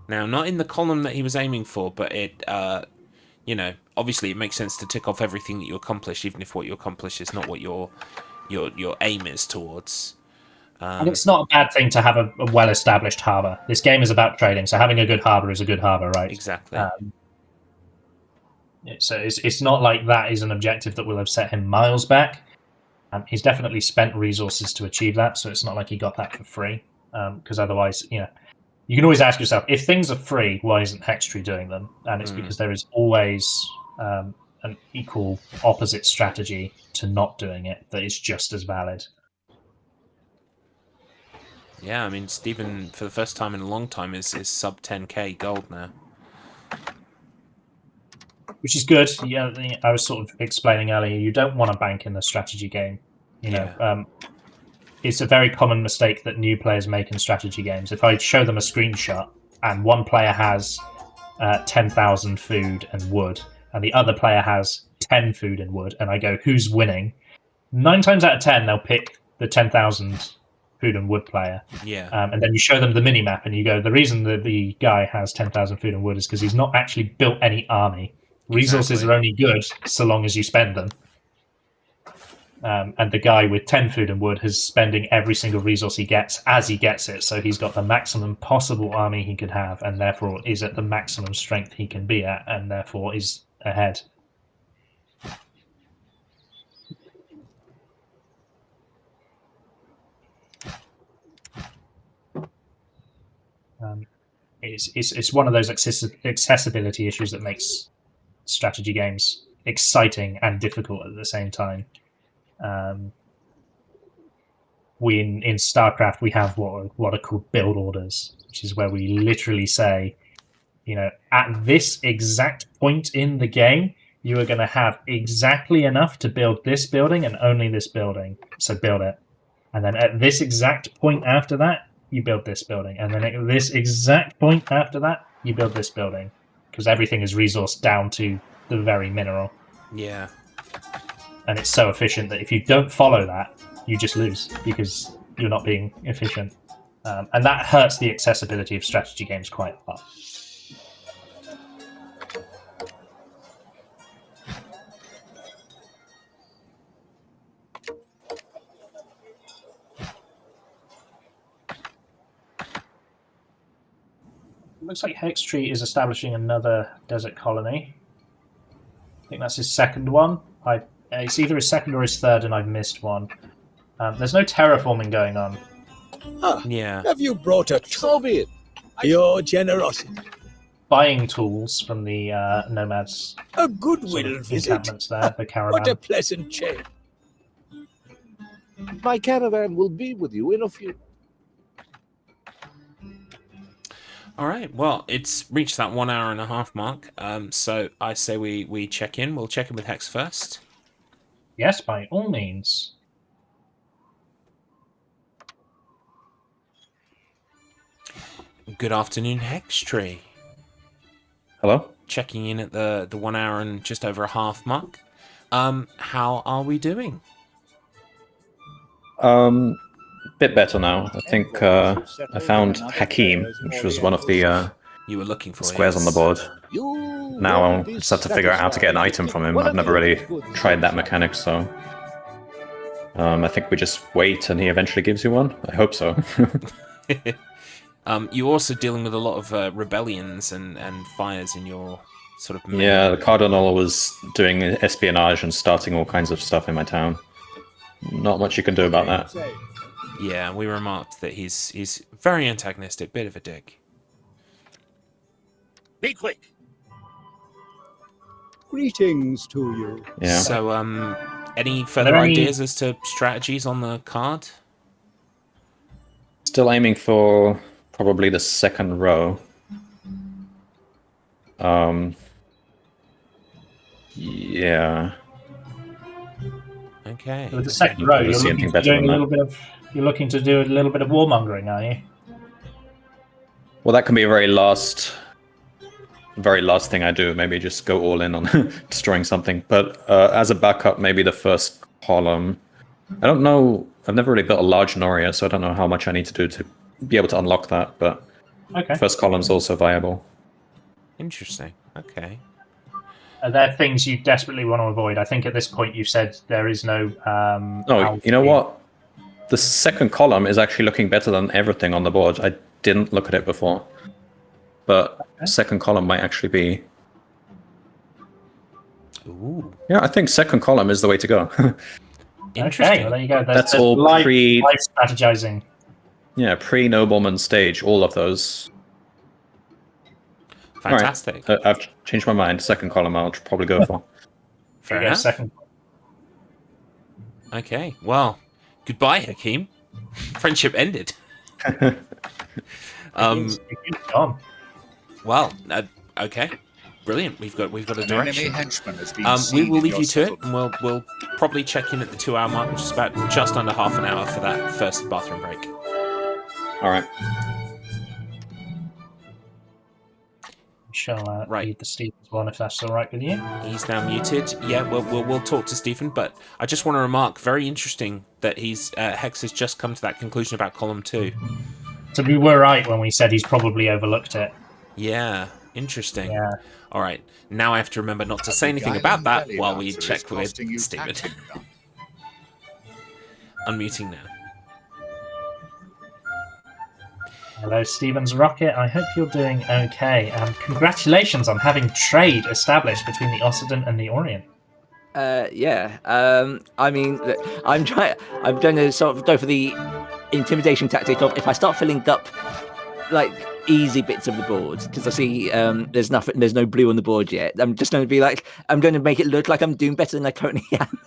Now, not in the column that he was aiming for, but it, obviously it makes sense to tick off everything that you accomplish, even if what you accomplish is not what your aim is towards. And it's not a bad thing to have a well-established harbour. This game is about trading, so having a good harbour is a good harbour, right? Exactly. So it's not like that is an objective that will have set him miles back. He's definitely spent resources to achieve that, so it's not like he got that for free. Because otherwise, you can always ask yourself, if things are free, why isn't Hextree doing them? And it's because there is always an equal opposite strategy to not doing it that is just as valid. Yeah, I mean, Stephen, for the first time in a long time, is sub 10k gold now. Which is good. Yeah, I was sort of explaining earlier, you don't want to bank in the strategy game. It's a very common mistake that new players make in strategy games. If I show them a screenshot and one player has 10,000 food and wood, and the other player has 10 food and wood, and I go, who's winning? 9 times out of 10, they'll pick the 10,000 food and wood player. Yeah. And then you show them the mini-map, and you go, the reason that the guy has 10,000 food and wood is because he's not actually built any army. Resources are only good so long as you spend them. And the guy with 10 food and wood is spending every single resource he gets as he gets it, so he's got the maximum possible army he could have, and therefore is at the maximum strength he can be at, and therefore is ahead. It's one of those accessibility issues that makes strategy games exciting and difficult at the same time. We in StarCraft we have what are called build orders, which is where we literally say, at this exact point in the game, you are going to have exactly enough to build this building and only this building. So build it, and then at this exact point after that, you build this building, and then at this exact point after that, you build this building, because everything is resourced down to the very mineral. Yeah. And it's so efficient that if you don't follow that, you just lose because you're not being efficient. And that hurts the accessibility of strategy games quite a lot. Looks like Hextree is establishing another desert colony. I think that's his second one. It's either his second or his third, and I've missed one. There's no terraforming going on. Yeah. Have you brought a So be it. your generosity? Buying tools from the nomads. A goodwill Sort of visit. encampments there, the caravan. What a pleasant change. My caravan will be with you in a few. All right. Well, it's reached that 1 hour and a half mark. So I say we check in. We'll check in with Hex first. Yes, by all means. Good afternoon, Hextree. Hello? Checking in at the 1 hour and just over a half mark. How are we doing? bit better now. I think I found Hakim, which was one of the you were looking for squares on the board. Now I'll just have to figure out how to get an item from him. I've never really tried that mechanic, so I think we just wait and he eventually gives you one. I hope so. You're also dealing with a lot of rebellions and fires in your sort of... Yeah, the Cardinal was doing espionage and starting all kinds of stuff in my town. Not much you can do about that. Yeah, we remarked that he's very antagonistic, bit of a dick. Be quick. Greetings to you. Yeah. So, any further ideas as to strategies on the card? Still aiming for probably the second row. Yeah. Okay. With the second row, you're looking to do a little bit of warmongering, are you? Well, that can be a very last thing I do. Maybe just go all in on destroying something. But as a backup, maybe the first column. I don't know. I've never really built a large Noria, so I don't know how much I need to do to be able to unlock that. But first column's also viable. Interesting. Okay. Are there things you desperately want to avoid? I think at this point you said there is no... No, you know what? The second column is actually looking better than everything on the board. I didn't look at it before. But second column might actually be... Ooh. Yeah, I think second column is the way to go. Okay, well, there you go. That's all live strategizing. Yeah, pre-Nobleman stage, all of those. Fantastic. All right. I've changed my mind. Second column I'll probably go for. Fair enough. Second. Okay, well, goodbye, Hakim. Friendship ended. Well, okay, brilliant. We've got a direction. We will leave you to it, and we'll probably check in at the 2-hour mark, which is about just under half an hour for that first bathroom break. All right. Shall read the Stevens one if that's all right with you? He's now muted. Yeah, we'll talk to Stephen, but I just want to remark, very interesting that Hex has just come to that conclusion about column 2. So we were right when we said he's probably overlooked it. Yeah, interesting. Yeah. All right, now I have to remember not to say anything about that while we check with Stephen. Unmuting now. Hello, Stevens Rocket. I hope you're doing okay. Congratulations on having trade established between the Occident and the Orient. Yeah. I mean, look, I'm going to sort of go for the intimidation tactic of if I start filling up like easy bits of the board because I see there's no blue on the board yet. I'm just going to be like, I'm going to make it look like I'm doing better than I currently am.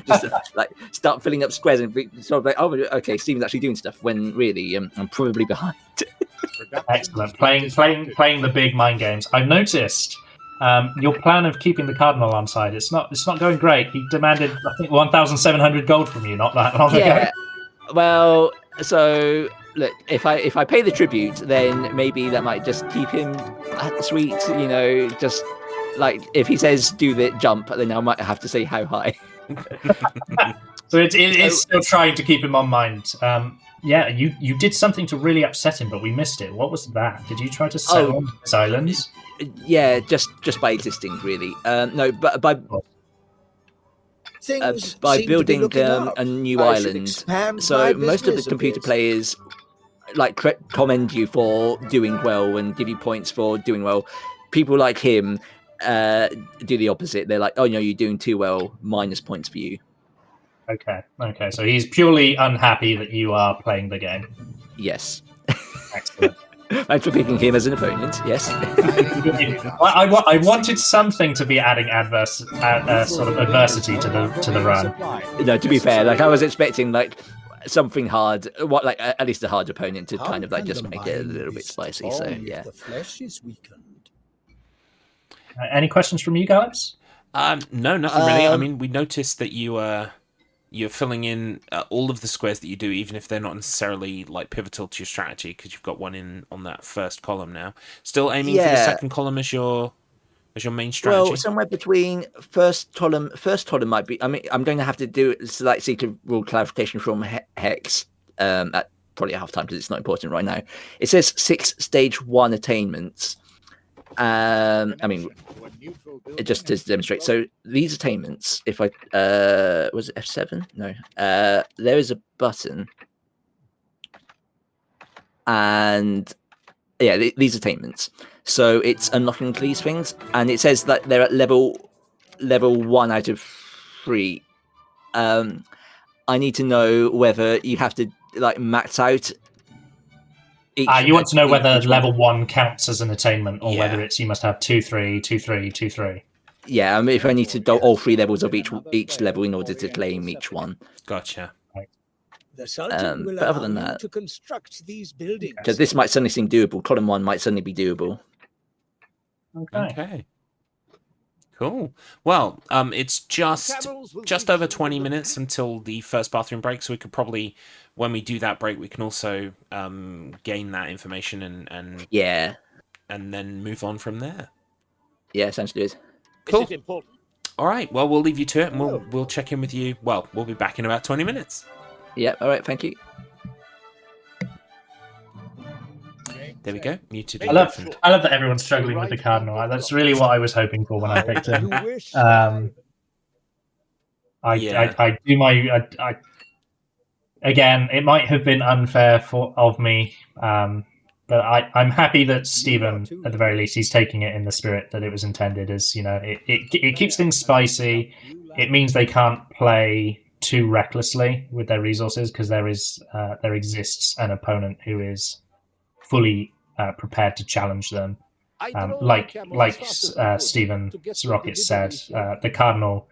Just like start filling up squares and sort of like, oh, okay, Steven's actually doing stuff when really I'm probably behind. Excellent, playing the big mind games. I've noticed your plan of keeping the Cardinal on side. It's not going great. He demanded, I think, 1,700 gold from you not that long ago. Well, so look, if I pay the tribute, then maybe that might just keep him sweet. You know, just like if he says do the jump, then I might have to say how high. So it is still trying to keep him on mind. Yeah, you did something to really upset him, but we missed it. What was that? Did you try to settle on his islands? Yeah, just by existing, really. No, but by building a new island. So most of the computer players like commend you for doing well and give you points for doing well. People like him do the opposite. They're like, oh no, you're doing too well, minus points for you. Okay, so he's purely unhappy that you are playing the game. Yes. Excellent. Thanks for picking him as an opponent. Yes. I wanted something to be adding sort of adversity to the run. No, to be fair, like I was expecting like something hard, like at least a hard opponent to kind of like just make it a little bit spicy. So yeah. The flesh is weakened. Any questions from you guys? No, nothing really. I mean, we noticed that you're filling in all of the squares that you do, even if they're not necessarily like pivotal to your strategy, because you've got one in on that first column now. Still aiming for the second column as your main strategy. Well, somewhere between first column might be. I mean, I'm going to have to do like seek a rule clarification from Hex at probably half time because it's not important right now. It says 6 stage 1 attainments. I mean, it just to demonstrate. So these attainments, if I was it F7? No, there is a button, and yeah, these attainments. So it's unlocking these things, and it says that they're at level 1 out of 3. I need to know whether you have to like max out. You want to know whether level 1 counts as an attainment, or whether it's you must have 2, 3, 2, 3, 2, 3. Yeah, I mean, if I need to do all 3 levels of each level in order to claim each one. Gotcha. The Sultan will but other allow than you that, to construct these buildings. because this might suddenly seem doable. Column 1 might suddenly be doable. Okay. Cool. Well, it's just over 20 minutes until the first bathroom break, so we could probably, when we do that break, we can also gain that information and then move on from there. Yeah, sounds good. Cool. All right. Well, we'll leave you to it, and we'll check in with you. Well, we'll be back in about 20 minutes. Yeah. All right. Thank you. There we go. Muted. I love that everyone's struggling with the Cardinal. That's really what I was hoping for when I picked him. I do my. Again, it might have been unfair of me, but I'm happy that Stephen, at the very least, he's taking it in the spirit that it was intended. As you know, it keeps things spicy. It means they can't play too recklessly with their resources because there exists an opponent who is fully prepared to challenge them. Like Stephen's Rocket said, the Cardinal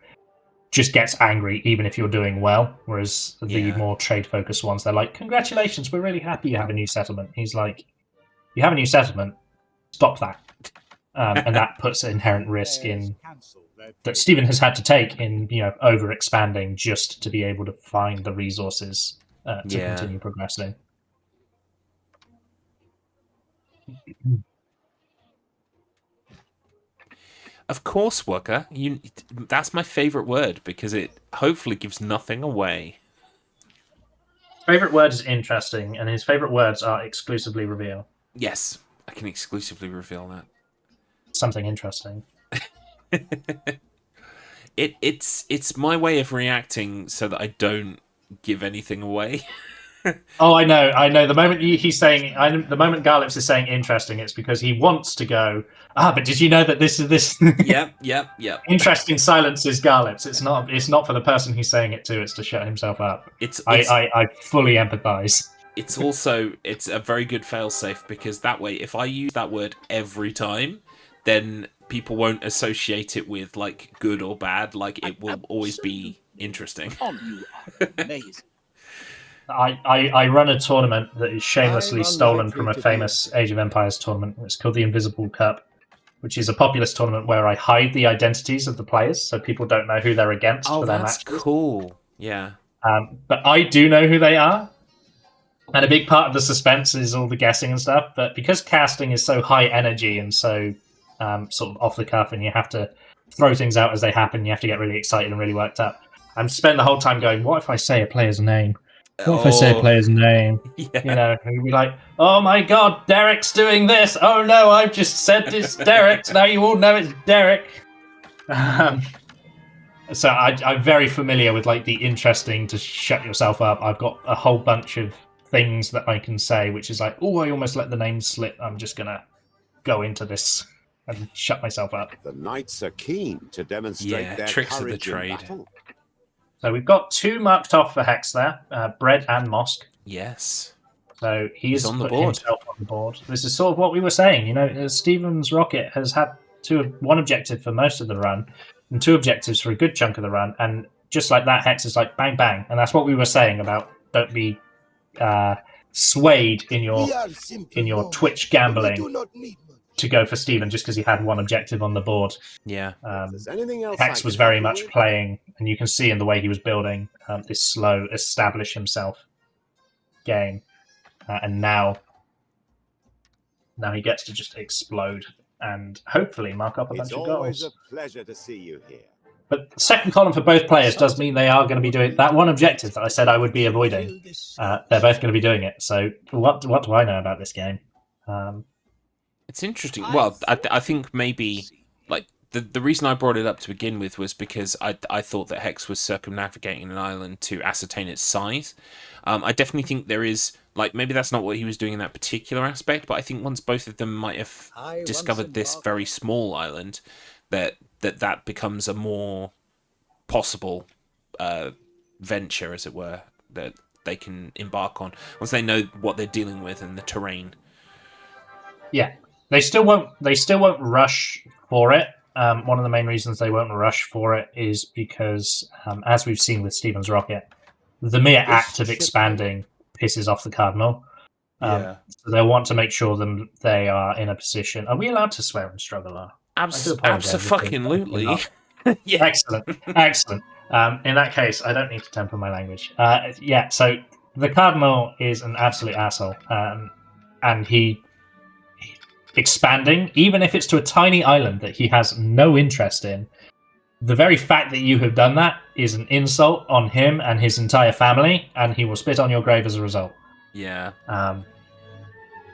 just gets angry even if you're doing well, whereas the more trade-focused ones, they're like, congratulations, we're really happy you have a new settlement. He's like, you have a new settlement, stop that. And that puts inherent risk in that Stephen has had to take in over-expanding just to be able to find the resources to continue progressing. Of course, Wooker. That's my favorite word because it hopefully gives nothing away. Favorite word is interesting, and his favorite words are exclusively reveal. Yes, I can exclusively reveal that. Something interesting. It's my way of reacting so that I don't give anything away. Oh, I know. The moment the moment Garlips is saying interesting, it's because he wants to go. But did you know that this is this? Yep. Interesting silence is Garlips. It's not for the person he's saying it to. It's to shut himself up. I fully empathize. It's a very good failsafe because that way, if I use that word every time, then people won't associate it with like good or bad. Like it will always be interesting. Amazing. I run a tournament that is shamelessly stolen from a famous Age of Empires tournament. It's called the Invisible Cup, which is a populous tournament where I hide the identities of the players so people don't know who they're against for their matches. Oh, that's cool. Yeah. But I do know who they are. And a big part of the suspense is all the guessing and stuff. But because casting is so high energy and so sort of off the cuff and you have to throw things out as they happen, you have to get really excited and really worked up. I'm spend the whole time going, what if I say a player's name? What if I say a player's name? Yeah. And we'd be like, oh my god, Derek's doing this. Oh no, I've just said this Derek. Now you all know it's Derek. So I'm very familiar with like the interesting to shut yourself up. I've got a whole bunch of things that I can say, which is like, oh, I almost let the name slip. I'm just going to go into this and shut myself up. The knights are keen to demonstrate their tricks of the courage in trade. battle. So we've got 2 marked off for Hex there, Bread and Mosque. Yes. So he's on the put board. himself on the board. This is sort of what we were saying. Stephen's Rocket has had one objective for most of the run and 2 objectives for a good chunk of the run. And just like that, Hex is like bang, bang. And that's what we were saying about don't be swayed in your Twitch gambling to go for Stephen just because he had 1 objective on the board. Yeah. Hex was very much playing, and you can see in the way he was building this slow establish himself game. And now he gets to just explode and hopefully mark up a bunch of goals. It's always a pleasure to see you here. But the second column for both players does mean they are going to be doing that one objective that I said I would be avoiding. They're both going to be doing it. So what do I know about this game? It's interesting. Well, I think maybe like the reason I brought it up to begin with was because I thought that Hex was circumnavigating an island to ascertain its size. I definitely think there is, like, maybe that's not what he was doing in that particular aspect, but I think once both of them might have discovered this very small island, that becomes a more possible venture, as it were, that they can embark on once they know what they're dealing with and the terrain. Yeah, they still won't rush for it. One of the main reasons they won't rush for it is because, as we've seen with Stephen's rocket, the mere act of expanding pisses off the Cardinal. So they'll want to make sure they are in a position. Are we allowed to swear in StruggleR? Absolutely. Yeah. Excellent. In that case, I don't need to temper my language. So the Cardinal is an absolute asshole, and he expanding, even if it's to a tiny island that he has no interest in. The very fact that you have done that is an insult on him and his entire family, and he will spit on your grave as a result. Yeah.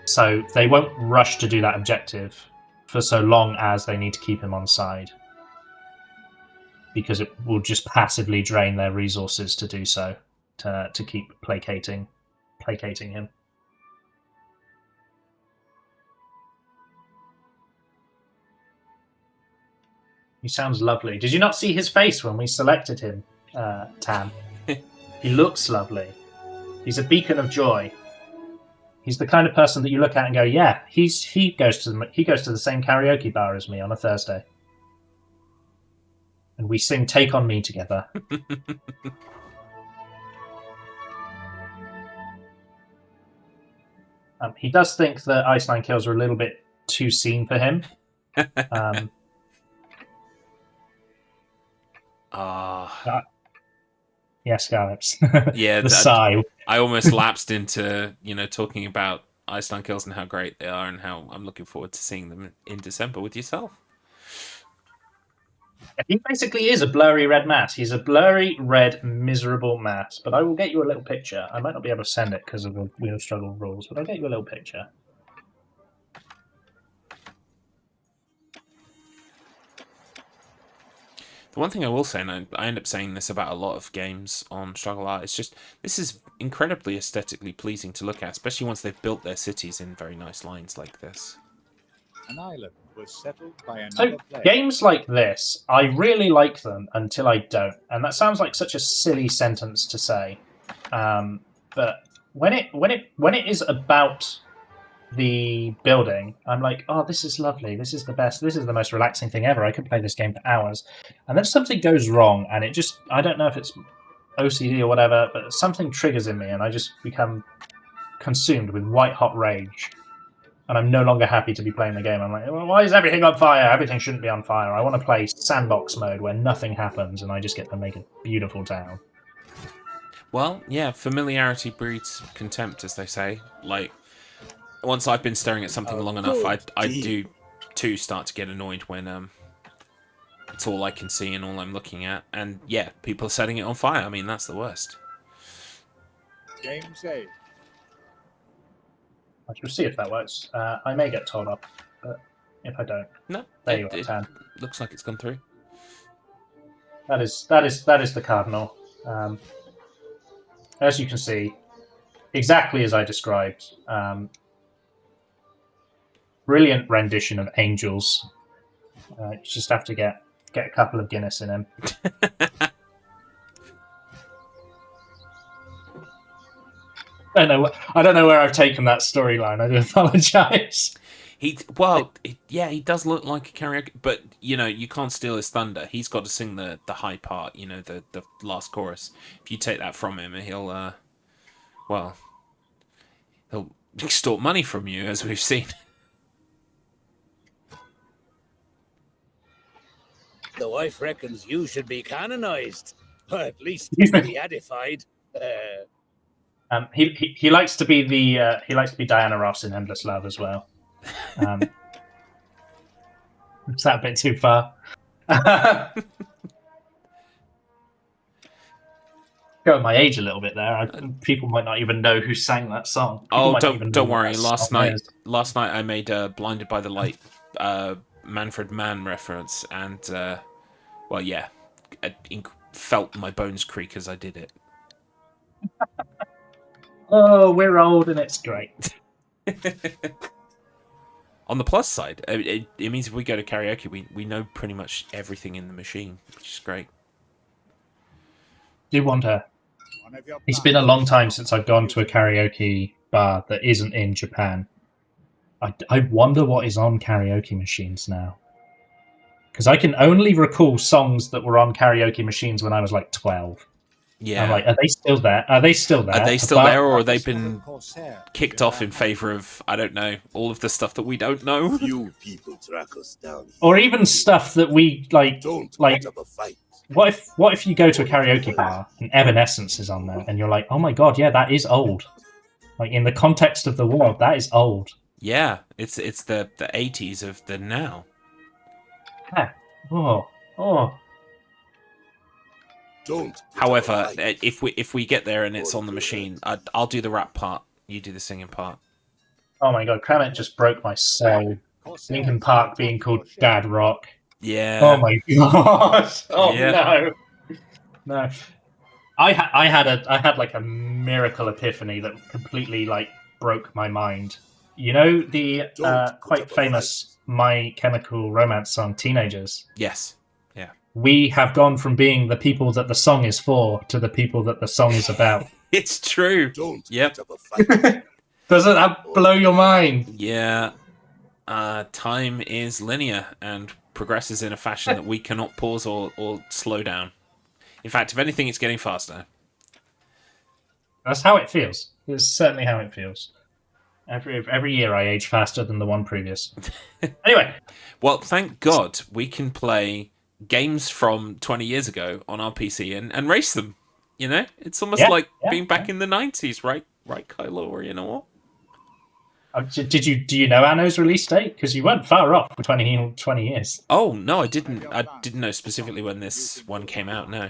So they won't rush to do that objective for so long as they need to keep him on side, because it will just passively drain their resources to do so, to keep placating him. He sounds lovely. Did you not see his face when we selected him, Tam? He looks lovely. He's a beacon of joy. He's the kind of person that you look at and go, "Yeah, he goes to the same karaoke bar as me on a Thursday, and we sing 'Take on Me' together." He does think that Ice9 kills are a little bit too seen for him. Yes, Scallops. Yeah, the sigh. I almost lapsed into talking about Iceland kills and how great they are, and how I'm looking forward to seeing them in December with yourself. He basically is a blurry red mass. He's a blurry red miserable mass. But I will get you a little picture. I might not be able to send it because of the Wheel of Struggle rules, but I'll get you a little picture. The one thing I will say, and I end up saying this about a lot of games on StruggleR, it's just this is incredibly aesthetically pleasing to look at, especially once they've built their cities in very nice lines like this. An island was settled by another So player. games like this, I really like them until I don't, and that sounds like such a silly sentence to say. But when it is about the building, I'm like, oh, this is lovely. This is the best. This is the most relaxing thing ever. I could play this game for hours. And then something goes wrong, and it just, I don't know if it's OCD or whatever, but something triggers in me, and I just become consumed with white hot rage. And I'm no longer happy to be playing the game. I'm like, well, why is everything on fire? Everything shouldn't be on fire. I want to play sandbox mode where nothing happens, and I just get to make a beautiful town. Well, yeah, familiarity breeds contempt, as they say. Like, once I've been staring at something long enough, I do too start to get annoyed when it's all I can see and all I'm looking at. And yeah, people are setting it on fire. I mean, that's the worst. Game saved. I shall see if that works. I may get told off, but if I don't, no, there you are, Tan. Looks like it's gone through. That is the Cardinal. As you can see, exactly as I described. Brilliant rendition of angels. You just have to get a couple of Guinness in him. I don't know where I've taken that storyline. I do apologize. He does look like a karaoke, but you can't steal his thunder. He's got to sing the high part, the last chorus. If you take that from him, he'll extort money from you, as we've seen. The wife reckons you should be canonized, or at least beatified. He likes to be Diana Ross in Endless Love as well. Is that a bit too far? showing my age a little bit there. People might not even know who sang that song. People might not even know don't what worry. that Last song night is. I made a Blinded by the Light Manfred Mann reference, and well, yeah, I felt my bones creak as I did it. Oh, we're old and it's great. On the plus side, it means if we go to karaoke, we know pretty much everything in the machine, which is great. Do wonder. It's been a long time since I've gone to a karaoke bar that isn't in Japan. I wonder what is on karaoke machines now. Because I can only recall songs that were on karaoke machines when I was like 12. Yeah. I'm like, are they still there? Are they still there? Are they still there, or have they been kicked off in favor of, I don't know, all of the stuff that we don't know? Few people track us down. Or even stuff that we like. Don't like, put up a fight. what if you go to a karaoke bar and Evanescence is on there, and you're like, oh my god, yeah, that is old. Like in the context of the world, that is old. Yeah, it's the 80s of the now. Yeah. Oh. Don't. However, if we get there and it's on the machine, I'll do the rap part. You do the singing part. Oh my god, Clement just broke my soul. Linkin Park being called Dad Rock. Yeah. Oh my god. Oh Yeah. no. I had like a miracle epiphany that completely like broke my mind. You know the quite famous My Chemical Romance song Teenagers? Yes. Yeah. We have gone from being the people that the song is for to the people that the song is about. It's true. Don't. Yep. Put up a fight. Doesn't that blow your mind? Yeah. Time is linear and progresses in a fashion that we cannot pause or slow down. In fact, if anything, it's getting faster. That's how it feels. It's certainly how it feels. Every year I age faster than the one previous. Anyway. Well, thank God we can play games from 20 years ago on our PC and race them. You know? It's almost like being back in the 90s, right? Right, Kylo, or you know what? Do you know Anno's release date? Because you weren't far off for 20 years. Oh, no, I didn't know specifically when this one came out, no.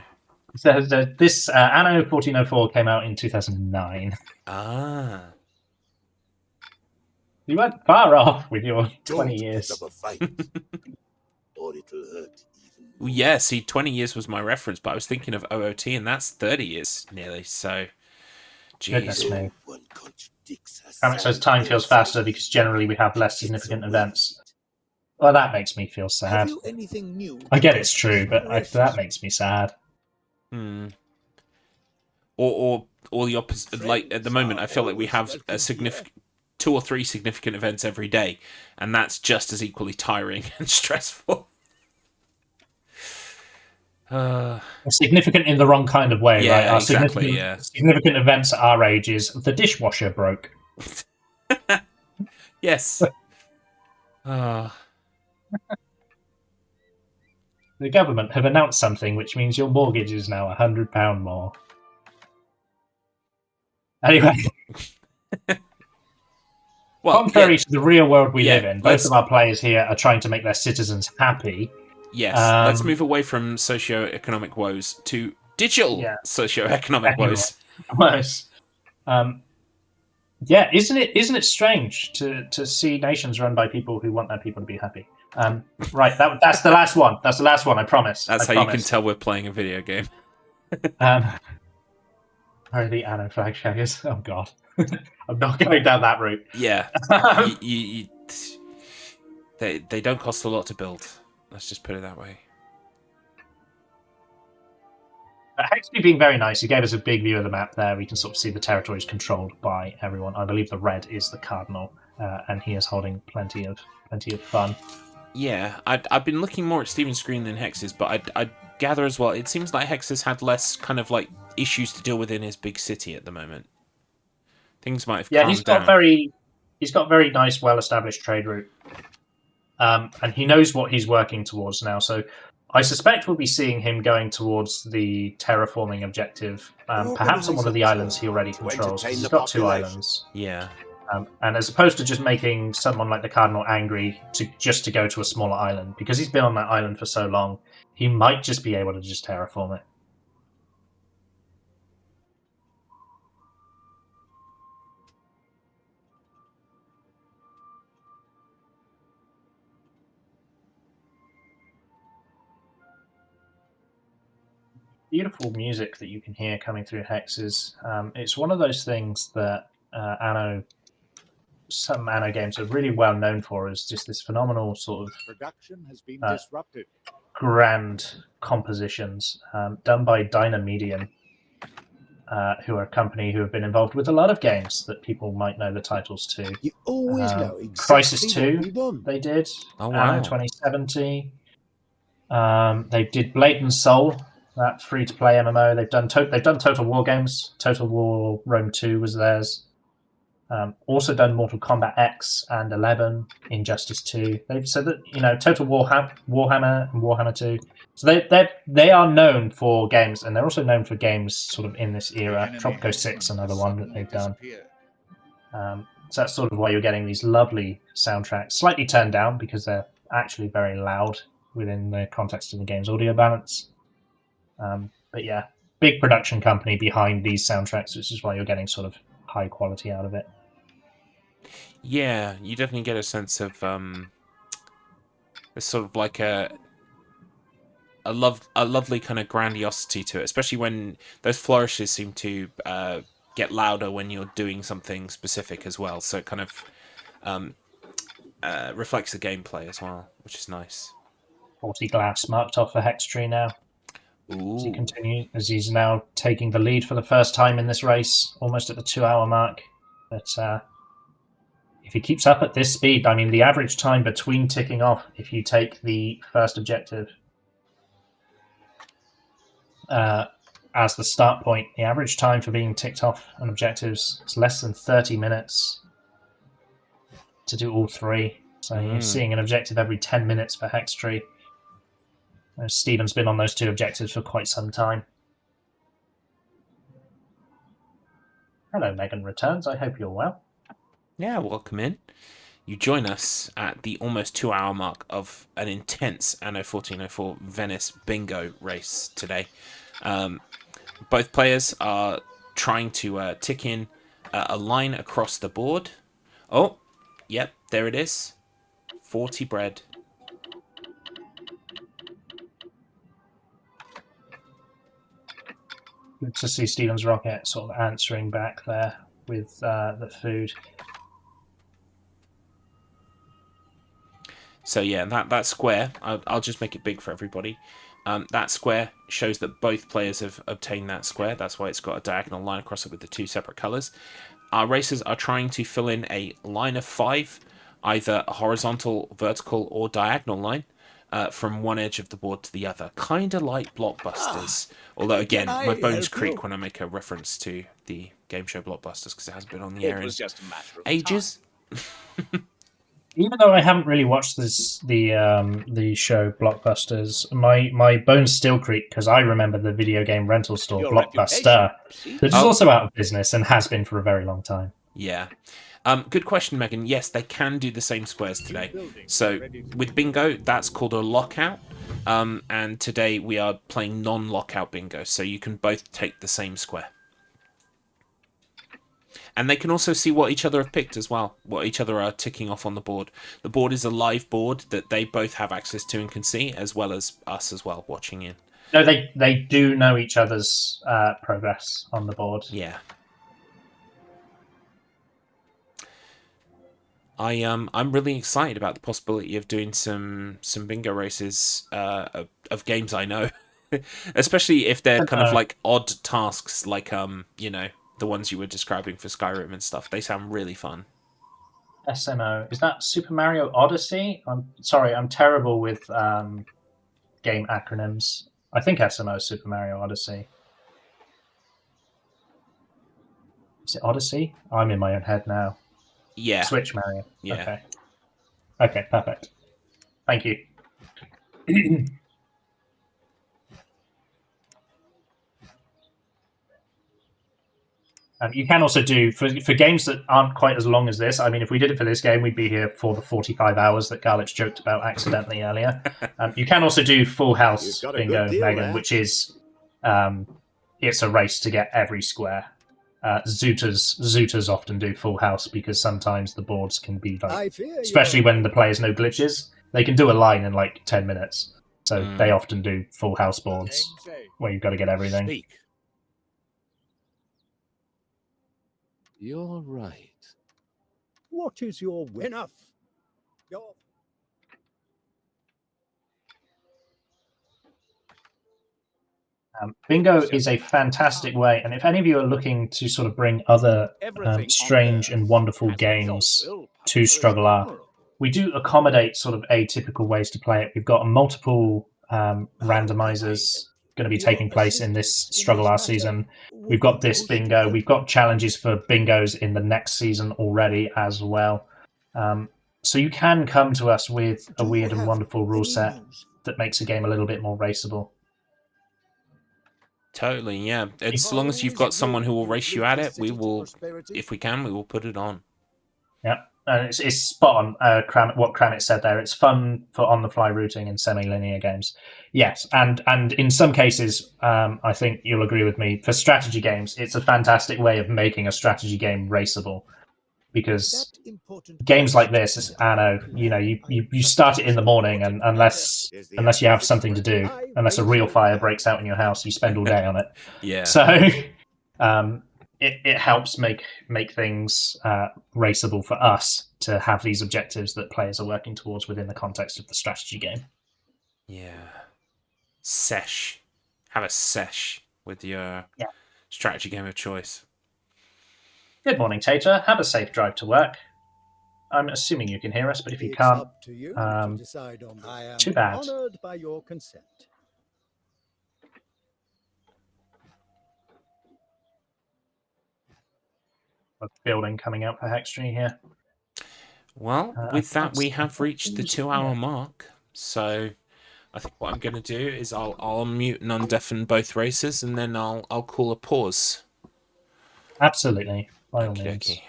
So this Anno 1404 came out in 2009. Ah. You weren't far off with your 20 Don't years. Put up a fight. Or it'll hurt even more. Yeah, see, 20 years was my reference, but I was thinking of OOT, and that's 30 years nearly, so... Goodness Jeez. me. One contradicts us. Emmett says time feels faster because generally we have less significant events. Well, that makes me feel Have sad. you anything new? I get it's true, but that makes me sad. Or the opposite. Like at the moment, I feel like we have a significant 2 or 3 significant events every day, and that's just as equally tiring and stressful. Significant in the wrong kind of way, Yeah, right? Our exactly, significant events at our age is the dishwasher broke. Yes. The government have announced something which means your mortgage is now £100 more. Anyway. Well, contrary to the real world we live in, both let's- of our players here are trying to make their citizens happy. Yes, let's move away from socio-economic woes to digital socio-economic woes. Worse. Yeah, isn't it strange to see nations run by people who want their people to be happy? Right, that's the last one. That's the last one, I promise. That's how you can tell we're playing a video game. Are the Anno flag shaggers? Oh god. I'm not going down that route. Yeah. They don't cost a lot to build. Let's just put it that way. Hextree being very nice, he gave us a big view of the map there. We can sort of see the territories controlled by everyone. I believe the red is the Cardinal, and he is holding plenty of fun. Yeah, I've been looking more at Steven's screen than Hex's, but I gather as well, it seems like Hex has had less kind of like issues to deal with in his big city at the moment. Things might have calmed down. He's got very nice, well-established trade route. And he knows what he's working towards now. So I suspect we'll be seeing him going towards the terraforming objective, perhaps on one of the islands he already controls. He's got 2 islands. Yeah. And as opposed to just making someone like the Cardinal angry to go to a smaller island, because he's been on that island for so long, he might just be able to just terraform it. beautiful music that you can hear coming through hexes. It's one of those things that some Anno games are really well known for, is just this phenomenal sort of Production has been disrupted. grand compositions done by Dynamedium, who are a company who have been involved with a lot of games that people might know the titles to. You always know exactly Crisis what 2 we want. they did. Oh, wow. Anno 2070. They did Blatant Soul, that free-to-play MMO. They've done Total War games. Total War Rome 2 was theirs. Also done Mortal Kombat X and 11, Injustice 2. They've said that Total Warhammer and Warhammer 2. So they are known for games, and they're also known for games sort of in this era. Tropico 6, another one that they've done. So that's sort of why you're getting these lovely soundtracks, slightly turned down because they're actually very loud within the context of the game's audio balance. But yeah, big production company behind these soundtracks, which is why you're getting sort of high quality out of it. Yeah, you definitely get a sense of there's sort of like a lovely kind of grandiosity to it, especially when those flourishes seem to get louder when you're doing something specific as well. So it kind of reflects the gameplay as well, which is nice. 40 glass marked off for Hextree now. Ooh. As he's now taking the lead for the first time in this race, almost at the 2-hour mark. But if he keeps up at this speed, I mean, the average time between ticking off, if you take the first objective as the start point, the average time for being ticked off on objectives is less than 30 minutes to do all three. So you're seeing an objective every 10 minutes for Hextree. Stephen's been on those two objectives for quite some time. Hello, Megan Returns. I hope you're well. Yeah, welcome in. You join us at the almost 2-hour mark of an intense Anno 1404 Venice bingo race today. Both players are trying to tick in a line across the board. Oh, yep, there it is. 40 bread. Good to see Stephen's rocket sort of answering back there with the food. So yeah, that square, I'll just make it big for everybody. That square shows that both players have obtained that square. That's why it's got a diagonal line across it with the two separate colours. Our racers are trying to fill in a line of 5, either a horizontal, vertical, or diagonal line, from one edge of the board to the other. Kind of like Blockbusters. Although, again, my bones creak when I make a reference to the game show Blockbusters, because it hasn't been on the air in just a matter of ages. Even though I haven't really watched the show Blockbusters, my bones still creak because I remember the video game rental store Blockbuster, which is also out of business and has been for a very long time. Yeah. Good question, Megan. Yes, they can do the same squares today. So with bingo, that's called a lockout. And today we are playing non-lockout bingo, so you can both take the same square. And they can also see what each other have picked as well, what each other are ticking off on the board. The board is a live board that they both have access to and can see, as well as us as well, watching in. No, they do know each other's progress on the board. Yeah. I'm really excited about the possibility of doing some bingo races of games I know, especially if they're kind of like odd tasks, like the ones you were describing for Skyrim and stuff. They sound really fun. SMO, is that Super Mario Odyssey? I'm sorry, I'm terrible with game acronyms. I think SMO is Super Mario Odyssey. Is it Odyssey? I'm in my own head now. Yeah. Switch Mario. Yeah. Okay, perfect. Thank you. You can also do, for games that aren't quite as long as this, I mean, if we did it for this game, we'd be here for the 45 hours that Garlic joked about accidentally earlier. You can also do Full House Bingo, Megan, which is, it's a race to get every square. Zooters often do Full House because sometimes the boards can be like, especially when the players know glitches, they can do a line in like 10 minutes. So they often do full house boards where you've got to get everything. Speak. You're right. What is your will? Enough. Your Bingo is a fantastic way, and if any of you are looking to sort of bring other strange and wonderful games to StruggleR, we do accommodate sort of atypical ways to play it. We've got multiple randomizers going to be taking place in this StruggleR season. We've got this bingo. We've got challenges for bingos in the next season already as well. So you can come to us with a weird and wonderful rule set that makes a game a little bit more raceable. Totally, yeah. As long as you've got someone who will race you at it, we will, if we can, we will put it on. Yeah, and it's spot on what Kranit said there. It's fun for on-the-fly routing in semi-linear games. Yes, and in some cases, I think you'll agree with me, for strategy games, it's a fantastic way of making a strategy game raceable. Because games like this, Anno, you start it in the morning, and unless you have something to do, unless a real fire breaks out in your house, you spend all day on it. Yeah. So it helps make things raceable for us to have these objectives that players are working towards within the context of the strategy game. Yeah. Sesh. Have a sesh with your strategy game of choice. Good morning, Tater. Have a safe drive to work. I'm assuming you can hear us, but if you can't, too bad. Honored by your consent. A building coming out for Hextree here. Well, with that, we have reached the 2-hour mark. So I think what I'm going to do is I'll unmute and undeafen both races, and then I'll call a pause. Absolutely. By all means. Okay.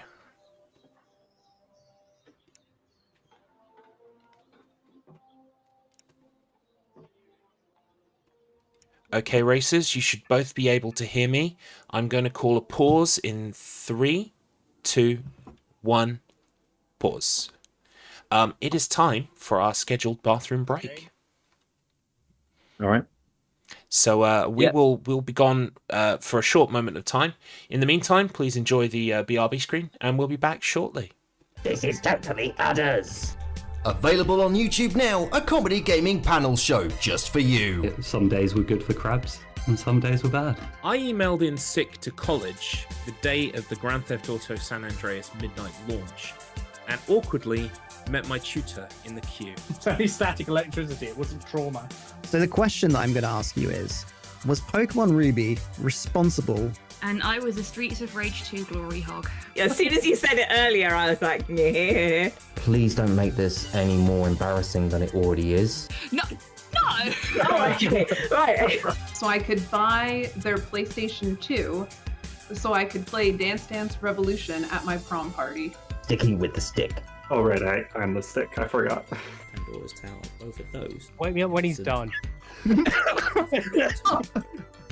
Okay, racers, you should both be able to hear me. I'm going to call a pause in 3, 2, 1, pause. It is time for our scheduled bathroom break. All right. So we'll be gone for a short moment of time. In the meantime, please enjoy the BRB screen, and we'll be back shortly. This is totally udders. Available on YouTube now, a comedy gaming panel show just for you. Some days were good for crabs, and some days were bad. I emailed in sick to college the day of the Grand Theft Auto San Andreas midnight launch, and awkwardly met my tutor in the queue. It's only static electricity, it wasn't trauma. So the question that I'm going to ask you is, was Pokemon Ruby responsible? And I was a Streets of Rage 2 glory hog. As soon as you said it earlier, I was like, yeah. Please don't make this any more embarrassing than it already is. No! Oh, okay. Right. So I could buy their PlayStation 2 so I could play Dance Dance Revolution at my prom party. Sticking with the stick. Oh, right, I'm the stick. I forgot. Pandora's Tower, both of those. Wake me up when he's done.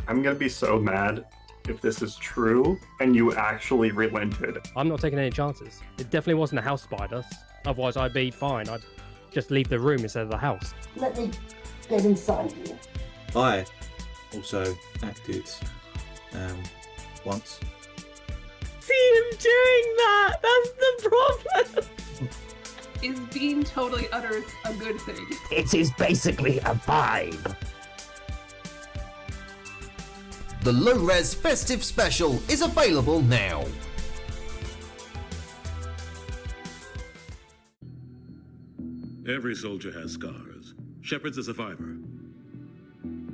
I'm gonna be so mad if this is true and you actually relented. I'm not taking any chances. It definitely wasn't a house spider. Otherwise, I'd be fine. I'd just leave the room instead of the house. Let me get inside you. I also acted once. See him doing that. That's the problem. Is being totally utter a good thing? It is basically a vibe. The low-res festive special is available now. Every soldier has scars. Shepard's a survivor.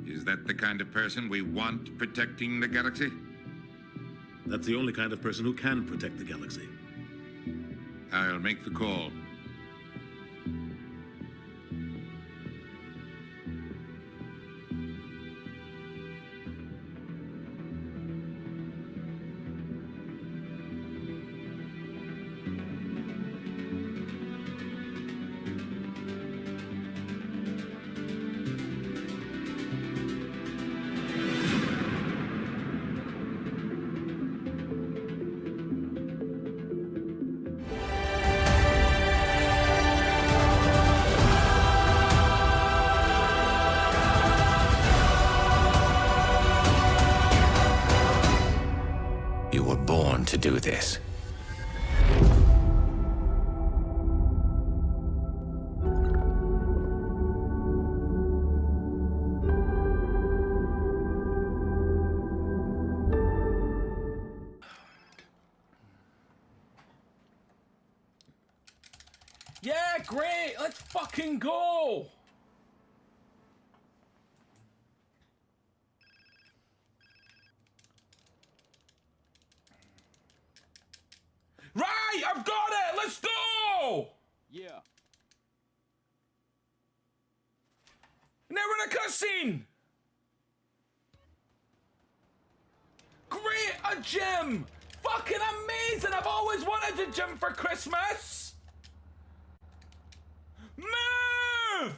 Is that the kind of person we want protecting the galaxy? That's the only kind of person who can protect the galaxy. I'll make the call. You were born to do this. Yeah, great. Let's fucking go. Right, I've got it. Let's go. Yeah. Now we're in a cutscene. Great, a gym. Fucking amazing. I've always wanted a gym for Christmas. Move!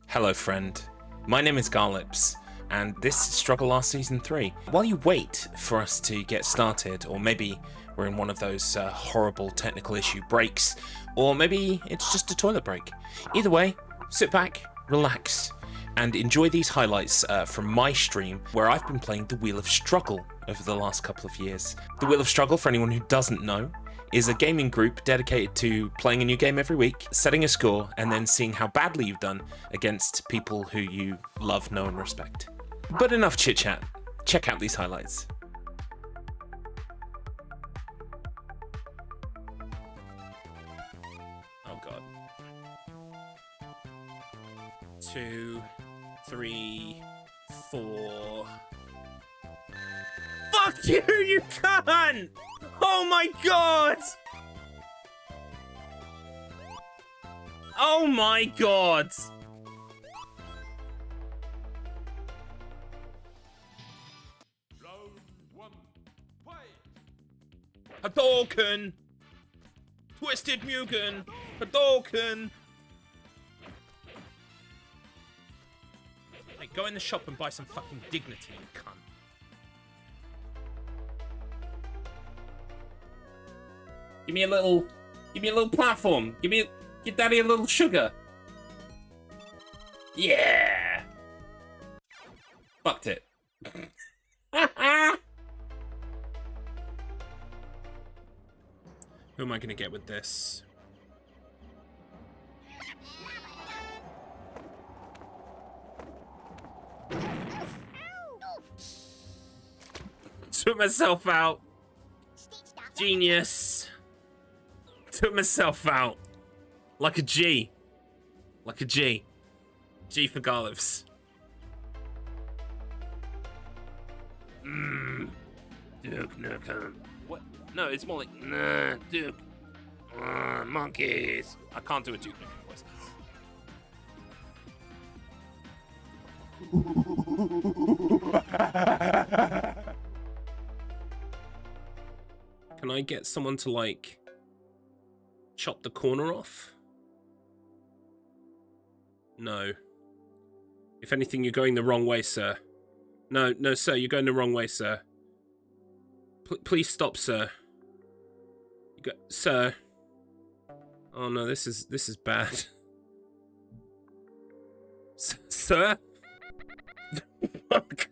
Hello, friend. My name is Garlips, and this is StruggleR Season 3. While you wait for us to get started, or maybe we're in one of those horrible technical issue breaks, or maybe it's just a toilet break. Either way, sit back, relax, and enjoy these highlights from my stream, where I've been playing the Wheel of Struggle over the last couple of years. The Wheel of Struggle, for anyone who doesn't know, is a gaming group dedicated to playing a new game every week, setting a score, and then seeing how badly you've done against people who you love, know, and respect. But enough chit-chat. Check out these highlights. Oh god. 2, 3, 4. Fuck you, you cunt! Oh my god! Oh my god! Round 1, fight! Hadouken! Twisted Mugen! Hadouken! Hey, go in the shop and buy some fucking dignity, you cunt. Give me a little platform. Give daddy a little sugar. Yeah. Fucked it. Who am I gonna get with this? Took myself out. Genius. Took myself out. Like a G. Like a G. G for Garlips. Duke Nukem. What? No, it's more like, nah, Duke. Monkeys. I can't do a Duke Nukem voice. Can I get someone to, like, chop the corner off? No. If anything, you're going the wrong way, sir. No, no, sir, you're going the wrong way, sir. Please stop, sir. Sir. Oh no, this is bad. Sir? Fuck.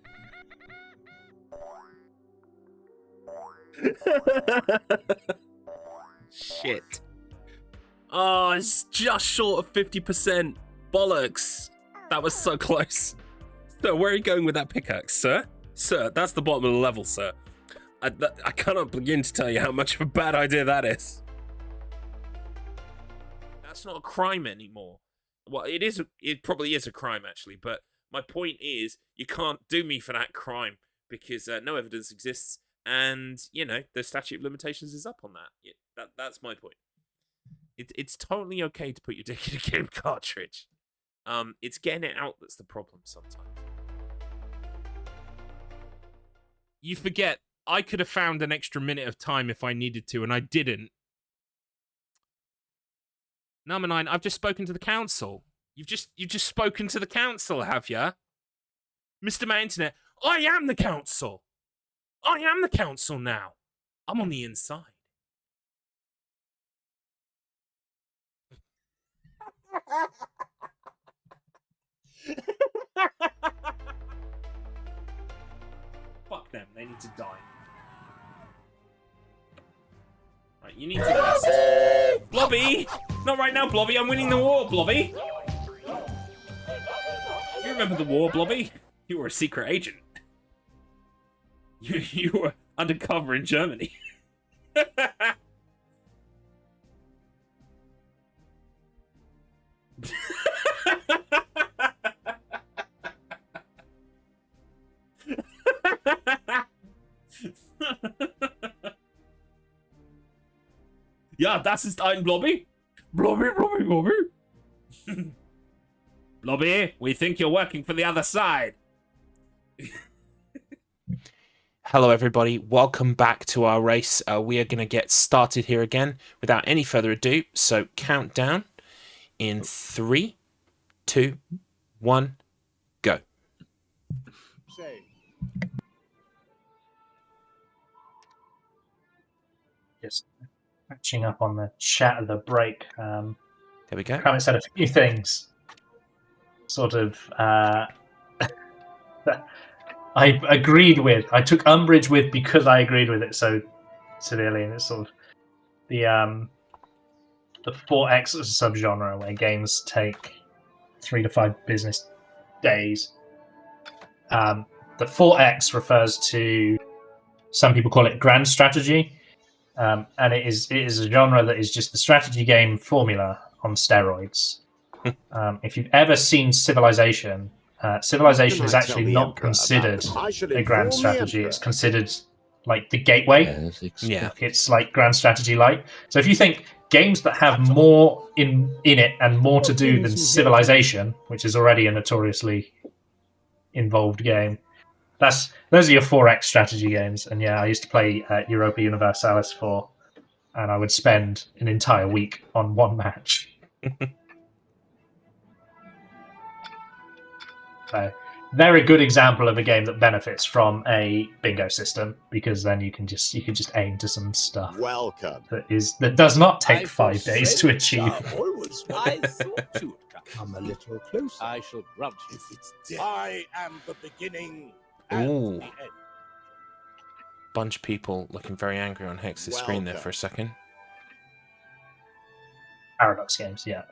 Shit. Oh, it's just short of 50%. Bollocks. That was so close. So where are you going with that pickaxe, sir? Sir, that's the bottom of the level, sir. I cannot begin to tell you how much of a bad idea that is. That's not a crime anymore. Well, it is. It probably is a crime, actually. But my point is, you can't do me for that crime because no evidence exists, and you know the statute of limitations is up on that. That's my point. It's totally okay to put your dick in a game cartridge. It's getting it out that's the problem sometimes. You forget, I could have found an extra minute of time if I needed to, and I didn't. Number 9, I've just spoken to the council. You've just spoken to the council, have ya? Mr. My Internet, I am the council. I am the council now. I'm on the inside. Fuck. them. They need to die. Right, you need to rest. Blobby! Not right now, Blobby. I'm winning the war, Blobby. You remember the war, Blobby? You were a secret agent. You were undercover in Germany. Ja, das ist ein Blobby. Blobby, Blobby, Blobby. Blobby, we think you're working for the other side. Hello, everybody. Welcome back to our race. We are going to get started here again without any further ado. So, countdown in 3, 2, 1, go. Just catching up on the chat of the break. There we go. Comment said a few things. Sort of. I agreed with. I took umbrage with because I agreed with it so severely, and it's sort of the 4X subgenre where games take 3 to 5 business days. The 4X refers to, some people call it grand strategy, and it is a genre that is just the strategy game formula on steroids. If you've ever seen Civilization, Civilization is actually not considered a grand strategy. It's considered like the gateway. Yeah. It's like grand strategy light. So if you think games that have more in it and more to do than Civilization, which is already a notoriously involved game, those are your 4X strategy games. And yeah, I used to play Europa Universalis 4, and I would spend an entire week on one match. So, very good example of a game that benefits from a bingo system, because then you can just aim to some stuff. Welcome. That does not take 5 days to achieve. I thought you would come a little closer. I shall grudge if it's dead. I am the beginning and Ooh. the end. Bunch of people looking very angry on Hex's screen there for a second. Paradox games, yeah.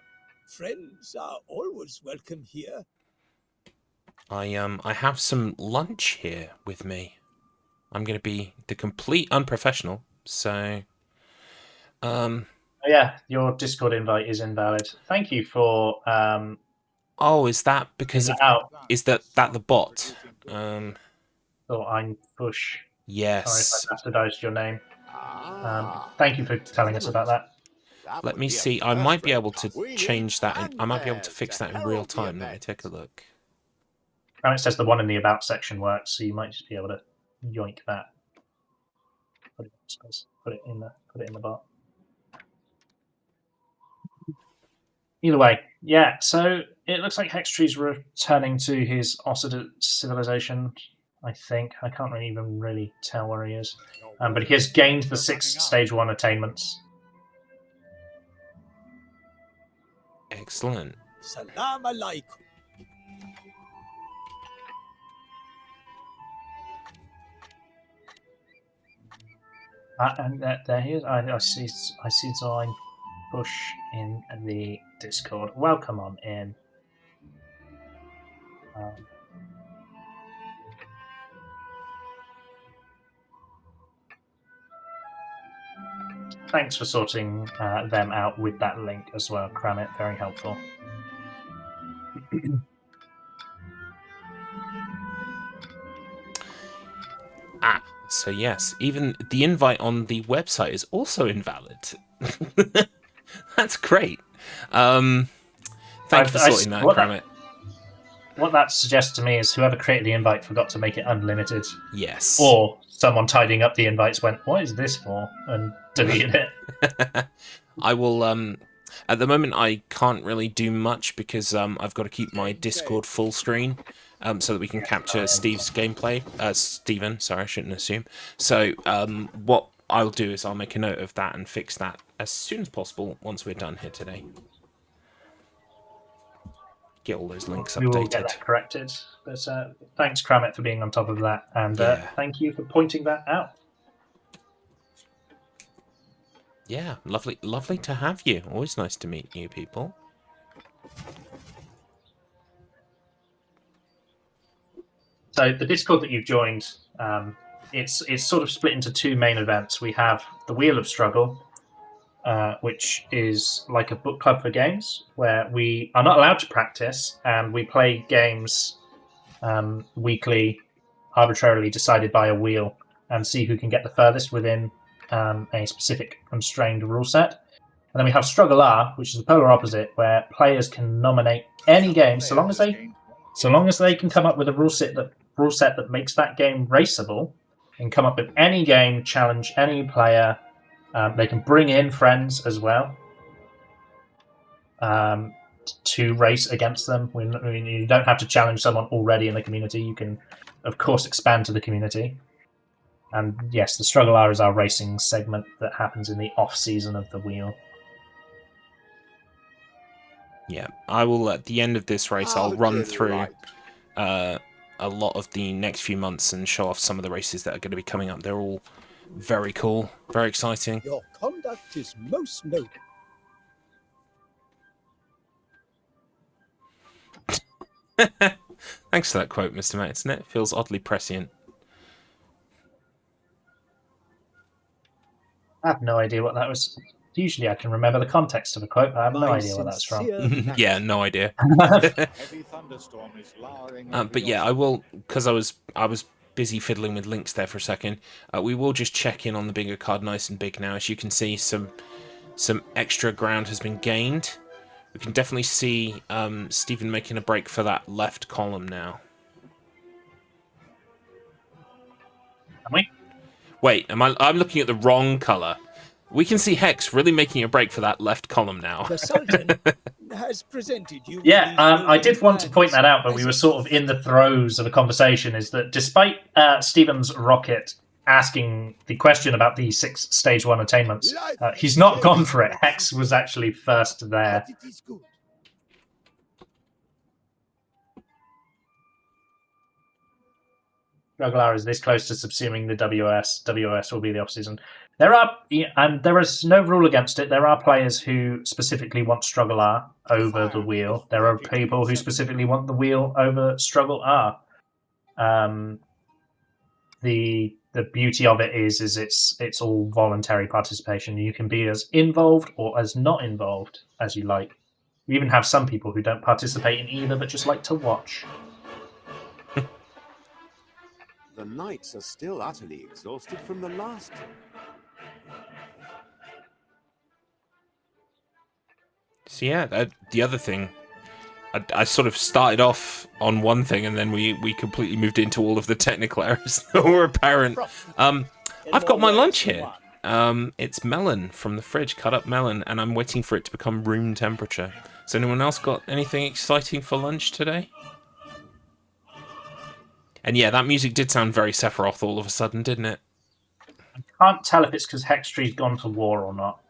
Friends are always welcome here. I have some lunch here with me. I'm going to be the complete unprofessional, so... Yeah, your Discord invite is invalid. Thank you for... Oh, is that because of... Is that the bot? So I'm Push. Yes. Sorry if I bastardized your name. Thank you for telling us about that. Let me see. I might be able to change that. I might be able to fix that in real time. Let me take a look. It says the one in the About section works, so you might just be able to yoink that. Put it in the bot. Either way, yeah. So it looks like Hextree's returning to his Ossid civilization. I think I can't even really tell where he is, but he has gained the 6 stage 1 attainments. Excellent. Salam alaikum. And there he is. I see Zoin Push in the Discord. Welcome on in. Thanks for sorting them out with that link as well, Kramit. Very helpful. So yes, even the invite on the website is also invalid. That's great. Thank you for sorting that, Kramit. What that suggests to me is whoever created the invite forgot to make it unlimited. Yes. Or someone tidying up the invites went, "What is this for?" and deleted it. I will. At the moment, I can't really do much because I've got to keep my Discord full screen. So that we can capture Steve's gameplay. Steven, sorry, I shouldn't assume. So what I'll do is I'll make a note of that and fix that as soon as possible once we're done here today. Get all those links We will get updated. that corrected. But thanks, Kramet, for being on top of that, and Yeah. thank you for pointing that out. Yeah, lovely to have you. Always nice to meet new people. So the Discord that you've joined, it's sort of split into two main events. We have the Wheel of Struggle, which is like a book club for games, where we are not allowed to practice, and we play games weekly, arbitrarily decided by a wheel, and see who can get the furthest within a specific constrained rule set. And then we have StruggleR, which is the polar opposite, where players can nominate any game so long as they can come up with a rule set that makes that game raceable, and come up with any game, challenge any player. They can bring in friends as well to race against them. You don't have to challenge someone already in the community. You can, of course, expand to the community. And yes, the StruggleR is our racing segment that happens in the off season of the wheel. Yeah, I will at the end of this race. I'll run through a lot of the next few months and show off some of the races that are going to be coming up. They're all very cool, very exciting. Your conduct is most noble. Thanks for that quote, Mr. Mates. It feels oddly prescient. I have no idea what that was. Usually I can remember the context of a quote, but I have no idea what that's from. Yeah, no idea. But yeah, I will, because I was busy fiddling with links there for a second. We will just check in on the bigger card nice and big now. As you can see, some extra ground has been gained. We can definitely see Stephen making a break for that left column now. Can we? Wait, I'm looking at the wrong colour. We can see Hex really making a break for that left column now. The Sultan has presented you. Yeah, I did want to point that out, but we were sort of in the throes of a conversation. Is that despite Stephen's rocket asking the question about the 6 stage 1 attainments, he's not gone for it. Hex was actually first there. StruggleR is this close to subsuming the WoS. WoS will be the off-season. There is no rule against it. There are players who specifically want StruggleR over the wheel. There are people who specifically want the wheel over StruggleR. The beauty of it is it's all voluntary participation. You can be as involved or as not involved as you like. We even have some people who don't participate in either, but just like to watch. The knights are still utterly exhausted from the last. So yeah, the other thing, I sort of started off on one thing and then we completely moved into all of the technical errors that were apparent. I've got my lunch here. It's melon from the fridge, cut up melon, and I'm waiting for it to become room temperature. Has anyone else got anything exciting for lunch today? And yeah, that music did sound very Sephiroth all of a sudden, didn't it? I can't tell if it's because Hextree's gone to war or not.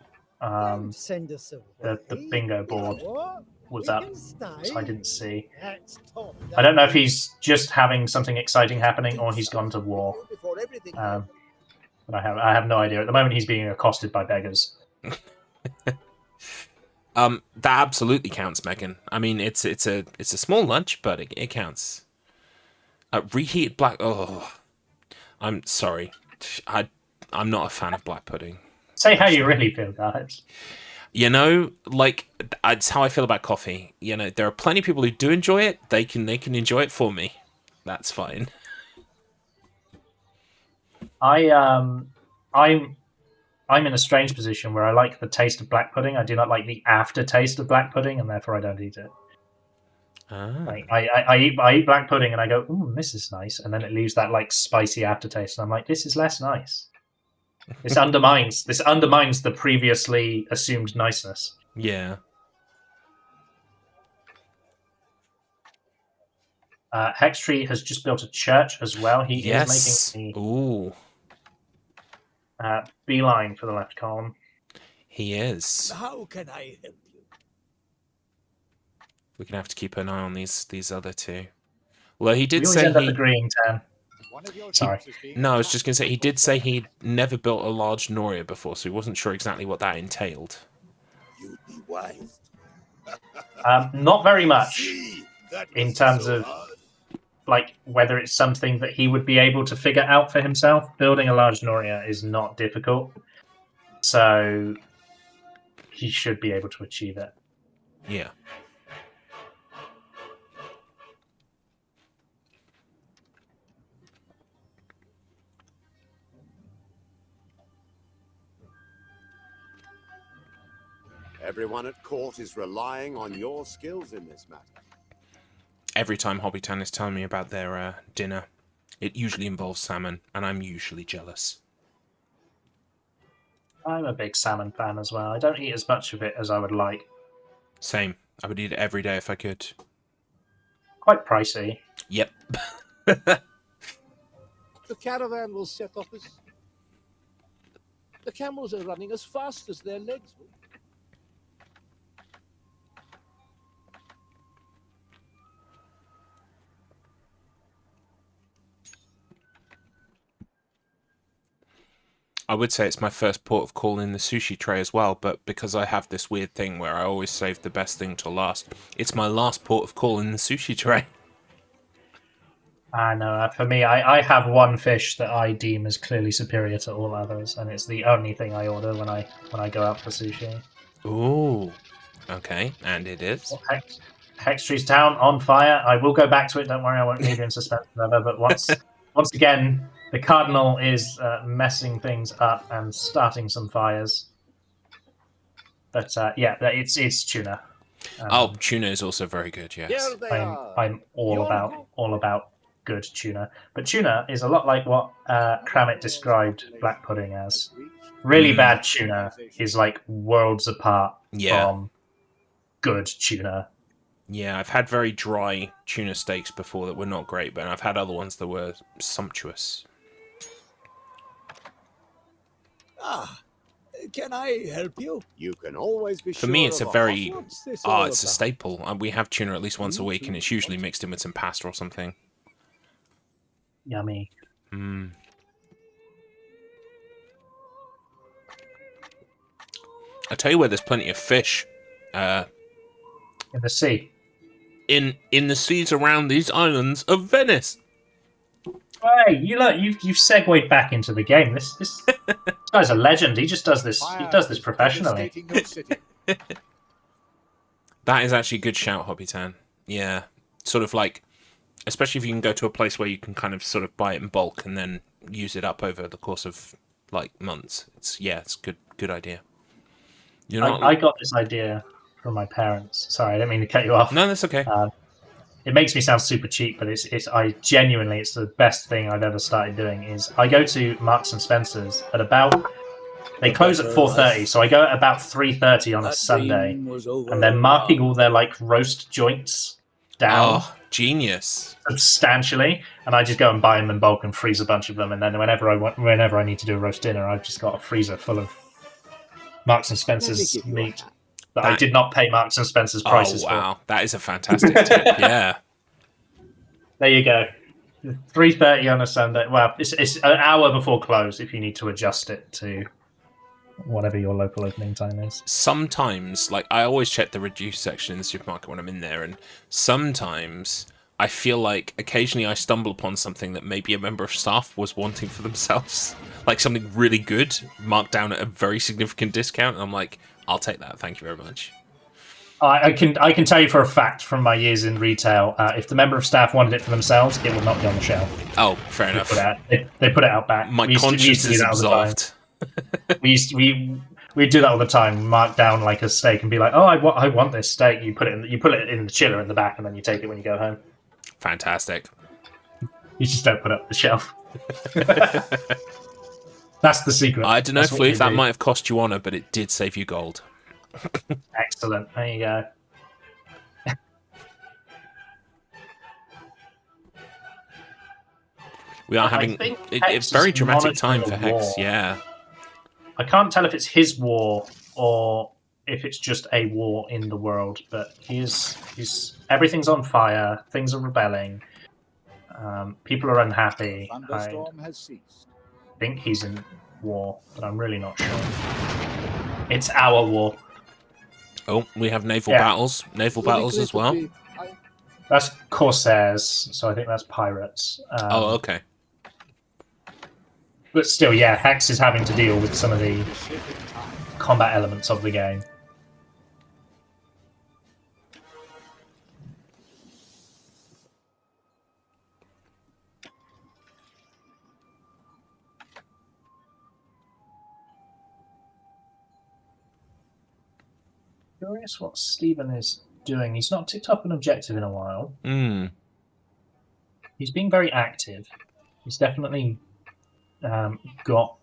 The bingo board was up, so I didn't see. I don't know if he's just having something exciting happening or he's gone to war. But I have no idea. At the moment, he's being accosted by beggars. That absolutely counts, Megan. I mean, it's a small lunch, but it counts. Reheated black. Oh, I'm sorry. I'm not a fan of black pudding. Say how you really feel, guys. You know, like, it's how I feel about coffee. You know, there are plenty of people who do enjoy it. They can enjoy it for me. That's fine. I'm in a strange position where I like the taste of black pudding. I do not like the aftertaste of black pudding, and therefore I don't eat it. Like, I eat black pudding and I go, ooh, this is nice, and then it leaves that like spicy aftertaste, and I'm like, this is less nice. This undermines the previously assumed niceness. Yeah. Hextree has just built a church as well. He is making a beeline for the left column. He is. How can I help you? We're gonna have to keep an eye on these other two. Well, he did We always say end up he. agreeing, Tan. Sorry. No, I was just gonna say he did say he'd never built a large Noria before, so he wasn't sure exactly what that entailed. You'd be wise. Not very much in terms of like whether it's something that he would be able to figure out for himself. Building a large Noria is not difficult, so he should be able to achieve it. Yeah. Everyone at court is relying on your skills in this matter. Every time Hobbiton is telling me about their dinner, it usually involves salmon, and I'm usually jealous. I'm a big salmon fan as well. I don't eat as much of it as I would like. Same. I would eat it every day if I could. Quite pricey. Yep. The caravan will set off as... The camels are running as fast as their legs will. I would say it's my first port of call in the sushi tray as well, but because I have this weird thing where I always save the best thing till last, it's my last port of call in the sushi tray. I know. For me, I have one fish that I deem as clearly superior to all others, and it's the only thing I order when I go out for sushi. Ooh. Okay, and it is? Hextree's town on fire. I will go back to it. Don't worry, I won't leave you in suspense forever. But once again, the Cardinal is messing things up and starting some fires. But yeah, it's tuna. Tuna is also very good. Yes, I'm all about good tuna. But tuna is a lot like what Kramit described black pudding as. Really bad tuna is like worlds apart from good tuna. Yeah, I've had very dry tuna steaks before that were not great, but I've had other ones that were sumptuous. Can I help you? You can always be For me, it's a very... it's a staple. We have tuna at least once a week, and it's usually mixed in with some pasta or something. Yummy. I tell you where there's plenty of fish. In the sea. In the seas around these islands of Venice. Hey, you've segued back into the game. This guy's a legend. He just does this. He does this professionally. That is actually a good shout, Hobbiton. Yeah, sort of like, especially if you can go to a place where you can kind of sort of buy it in bulk and then use it up over the course of like months. It's a good idea. I got this idea from my parents. Sorry, I didn't mean to cut you off. No, that's okay. It makes me sound super cheap, but it's the best thing I've ever started doing. Is I go to Marks and Spencer's at about, they close at 4:30, so I go at about 3:30 on a Sunday, and they're marking all their like roast joints down. Oh, genius! Substantially, and I just go and buy them in bulk and freeze a bunch of them, and then whenever I need to do a roast dinner, I've just got a freezer full of Marks and Spencer's meat. That I did not pay Marks and Spencer's prices for. Oh, wow. That is a fantastic tip, yeah. There you go. 3:30 on a Sunday. Well, it's an hour before close if you need to adjust it to whatever your local opening time is. Sometimes, like, I always check the reduced section in the supermarket when I'm in there, and sometimes I feel like occasionally I stumble upon something that maybe a member of staff was wanting for themselves. Like something really good, marked down at a very significant discount, and I'm like, I'll take that, thank you very much. I can tell you for a fact from my years in retail, if the member of staff wanted it for themselves, it would not be on the shelf. Oh, fair enough. They put it out back. My conscience is absolved. We do that all the time. Mark down like a steak and be like, "Oh, I want this steak." You put it in the chiller in the back, and then you take it when you go home. Fantastic. You just don't put it up the shelf. That's the secret. I don't know, Floof, that might have cost you honour, but it did save you gold. Excellent. There you go. We are having a very dramatic time for Hex, yeah. I can't tell if it's his war or if it's just a war in the world, but everything's on fire, things are rebelling, people are unhappy. I think he's in war, but I'm really not sure. It's our war. Oh, we have naval battles. Naval battles as well. That's Corsairs, so I think that's pirates. Oh, okay. But still, yeah, Hex is having to deal with some of the combat elements of the game. Curious what Stephen is doing. He's not ticked up an objective in a while. He's being very active. He's definitely got,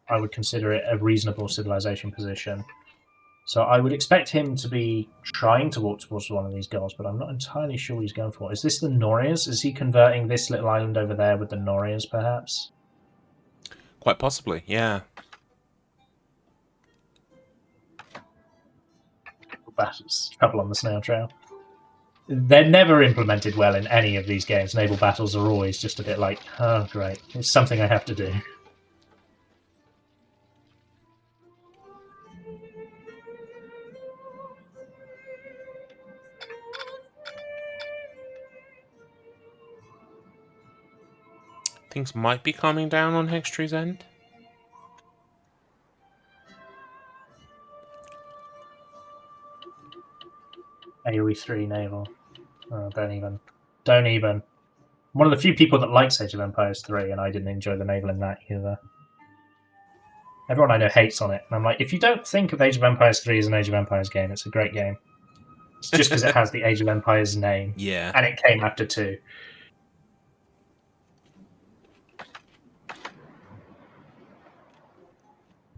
I would consider it, a reasonable civilization position. So I would expect him to be trying to walk towards one of these goals, but I'm not entirely sure what he's going for. Is this the Norias? Is he converting this little island over there with the Norias, perhaps? Quite possibly, yeah. Battles. Trouble on the snail trail. They're never implemented well in any of these games. Naval battles are always just a bit like, oh, great, it's something I have to do. Things might be calming down on Hextree's end. AoE 3 naval. Oh, don't even. I'm one of the few people that likes Age of Empires 3, and I didn't enjoy the naval in that either. Everyone I know hates on it, and I'm like, if you don't think of Age of Empires 3 as an Age of Empires game, it's a great game. It's just because it has the Age of Empires name. Yeah. And it came after 2.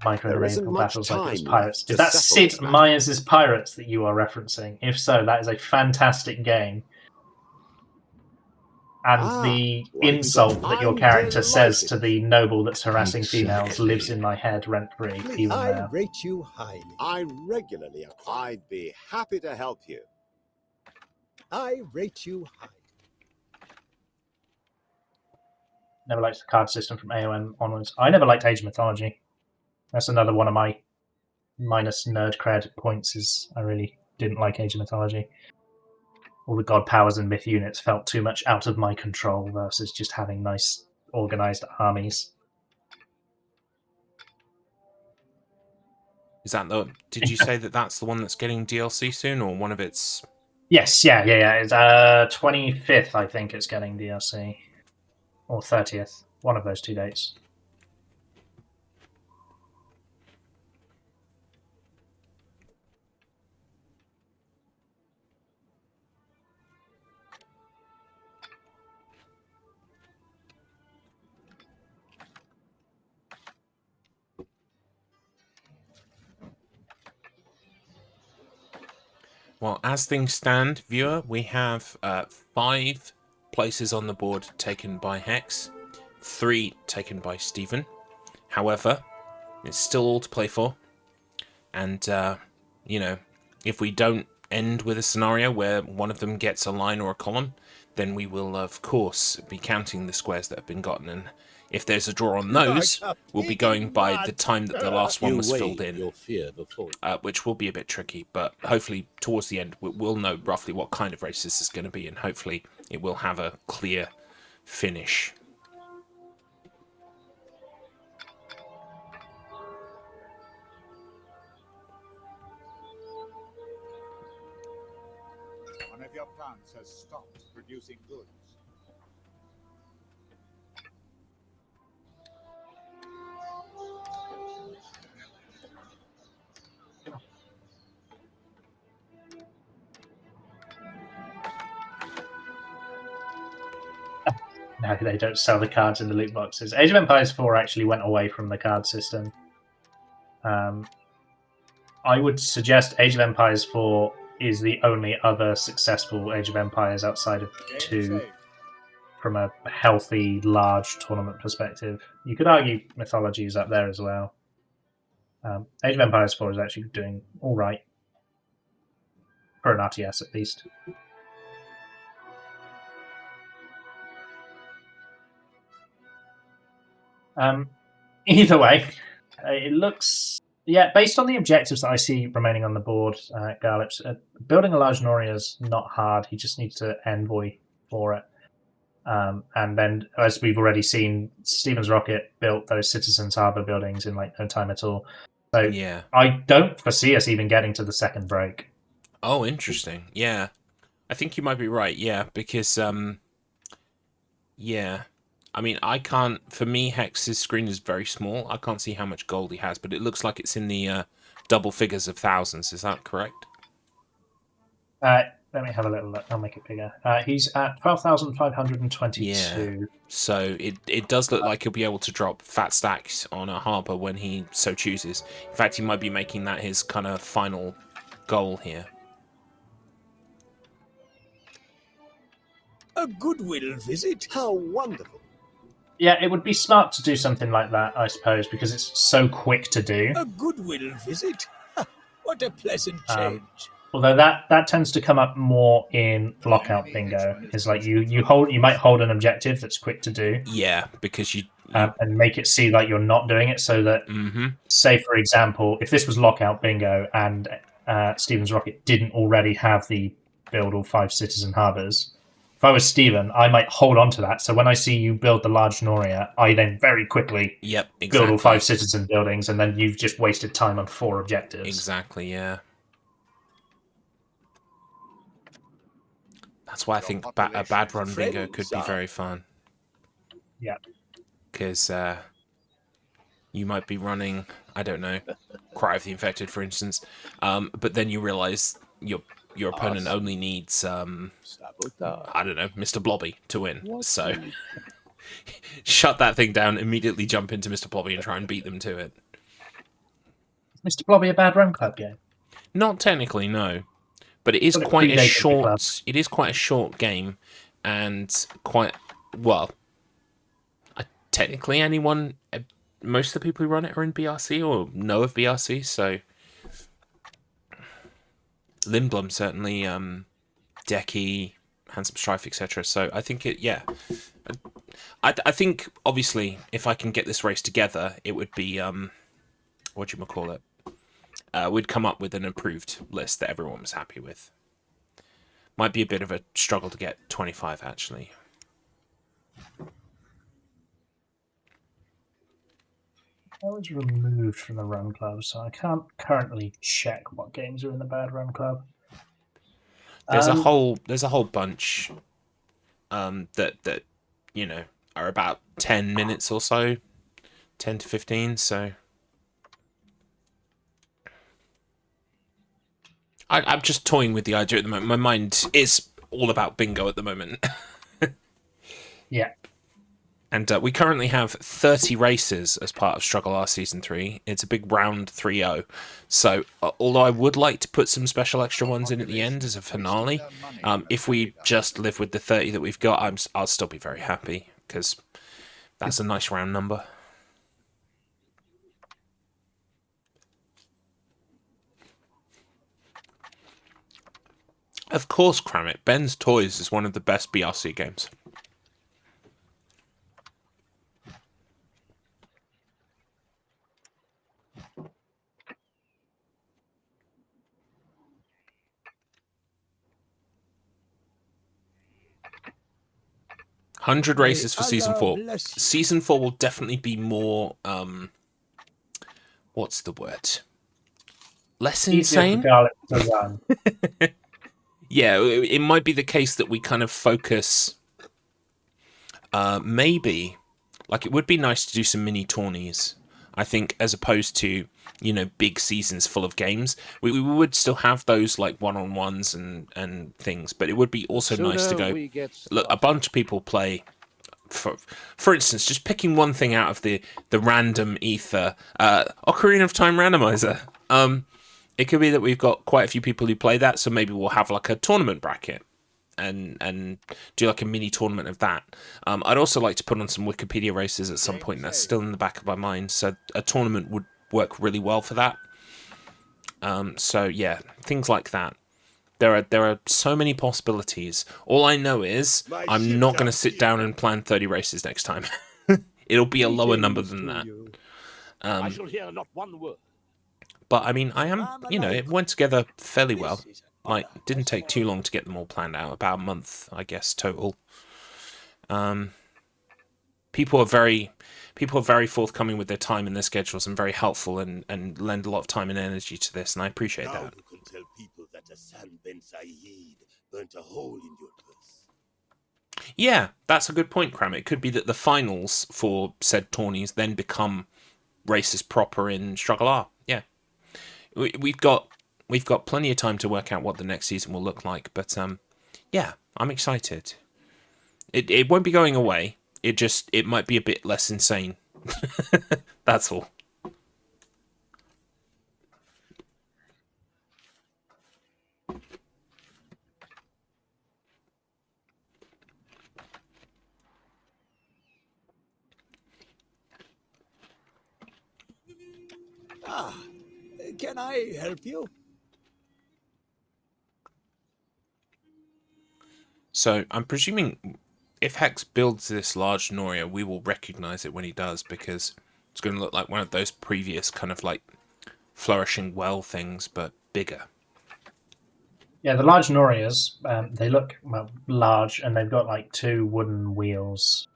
Micro-naval battles like those pirates. Is that Sid Meier's Pirates that you are referencing? If so, that is a fantastic game. And the insult that your character says to the noble that's harassing females lives in my head rent-free, even I now. rate you highly. I regularly. I'd be happy to help you. I rate you highly. Never liked the card system from AOM onwards. I never liked Age of Mythology. That's another one of my minus nerd cred points, is I really didn't like Age of Mythology. All the god powers and myth units felt too much out of my control versus just having nice organized armies. Is that the? Did you say that that's the one that's getting DLC soon, or one of its? Yes, yeah. It's 25th, I think it's getting DLC, or 30th. One of those 2 dates. Well, as things stand, viewer, we have 5 places on the board taken by Hex, 3 taken by Stephen. However, it's still all to play for. And, you know, if we don't end with a scenario where one of them gets a line or a column, then we will, of course, be counting the squares that have been gotten. And if there's a draw on those, we'll be going by the time that the last one was filled in, which will be a bit tricky. But hopefully, towards the end, we'll know roughly what kind of race this is going to be, and hopefully it will have a clear finish. One of your plants has stopped producing goods. No, they don't sell the cards in the loot boxes. Age of Empires 4 actually went away from the card system. I would suggest Age of Empires 4 is the only other successful Age of Empires outside of 2 from a healthy, large tournament perspective. You could argue Mythology is up there as well. Age of Empires 4 is actually doing all right for an RTS at least. Either way, it looks based on the objectives that I see remaining on the board, Garlips, building a large Noria is not hard. He just needs to envoy for it. And then, as we've already seen, Stephen's rocket built those Citizens Harbour buildings in like no time at all. So Yeah. I don't foresee us even getting to the second break. Oh, interesting. Yeah. I think you might be right, yeah, because, yeah. I mean, I can't... For me, Hex's screen is very small. I can't see how much gold he has, but it looks like it's in the double figures of thousands. Is that correct? Let me have a little look. I'll make it bigger. He's at 12,522. Yeah. So it does look like he'll be able to drop fat stacks on a harbour when he so chooses. In fact, he might be making that his kind of final goal here. A goodwill visit? How wonderful. Yeah, it would be smart to do something like that, I suppose, because it's so quick to do. A goodwill visit? What a pleasant change. Although that tends to come up more in lockout bingo. Is like you might hold an objective that's quick to do. Yeah, because you and make it see like you're not doing it, so that say for example, if this was lockout bingo and Stephen's rocket didn't already have the build all 5 citizen harbours, if I was Stephen, I might hold on to that. So when I see you build the large Noria, I then very quickly build all 5 citizen buildings, and then you've just wasted time on 4 objectives. Exactly, yeah. That's why I think a bad run bingo could be very fun. Yeah. Because you might be running, I don't know, Cry of the Infected, for instance, but then you realise your opponent only needs, I don't know, Mr. Blobby to win. So shut that thing down, immediately jump into Mr. Blobby and try and beat them to it. Is Mr. Blobby a bad run club game? Not technically, no. But it is quite a short. It is quite a short game, and quite well. Technically, most of the people who run it are in BRC or know of BRC. So, Lindblom certainly, Decky, Handsome Strife, etc. So I think it. Yeah, I think obviously if I can get this race together, it would be what do you call it? We'd come up with an improved list that everyone was happy with. Might be a bit of a struggle to get 25, actually. I was removed from the run club, so I can't currently check what games are in the bad run club. There's a whole bunch that you know are about 10 minutes or so, 10 to 15. So. I'm just toying with the idea at the moment. My mind is all about bingo at the moment. Yeah. And we currently have 30 races as part of StruggleR Season 3. It's a big round 3-0. So, although I would like to put some special extra ones in at the end as a finale, if we just live with the 30 that we've got, I'll still be very happy, because that's a nice round number. Of course, Kramit. Ben's Toys is one of the best BRC games. $100 races for Season 4. Season 4 will definitely be more, what's the word? Less insane? Yeah, it might be the case that we kind of focus, maybe, like it would be nice to do some mini tourneys, I think, as opposed to, you know, big seasons full of games. We would still have those like one-on-ones and things, but it would be also nice to go, look, a bunch of people play, for instance, just picking one thing out of the random ether, Ocarina of Time randomizer. It could be that we've got quite a few people who play that, so maybe we'll have like a tournament bracket and do like a mini tournament of that. I'd also like to put on some Wikipedia races at some point. That's still in the back of my mind. So a tournament would work really well for that. So yeah, things like that. There are so many possibilities. All I know is I'm not going to sit down and plan 30 races next time. It'll be a lower number than that. I shall hear not one word. But I mean, I am, it went together fairly well. Like, didn't take too long to get them all planned out. About a month, I guess, total. People are very forthcoming with their time and their schedules and very helpful and lend a lot of time and energy to this, and I appreciate that. You can tell people that Hassan Ben Saeed burnt a hole in your purse. Yeah, that's a good point, Cram. It could be that the finals for said tourneys then become races proper in StruggleR. Yeah, we've got plenty of time to work out what the next season will look like. But yeah, I'm excited. It won't be going away. It might be a bit less insane. That's all. Can I help you? So I'm presuming if Hex builds this large Noria, we will recognize it when he does, because it's going to look like one of those previous kind of like flourishing well things, but bigger. Yeah, the large Norias, they look large, and they've got like 2 wooden wheels.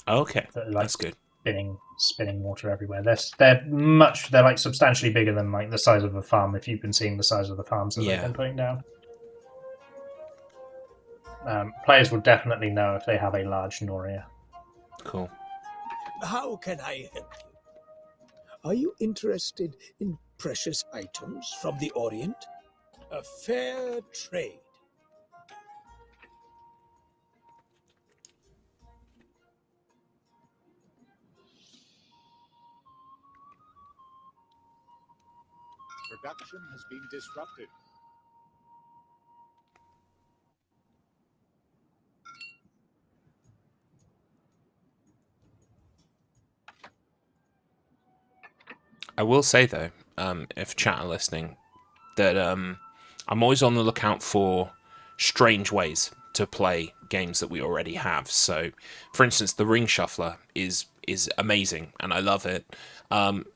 Okay, that are, like, that's good. Spinning water everywhere. They're like substantially bigger than like the size of a farm. If you've been seeing the size of the farms that they've been putting down. Players will definitely know if they have a large Noria. Cool. How can I help you? Are you interested in precious items from the Orient? A fair trade. Production has been disrupted. I will say though, if chat are listening, that I'm always on the lookout for strange ways to play games that we already have. So, for instance, the Ring Shuffler is amazing, and I love it.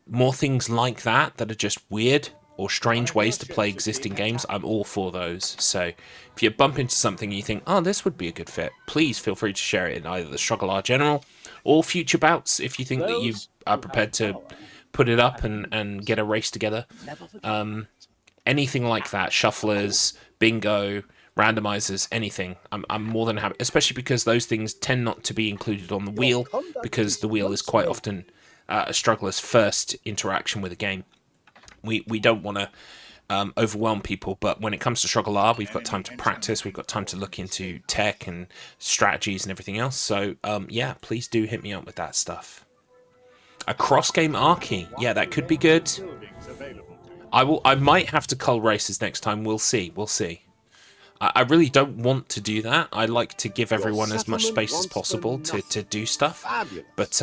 More things like that are just weird or strange ways to play existing games, I'm all for those. So, if you bump into something and you think, oh, this would be a good fit, please feel free to share it in either the StruggleR General or future bouts if you think that you are prepared to put it up and get a race together. Anything like that, shufflers, bingo, randomizers, anything. I'm more than happy, especially because those things tend not to be included on the wheel, because the wheel is quite often a struggler's first interaction with a game. We don't want to overwhelm people, but when it comes to StruggleR, we've got time to practice, we've got time to look into tech and strategies and everything else. So yeah, please do hit me up with that stuff. A cross-game Archie, yeah, that could be good. I might have to cull races next time. We'll see. I really don't want to do that. I like to give everyone as much space as possible to do stuff. But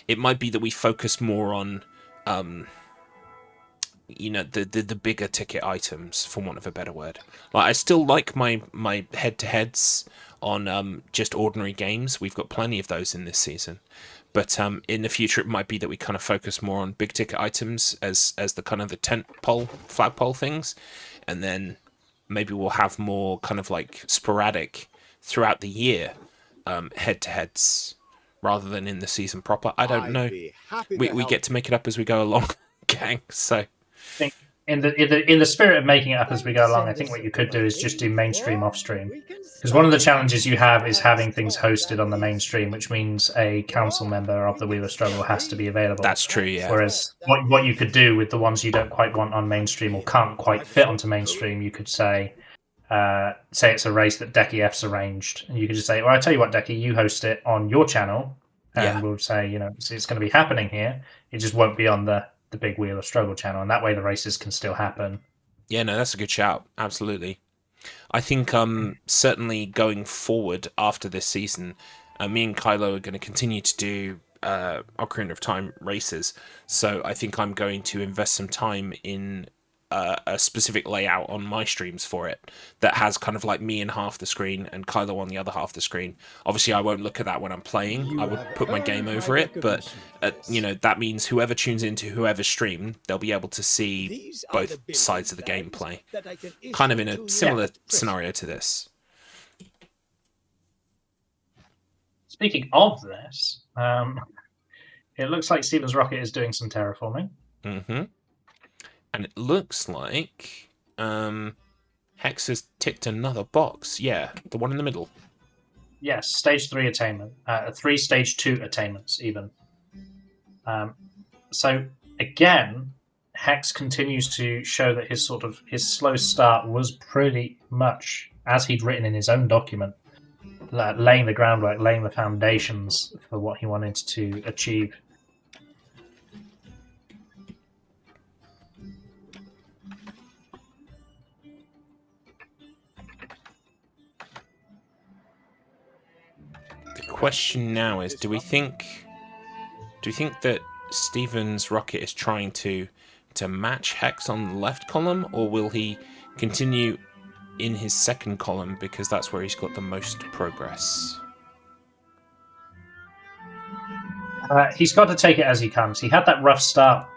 it might be that we focus more on the bigger ticket items, for want of a better word. Like, I still like my head-to-heads on just ordinary games. We've got plenty of those in this season. But in the future, it might be that we kind of focus more on big ticket items as the kind of the flagpole things, and then maybe we'll have more kind of like sporadic throughout the year head-to-heads rather than in the season proper. I don't know. We get to make it up as we go along, gang. So. I think in the spirit of making it up as we go along, I think what you could do is just do mainstream off stream, because one of the challenges you have is having things hosted on the mainstream, which means a council member of the Wheel of Struggle has to be available. That's true, yeah. Whereas what you could do with the ones you don't quite want on mainstream or can't quite fit onto mainstream, you could say it's a race that Decky F's arranged, and you could just say, well, I tell you what, Decky, you host it on your channel, and we'll say, it's going to be happening here. It just won't be on the big Wheel of Struggle channel, and that way the races can still happen. Yeah, no, that's a good shout. Absolutely. I think certainly going forward after this season, me and Kylo are going to continue to do Ocarina of Time races. So I think I'm going to invest some time in a specific layout on my streams for it that has kind of like me in half the screen and Kylo on the other half the screen. Obviously, I won't look at that when I'm playing. I would put my game over it, but you know, that means whoever tunes into whoever's stream, they'll be able to see both sides of the gameplay. Kind of in a similar scenario to this. Speaking of this, it looks like Steven's rocket is doing some terraforming. Mm-hmm. And it looks like Hex has ticked another box. Yeah, the one in the middle. Yes, stage 3 attainment. 3 stage 2 attainments, even. So, again, Hex continues to show that his slow start was pretty much, as he'd written in his own document, laying the groundwork, laying the foundations for what he wanted to achieve. The question now is, do we think that Steven's rocket is trying to match Hex on the left column, or will he continue in his second column because that's where he's got the most progress? He's got to take it as he comes. He had that rough start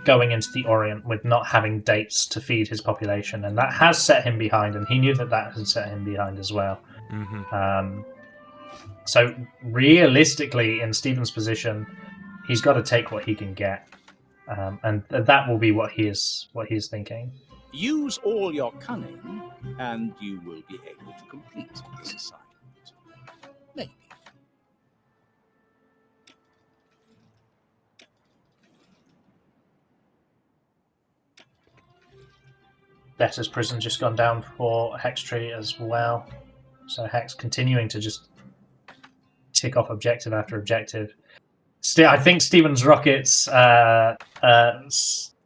going into the Orient with not having dates to feed his population, and that has set him behind, and he knew that had set him behind as well. Mm-hmm. So realistically, in Steven's position, he's got to take what he can get, and that will be what he is thinking. Use all your cunning, and you will be able to complete this assignment. Maybe. Debtor's Prison just gone down for Hextree as well. So Hex continuing to just tick off objective after objective. I think Steven's rockets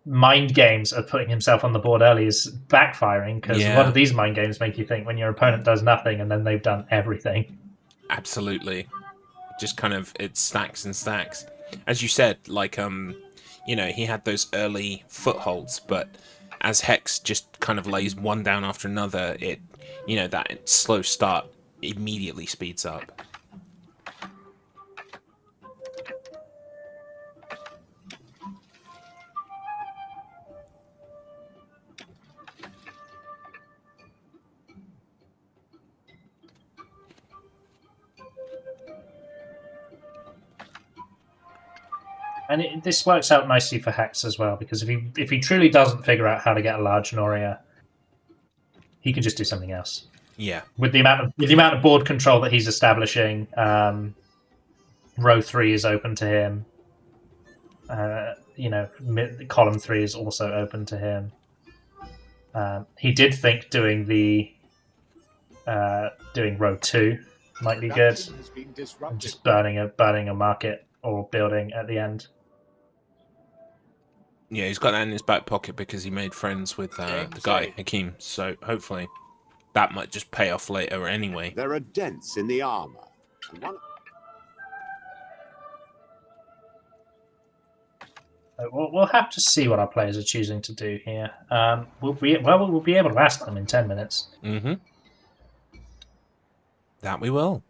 mind games of putting himself on the board early is backfiring, because what do these mind games make you think when your opponent does nothing and then they've done everything? Absolutely. Just kind of, it stacks and stacks. As you said, like, you know, he had those early footholds, but as Hex just kind of lays one down after another, it, you know, that slow start immediately speeds up. And this works out nicely for Hex as well, because if he truly doesn't figure out how to get a large Noria, he can just do something else. Yeah. With the amount of board control that he's establishing, row 3 is open to him. You know, column 3 is also open to him. He did think doing row 2 might be good, and just burning a market or building at the end. Yeah, he's got that in his back pocket because he made friends with the guy, Hakim. So hopefully that might just pay off later anyway. There are dents in the armor. And one... We'll have to see what our players are choosing to do here. We'll be able to ask them in 10 minutes. Mm-hmm. That we will.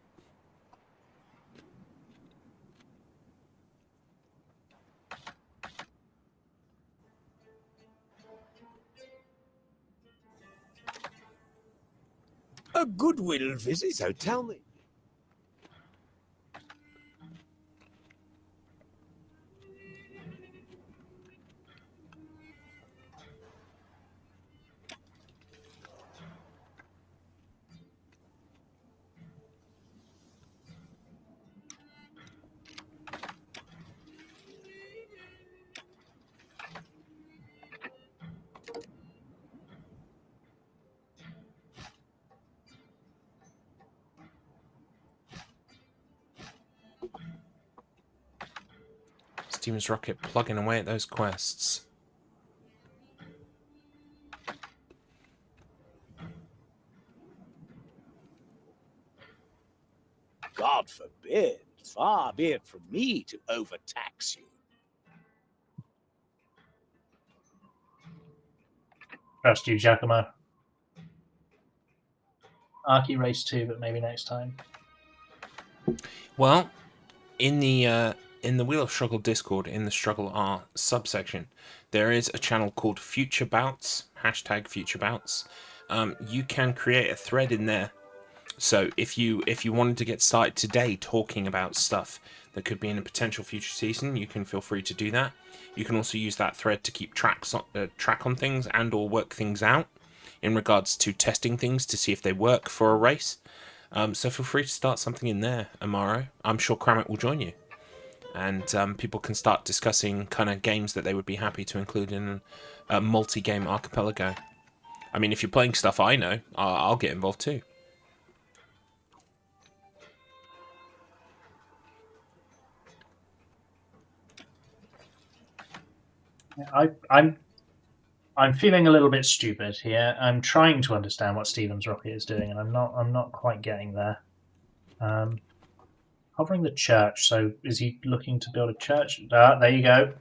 A goodwill visit. So tell me. Steven's rocket plugging away at those quests. God forbid. Far be it from me to overtax you. Trust you, Giacomo. Arky Race 2, but maybe next time. Well, in the Wheel of Struggle Discord, in the StruggleR subsection, there is a channel called Future Bouts, #FutureBouts. You can create a thread in there. So if you wanted to get started today talking about stuff that could be in a potential future season, you can feel free to do that. You can also use that thread to keep track on things and or work things out in regards to testing things to see if they work for a race. So feel free to start something in there, Amaro. I'm sure Kramit will join you. And people can start discussing kind of games that they would be happy to include in a multi-game archipelago. I mean, if you're playing stuff I know, I'll get involved too. I'm feeling a little bit stupid here. I'm trying to understand what Stevens Rocket is doing, and I'm not quite getting there. Hovering the church. So is he looking to build a church? There you go.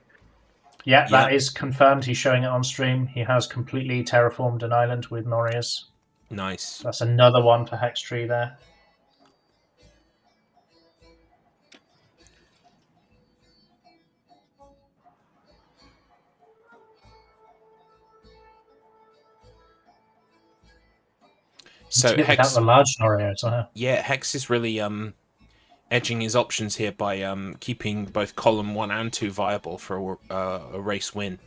Yeah, that is confirmed. He's showing it on stream. He has completely terraformed an island with Norias. Nice. That's another one for Hextree there. So Hex, the large Noria, yeah, Hex is really edging his options here by keeping both column 1 and 2 viable for a race win.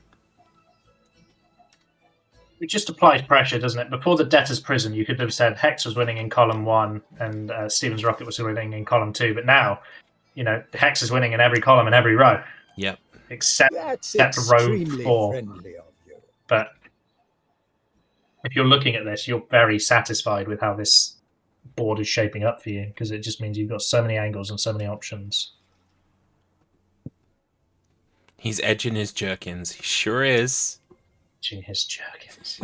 It just applies pressure, doesn't it? Before the Debtor's Prison, you could have said Hex was winning in column 1 and Stevens Rocket was winning in column 2, but now, Hex is winning in every column and every row. Yep. Except row 4. But if you're looking at this, you're very satisfied with how this board is shaping up for you, because it just means you've got so many angles and so many options. He's edging his jerkins. He sure is. Edging his jerkins.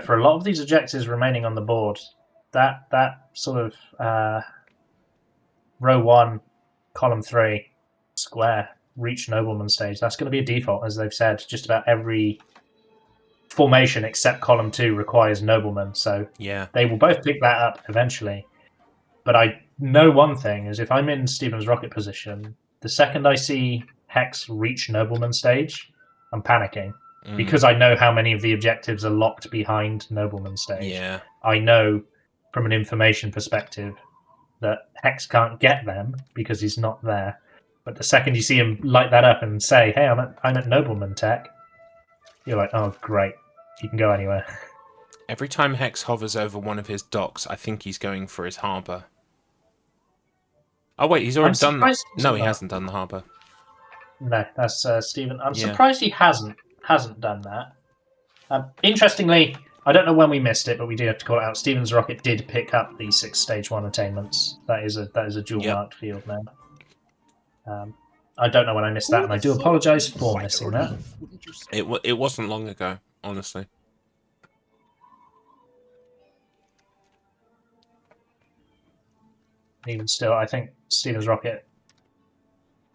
For a lot of these objectives remaining on the board, that sort of row 1, column 3, square, reach nobleman stage, that's going to be a default, as they've said. Just about every formation except column 2 requires nobleman, so yeah, they will both pick that up eventually. But I know one thing is, if I'm in Stevens Rocket position, the second I see Hex reach nobleman stage, I'm panicking. Because I know how many of the objectives are locked behind nobleman stage. Yeah. I know from an information perspective that Hex can't get them because he's not there. But the second you see him light that up and say, "Hey, I'm at nobleman tech," you're like, "Oh, great, he can go anywhere." Every time Hex hovers over one of his docks, I think he's going for his harbour. Oh wait, he's already done that. No, he hasn't done the harbour. No, that's Stephen. I'm surprised he hasn't done that. Interestingly, I don't know when we missed it, but we do have to call it out. Stevens Rocket did pick up the 6 stage 1 attainments. That is a dual marked field now. I don't know when I missed that, and I do apologise for missing that. It wasn't long ago, honestly. Even still, I think Stevens Rocket.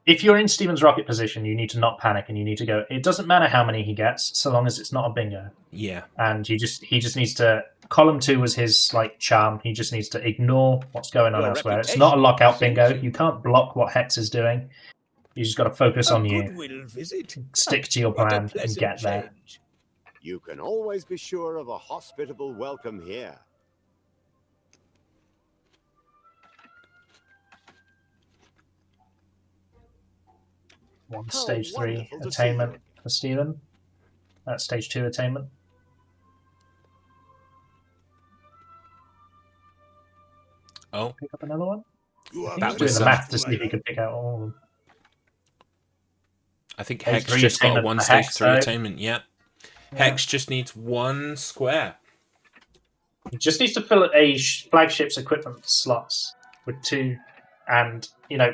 If you're in Stevens Rocket position, you need to not panic and you need to go. It doesn't matter how many he gets, so long as it's not a bingo. Yeah. And he just needs to. Column 2 was his charm. He just needs to ignore what's going on elsewhere. It's not a lockout bingo. You can't block what Hex is doing. You just got to focus on you. Stick to your plan and get there. You can always be sure of a hospitable welcome here. One stage 3 attainment for Stephen. That's stage 2 attainment. Oh. Pick up another one? That was doing the math to see if he could pick out all of them. I think Hex just got a 1 stage 3 attainment, yep. Hex just needs 1 square. He just needs to fill a flagship's equipment slots with 2. And,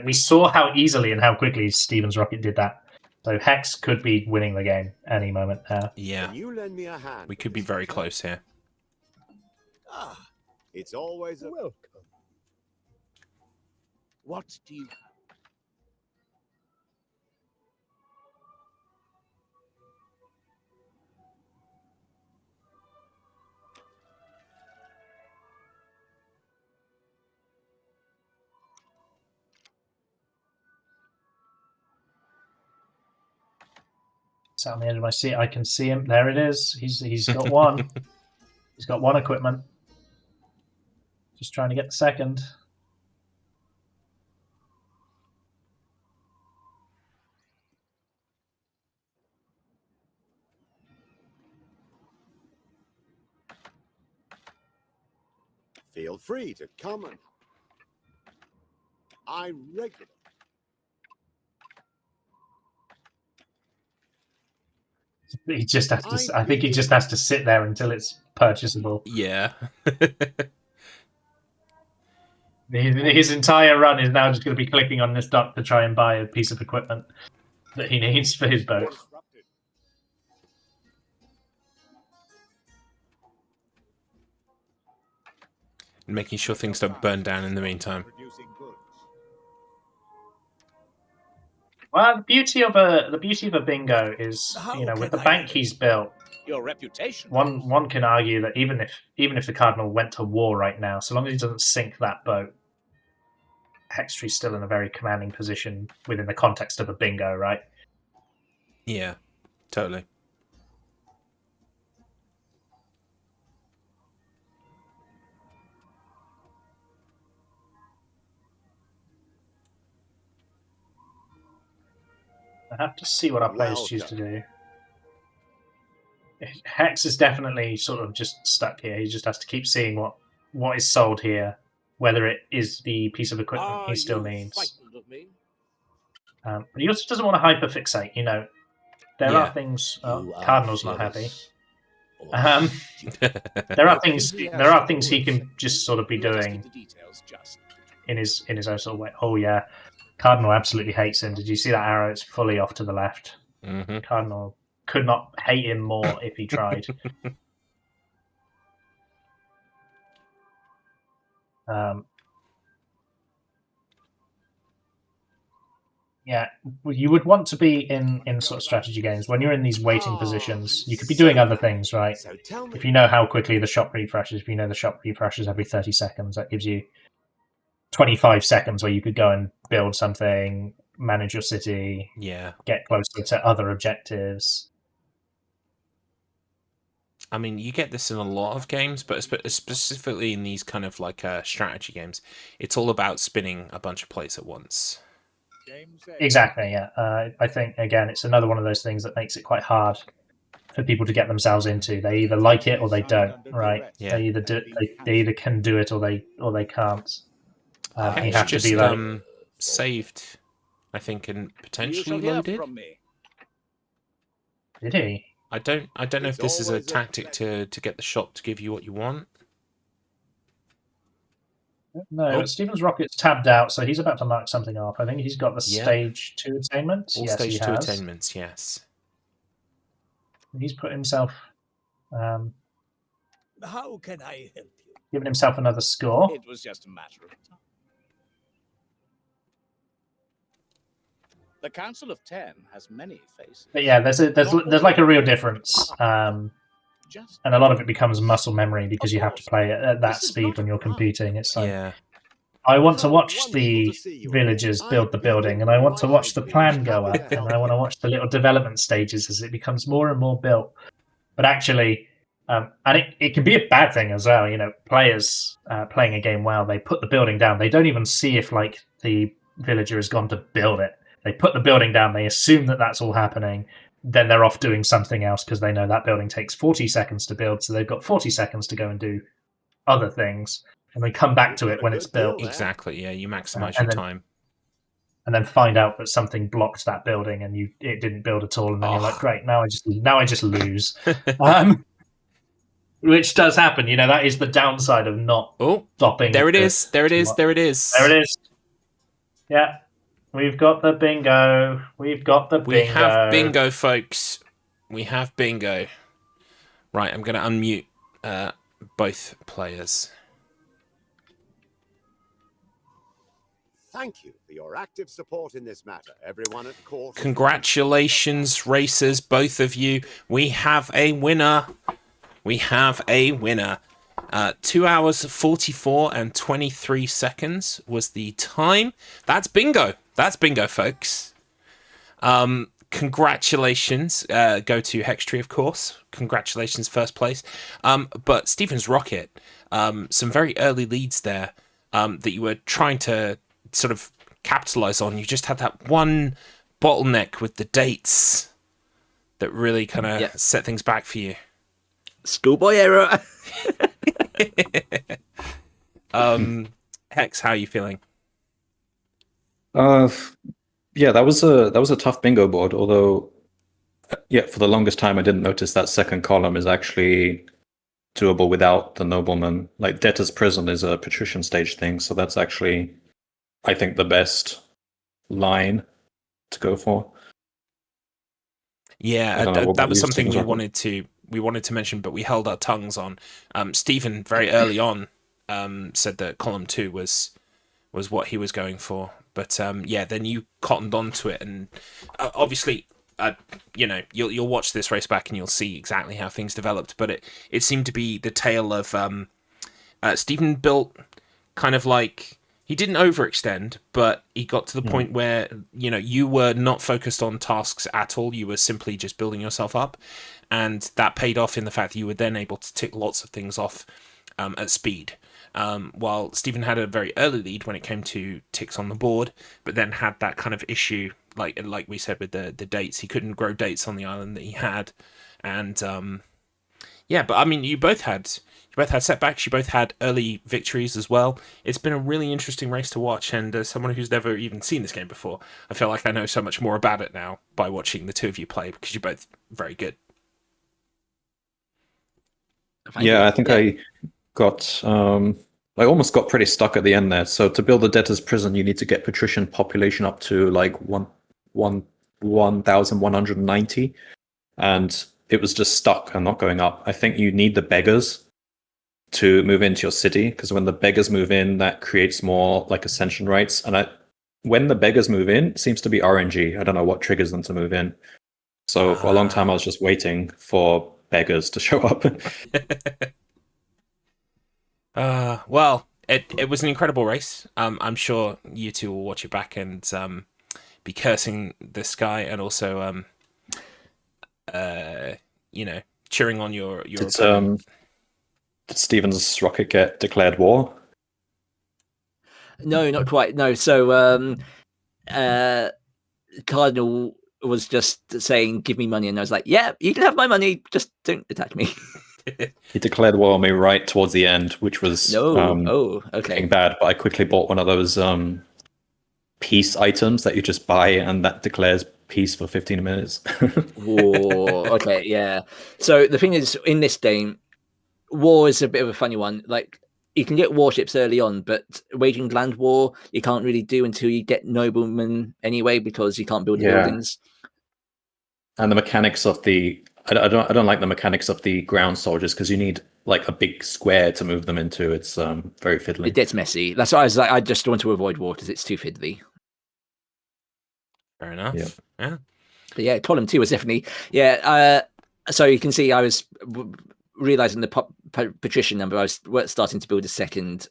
we saw how easily and how quickly Stevens Rocket did that. So Hex could be winning the game any moment now. Yeah. Can you lend me a hand? We could be very close here. It's always a welcome. What do you have? It's on the edge of my seat. I can see him. There it is. He's got one. He's got one equipment. Just trying to get the second. Feel free to come and I regularly. He just has to. I think he just has to sit there until it's purchasable. Yeah. His entire run is now just going to be clicking on this dock to try and buy a piece of equipment that he needs for his boat. And making sure things don't burn down in the meantime. Well, the beauty of a bingo is, with the bank he's built, Your reputation. one can argue that even if the Cardinal went to war right now, so long as he doesn't sink that boat, Hextree's still in a very commanding position within the context of a bingo, right? Yeah, totally. I have to see what our players choose to do. Hex is definitely sort of just stuck here. He just has to keep seeing what is sold here, whether it is the piece of equipment he still needs. But he also doesn't want to hyperfixate. There are things. Cardinal's not happy. There are things. There are things he can just sort of be doing in his own sort of way. Oh yeah. Cardinal absolutely hates him. Did you see that arrow? It's fully off to the left. Mm-hmm. Cardinal could not hate him more if he tried. Yeah, you would want to be in sort of strategy games. When you're in these waiting positions, you could be doing other things, right? If you know how quickly the shop refreshes, if you know the shop refreshes every 30 seconds, that gives you 25 seconds where you could go and build something, manage your city, get closer to other objectives. I mean, you get this in a lot of games, but specifically in these kind of like strategy games, it's all about spinning a bunch of plates at once. Exactly, yeah. I think, again, it's another one of those things that makes it quite hard for people to get themselves into. They either like it or they don't, right? Yeah. They either can do it or they can't. He's have just to be saved, I think, and potentially loaded. Did he? I don't know if this is a tactic to get the shop to give you what you want. No, Stephen's rocket's tabbed out, so he's about to mark something off. I think he's got the stage 2 attainments. All yes, stage he 2 has. attainments, yes. He's put himself, How can I help you? given himself another score. It was just a matter of time. The Council of 10 has many faces. But yeah, there's like a real difference, and a lot of it becomes muscle memory because you have to play at that speed when you're competing. It's like I want to watch the villagers build the building, and I want to watch the plan go up, and I want to watch the little development stages as it becomes more and more built. But actually, and it can be a bad thing as well. Players playing a game well, they put the building down. They don't even see if like the villager has gone to build it. They put the building down, they assume that that's all happening, then they're off doing something else because they know that building takes 40 seconds to build, so they've got 40 seconds to go and do other things, and they come back to it when it's built. Exactly, yeah, you maximize your time. And then find out that something blocked that building and it didn't build at all, and then you're like, great, now I just lose. Which does happen, that is the downside of not stopping. There it is. There it is. Yeah. We've got the bingo. We've got the bingo. We have bingo, folks. We have bingo. Right, I'm going to unmute both players. Thank you for your active support in this matter, everyone at court. Congratulations, racers, both of you. We have a winner. We have a winner. 2 hours, 44 and 23 seconds was the time. That's bingo. That's bingo, folks. Congratulations. Go to Hextree, of course. Congratulations, first place. But Stephen's Rocket, some very early leads there that you were trying to sort of capitalize on. You just had that one bottleneck with the dates that really kind of set things back for you. Schoolboy error. Hex, how are you feeling? Yeah, that was a tough bingo board. Although, yeah, for the longest time I didn't notice that second column is actually doable without the nobleman. Like Debtor's Prison is a patrician stage thing, so that's actually, I think, the best line to go for. Yeah, that was something we wanted to mention, but we held our tongues on. Stephen very early on said that column 2 was what he was going for, but yeah, then you cottoned onto it, and obviously, you know, you'll watch this race back and you'll see exactly how things developed. But it seemed to be the tale of Stephen built kind of like. He didn't overextend, but he got to the point where, you know, you were not focused on tasks at all. You were simply just building yourself up. And that paid off in the fact that you were then able to tick lots of things off at speed. While Stephen had a very early lead when it came to ticks on the board, but then had that kind of issue, like we said, with the dates. He couldn't grow dates on the island that he had. And yeah, but I mean, you both had setbacks. You both had early victories as well. It's been a really interesting race to watch, and as someone who's never even seen this game before, I feel like I know so much more about it now by watching the two of you play, because you're both very good. Yeah, I think I got I almost got pretty stuck at the end there. So to build a Debtor's Prison, you need to get patrician population up to like 1,190, and it was just stuck and not going up. I think you need the beggars to move into your city, because when the beggars move in, that creates more like ascension rights. And when the beggars move in, it seems to be RNG. I don't know what triggers them to move in. So for a long time, I was just waiting for beggars to show up. Well, it was an incredible race. I'm sure you two will watch it back and be cursing the sky, and also you know, cheering on your Did Stephen's Rocket get declared war? No, not quite. No, so Cardinal was just saying, "Give me money," and I was like, "Yeah, you can have my money. Just don't attack me." He declared war on me right towards the end, which was okay, bad. But I quickly bought one of those peace items that you just buy, and that declares peace for 15 minutes. Whoa, okay, yeah. So the thing is, in this game, war is a bit of a funny one. Like, you can get warships early on, but waging land war you can't really do until you get noblemen anyway, because you can't build buildings. And the mechanics of the I don't like the mechanics of the ground soldiers, because you need like a big square to move them into. It's very fiddly. It gets messy. That's why I was like, I just want to avoid war because it's too fiddly. Fair enough. Yeah. But yeah, column 2 was definitely so you can see I was realizing the patrician number. I was starting to build a second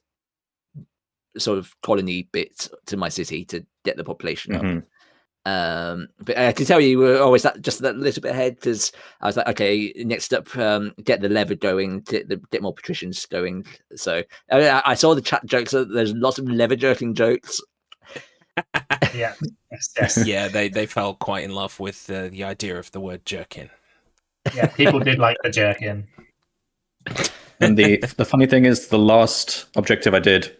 sort of colony bit to my city to get the population up. But I can tell you were always just that little bit ahead, because I was like, okay, next up, get the lever going, get more patricians going. So I saw the chat jokes. So there's lots of lever jerking jokes. Yeah, yeah, they fell quite in love with the idea of the word jerkin. Yeah, people did like the jerkin. And the funny thing is, the last objective I did,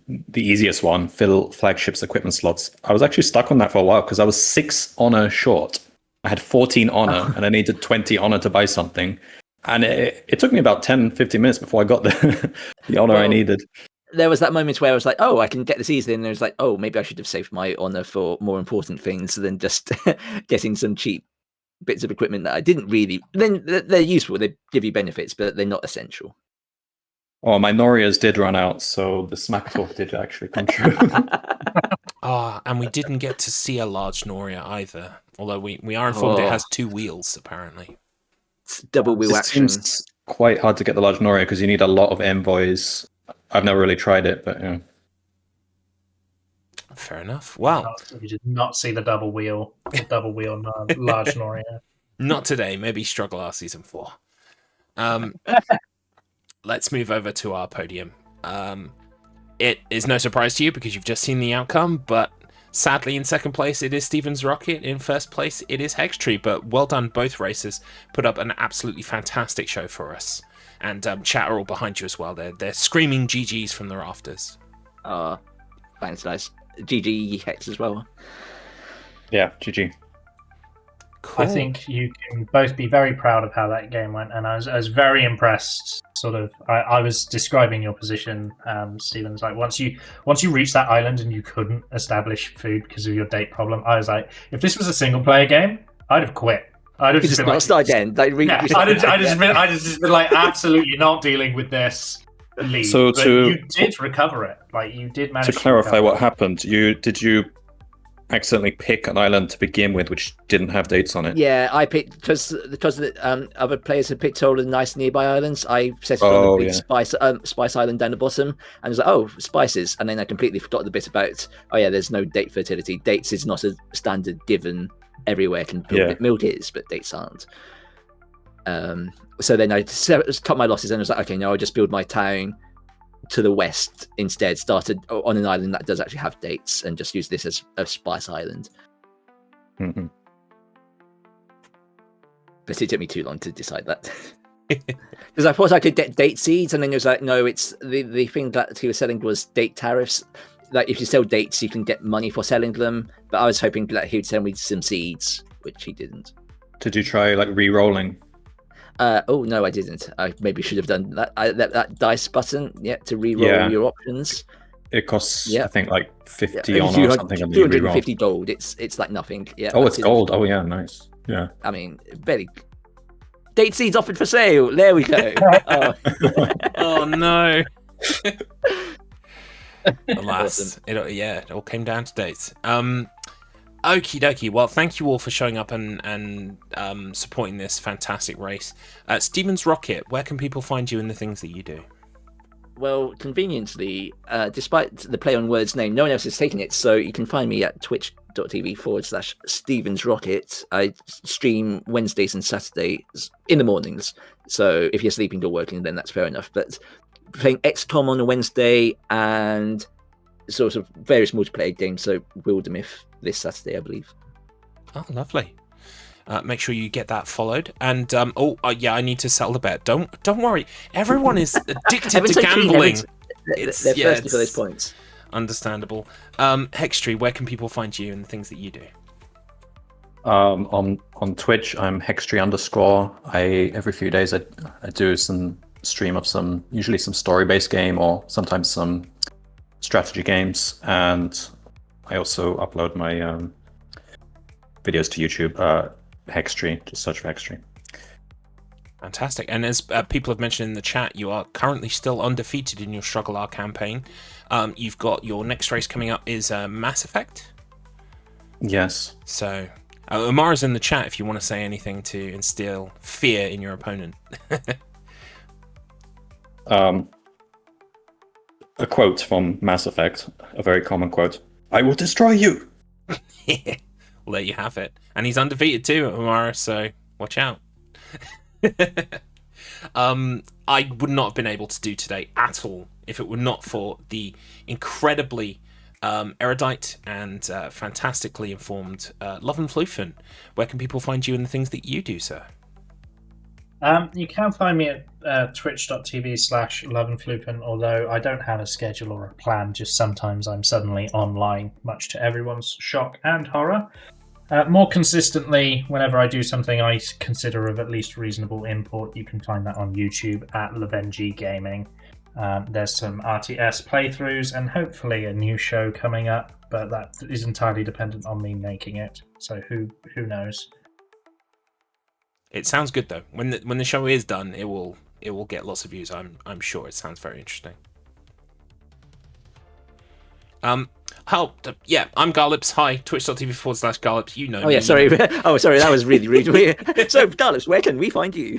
the easiest one, fill flagship's equipment slots, I was actually stuck on that for a while because I was 6 honor short. I had 14 honor and I needed 20 honor to buy something. And it took me about 10-15 minutes before I got the honor I needed. there was that moment where I was like, oh, I can get this easily. And there was like, oh, maybe I should have saved my honor for more important things than just getting some cheap bits of equipment that I didn't really. Then they're useful. They give you benefits, but they're not essential. Oh, my Norias did run out, so the smack talk did actually come true. And we didn't get to see a large Noria either. Although we are informed it has 2 wheels, apparently. It's double wheel action. Seems quite hard to get the large Noria because you need a lot of envoys. I've never really tried it, but yeah. Fair enough. Well, you did not see the double wheel large Noria. Not today. Maybe StruggleR Season 4. Let's move over to our podium. It is no surprise to you because you've just seen the outcome, but sadly in second place it is Steven's Rocket. In first place it is Hextree, but well done both races. Put up an absolutely fantastic show for us. And chat are all behind you as well. They're screaming GGs from the rafters. Thanks, guys. GG Hex as well. Yeah, GG. Cool. I think you can both be very proud of how that game went, and I was very impressed. Sort of, I was describing your position, Stephen. Like once you reached that island and you couldn't establish food because of your date problem, I was like, if this was a single player game, I'd have quit. I'd have just been like, start again. I'd just been like, absolutely not dealing with this. Leave. So but you did recover it. Like you did manage to clarify what happened. Did you accidentally pick an island to begin with which didn't have dates on it? Yeah, I picked because the other players had picked all the nice nearby islands. I set it on the big spice island down the bottom, and I was like, oh, spices, and then I completely forgot the bit about there's no date fertility. Dates is not a standard given everywhere. Milk is, but dates aren't. So then I cut my losses and I was like, okay, no, I'll just build my town to the west instead. Started on an island that does actually have dates and just use this as a spice island. Mm-hmm. But it took me too long to decide that. Because I thought I could get date seeds, and then it was like, no, it's the thing that he was selling was date tariffs. Like if you sell dates, you can get money for selling them. But I was hoping that he would sell me some seeds, which he didn't. Did you try like re-rolling? Oh no, I didn't. I maybe should have done that. That dice button, to re-roll your options. It costs, I think, like 50 on or something. 250 gold. It's like nothing. Yeah. Oh, it's gold. Oh yeah, nice. Yeah. I mean, very. Date seeds offered for sale. There we go. Oh no. Alas, Awesome. it all came down to dates. Okie dokie. Well, thank you all for showing up and supporting this fantastic race. Steven's Rocket, where can people find you and the things that you do? Well, conveniently, despite the play on words name, no one else is taking it, so you can find me at twitch.tv/Stevens Rocket. I stream Wednesdays and Saturdays in the mornings, so if you're sleeping or working, then that's fair enough. But playing XCOM on a Wednesday and sort of various multiplayer games, so Wildermyth this Saturday, I believe. Oh, lovely. Make sure you get that followed. And I need to settle the bet. Don't worry. Everyone is addicted to gambling. They're thirsty for those points. Understandable. Hextree, where can people find you and the things that you do? On Twitch, I'm Hextree_. Every few days I do some stream of usually some story-based game or sometimes some strategy games, and I also upload my videos to YouTube. Hextree, just search for Hextree. Fantastic. And as people have mentioned in the chat, you are currently still undefeated in your StruggleR campaign. You've got your next race coming up is Mass Effect. Yes. So Amara's in the chat if you want to say anything to instill fear in your opponent. A quote from Mass Effect, a very common quote. I will destroy you. Well, there you have it. And he's undefeated too, Amara, so watch out. I would not have been able to do today at all if it were not for the incredibly erudite and fantastically informed Loven Flufen. Where can people find you and the things that you do, sir? You can find me at twitch.tv/LovenFlupen, although I don't have a schedule or a plan, just sometimes I'm suddenly online, much to everyone's shock and horror. More consistently, whenever I do something I consider of at least reasonable import, you can find that on YouTube at Lavengi Gaming. There's some RTS playthroughs and hopefully a new show coming up, but that is entirely dependent on me making it. So who knows? It sounds good though. When the show is done, it will get lots of views. I'm sure. It sounds very interesting. I'm Garlips. Hi, twitch.tv/Garlips. You know. Oh yeah, sorry. Oh sorry, that was really rude. So Garlips, where can we find you?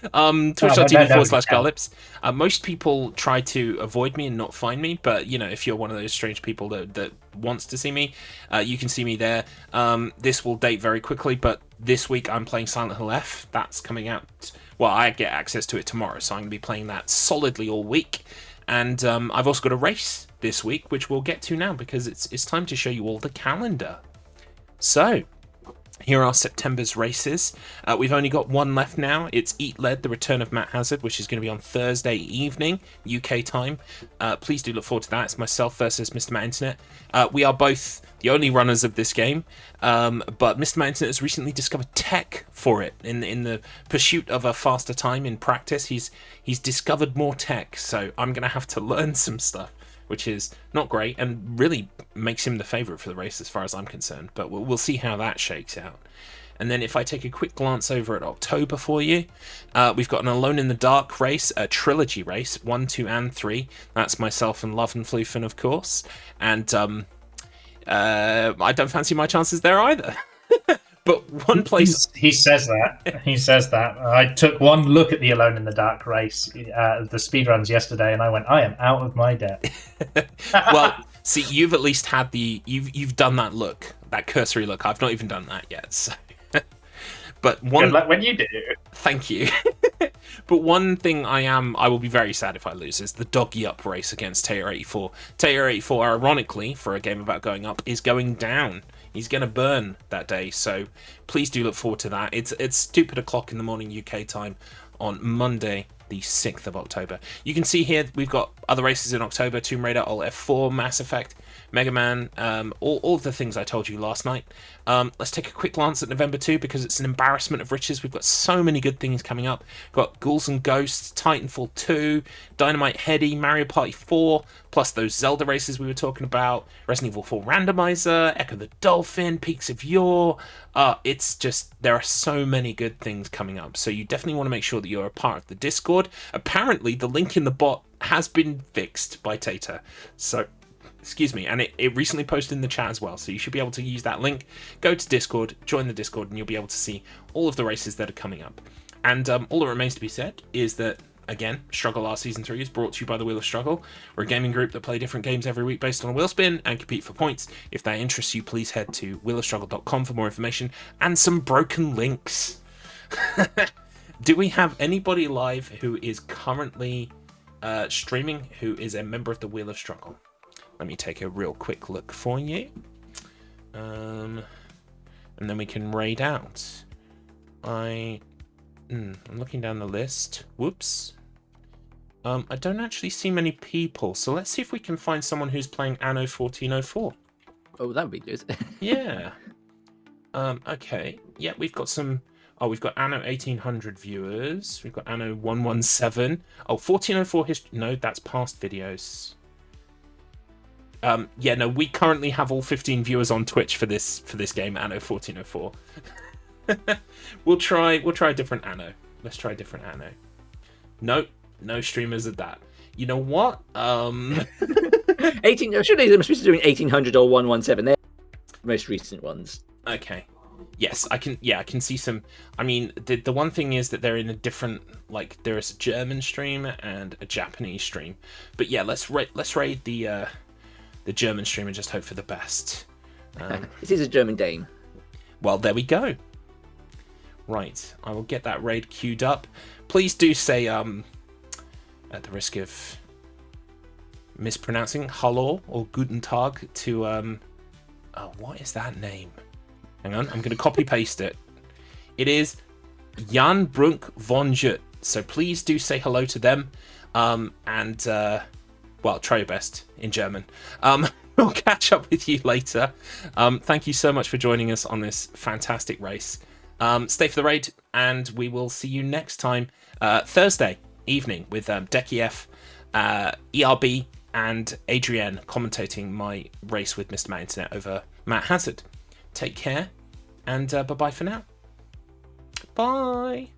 Twitch.tv/Garlips. Most people try to avoid me and not find me, but if you're one of those strange people that wants to see me, you can see me there. This will date very quickly, but this week I'm playing Silent Hill F. That's coming out. Well, I get access to it tomorrow, so I'm going to be playing that solidly all week. And I've also got a race this week, which we'll get to now because it's time to show you all the calendar. So, here are September's races. We've only got one left now. It's Eat Lead, the return of Matt Hazard, which is going to be on Thursday evening, UK time. Please do look forward to that. It's myself versus Mr. Matt Internet. We are both the only runners of this game, but Mr. Matt Internet has recently discovered tech for it. In the pursuit of a faster time in practice, he's discovered more tech, so I'm going to have to learn some stuff, which is not great and really makes him the favourite for the race as far as I'm concerned. But we'll see how that shakes out. And then if I take a quick glance over at October for you, we've got an Alone in the Dark race, a trilogy race, 1, 2, and 3. That's myself and Love and Floofin, of course. And I don't fancy my chances there either. But one place... He says that. He says that. I took one look at the Alone in the Dark race, the speedruns yesterday, and I went, I am out of my depth. Well, see, you've at least had you've done that look, that cursory look. I've not even done that yet. So. But good luck when you do. Thank you. But one thing I will be very sad if I lose is the Doggy Up race against Taylor84. Taylor84, ironically, for a game about going up, is going down. He's going to burn that day, so please do look forward to that. It's 2:00 in the morning UK time on Monday, the 6th of October. You can see here we've got other races in October: Tomb Raider, Alt F4, Mass Effect, Mega Man, all of the things I told you last night. Let's take a quick glance at November 2 because it's an embarrassment of riches. We've got so many good things coming up. We've got Ghouls and Ghosts, Titanfall 2, Dynamite Heady, Mario Party 4, plus those Zelda races we were talking about, Resident Evil 4 Randomizer, Echo the Dolphin, Peaks of Yore. It's just, there are so many good things coming up. So you definitely want to make sure that you're a part of the Discord. Apparently, the link in the bot has been fixed by Tater. So... excuse me, and it recently posted in the chat as well, so you should be able to use that link, go to Discord, join the Discord, and you'll be able to see all of the races that are coming up. And all that remains to be said is that, again, StruggleR Season 3 is brought to you by the Wheel of Struggle. We're a gaming group that play different games every week based on a wheel spin and compete for points. If that interests you, please head to wheelofstruggle.com for more information and some broken links. Do we have anybody live who is currently streaming who is a member of the Wheel of Struggle? Let me take a real quick look for you. And then we can raid out. I'm looking down the list. Whoops. I don't actually see many people, so let's see if we can find someone who's playing Anno 1404. Oh, that would be good. Yeah. Okay. Yeah, we've got some... Oh, we've got Anno 1800 viewers. We've got Anno 117. Oh, 1404 history... No, that's past videos. Yeah, no, we currently have all 15 viewers on Twitch for this game, Anno 1404. We'll try a different Anno. Let's try a different Anno. Nope, no streamers at that. You know what? 18. Surely they're supposed to be doing 1800 or 117. They're the most recent ones. Okay. Yes, I can. Yeah, I can see some. I mean, the one thing is that they're in a different. Like, there is a German stream and a Japanese stream. But yeah, let's raid the German stream and just hope for the best. This is a German Dane. Well, there we go. Right, I will get that raid queued up. Please do say, at the risk of mispronouncing, Hallo or Guten Tag to, oh, what is that name? Hang on, I'm going to copy paste it. It is Jan Brunk von Jut. So please do say hello to them. Well, try your best in German. We'll catch up with you later. Thank you so much for joining us on this fantastic race. Stay for the raid, and we will see you next time, Thursday evening with Dekiev, ERB, and Adrienne commentating my race with Mr. Matt Internet over Matt Hazard. Take care, and bye-bye for now. Bye!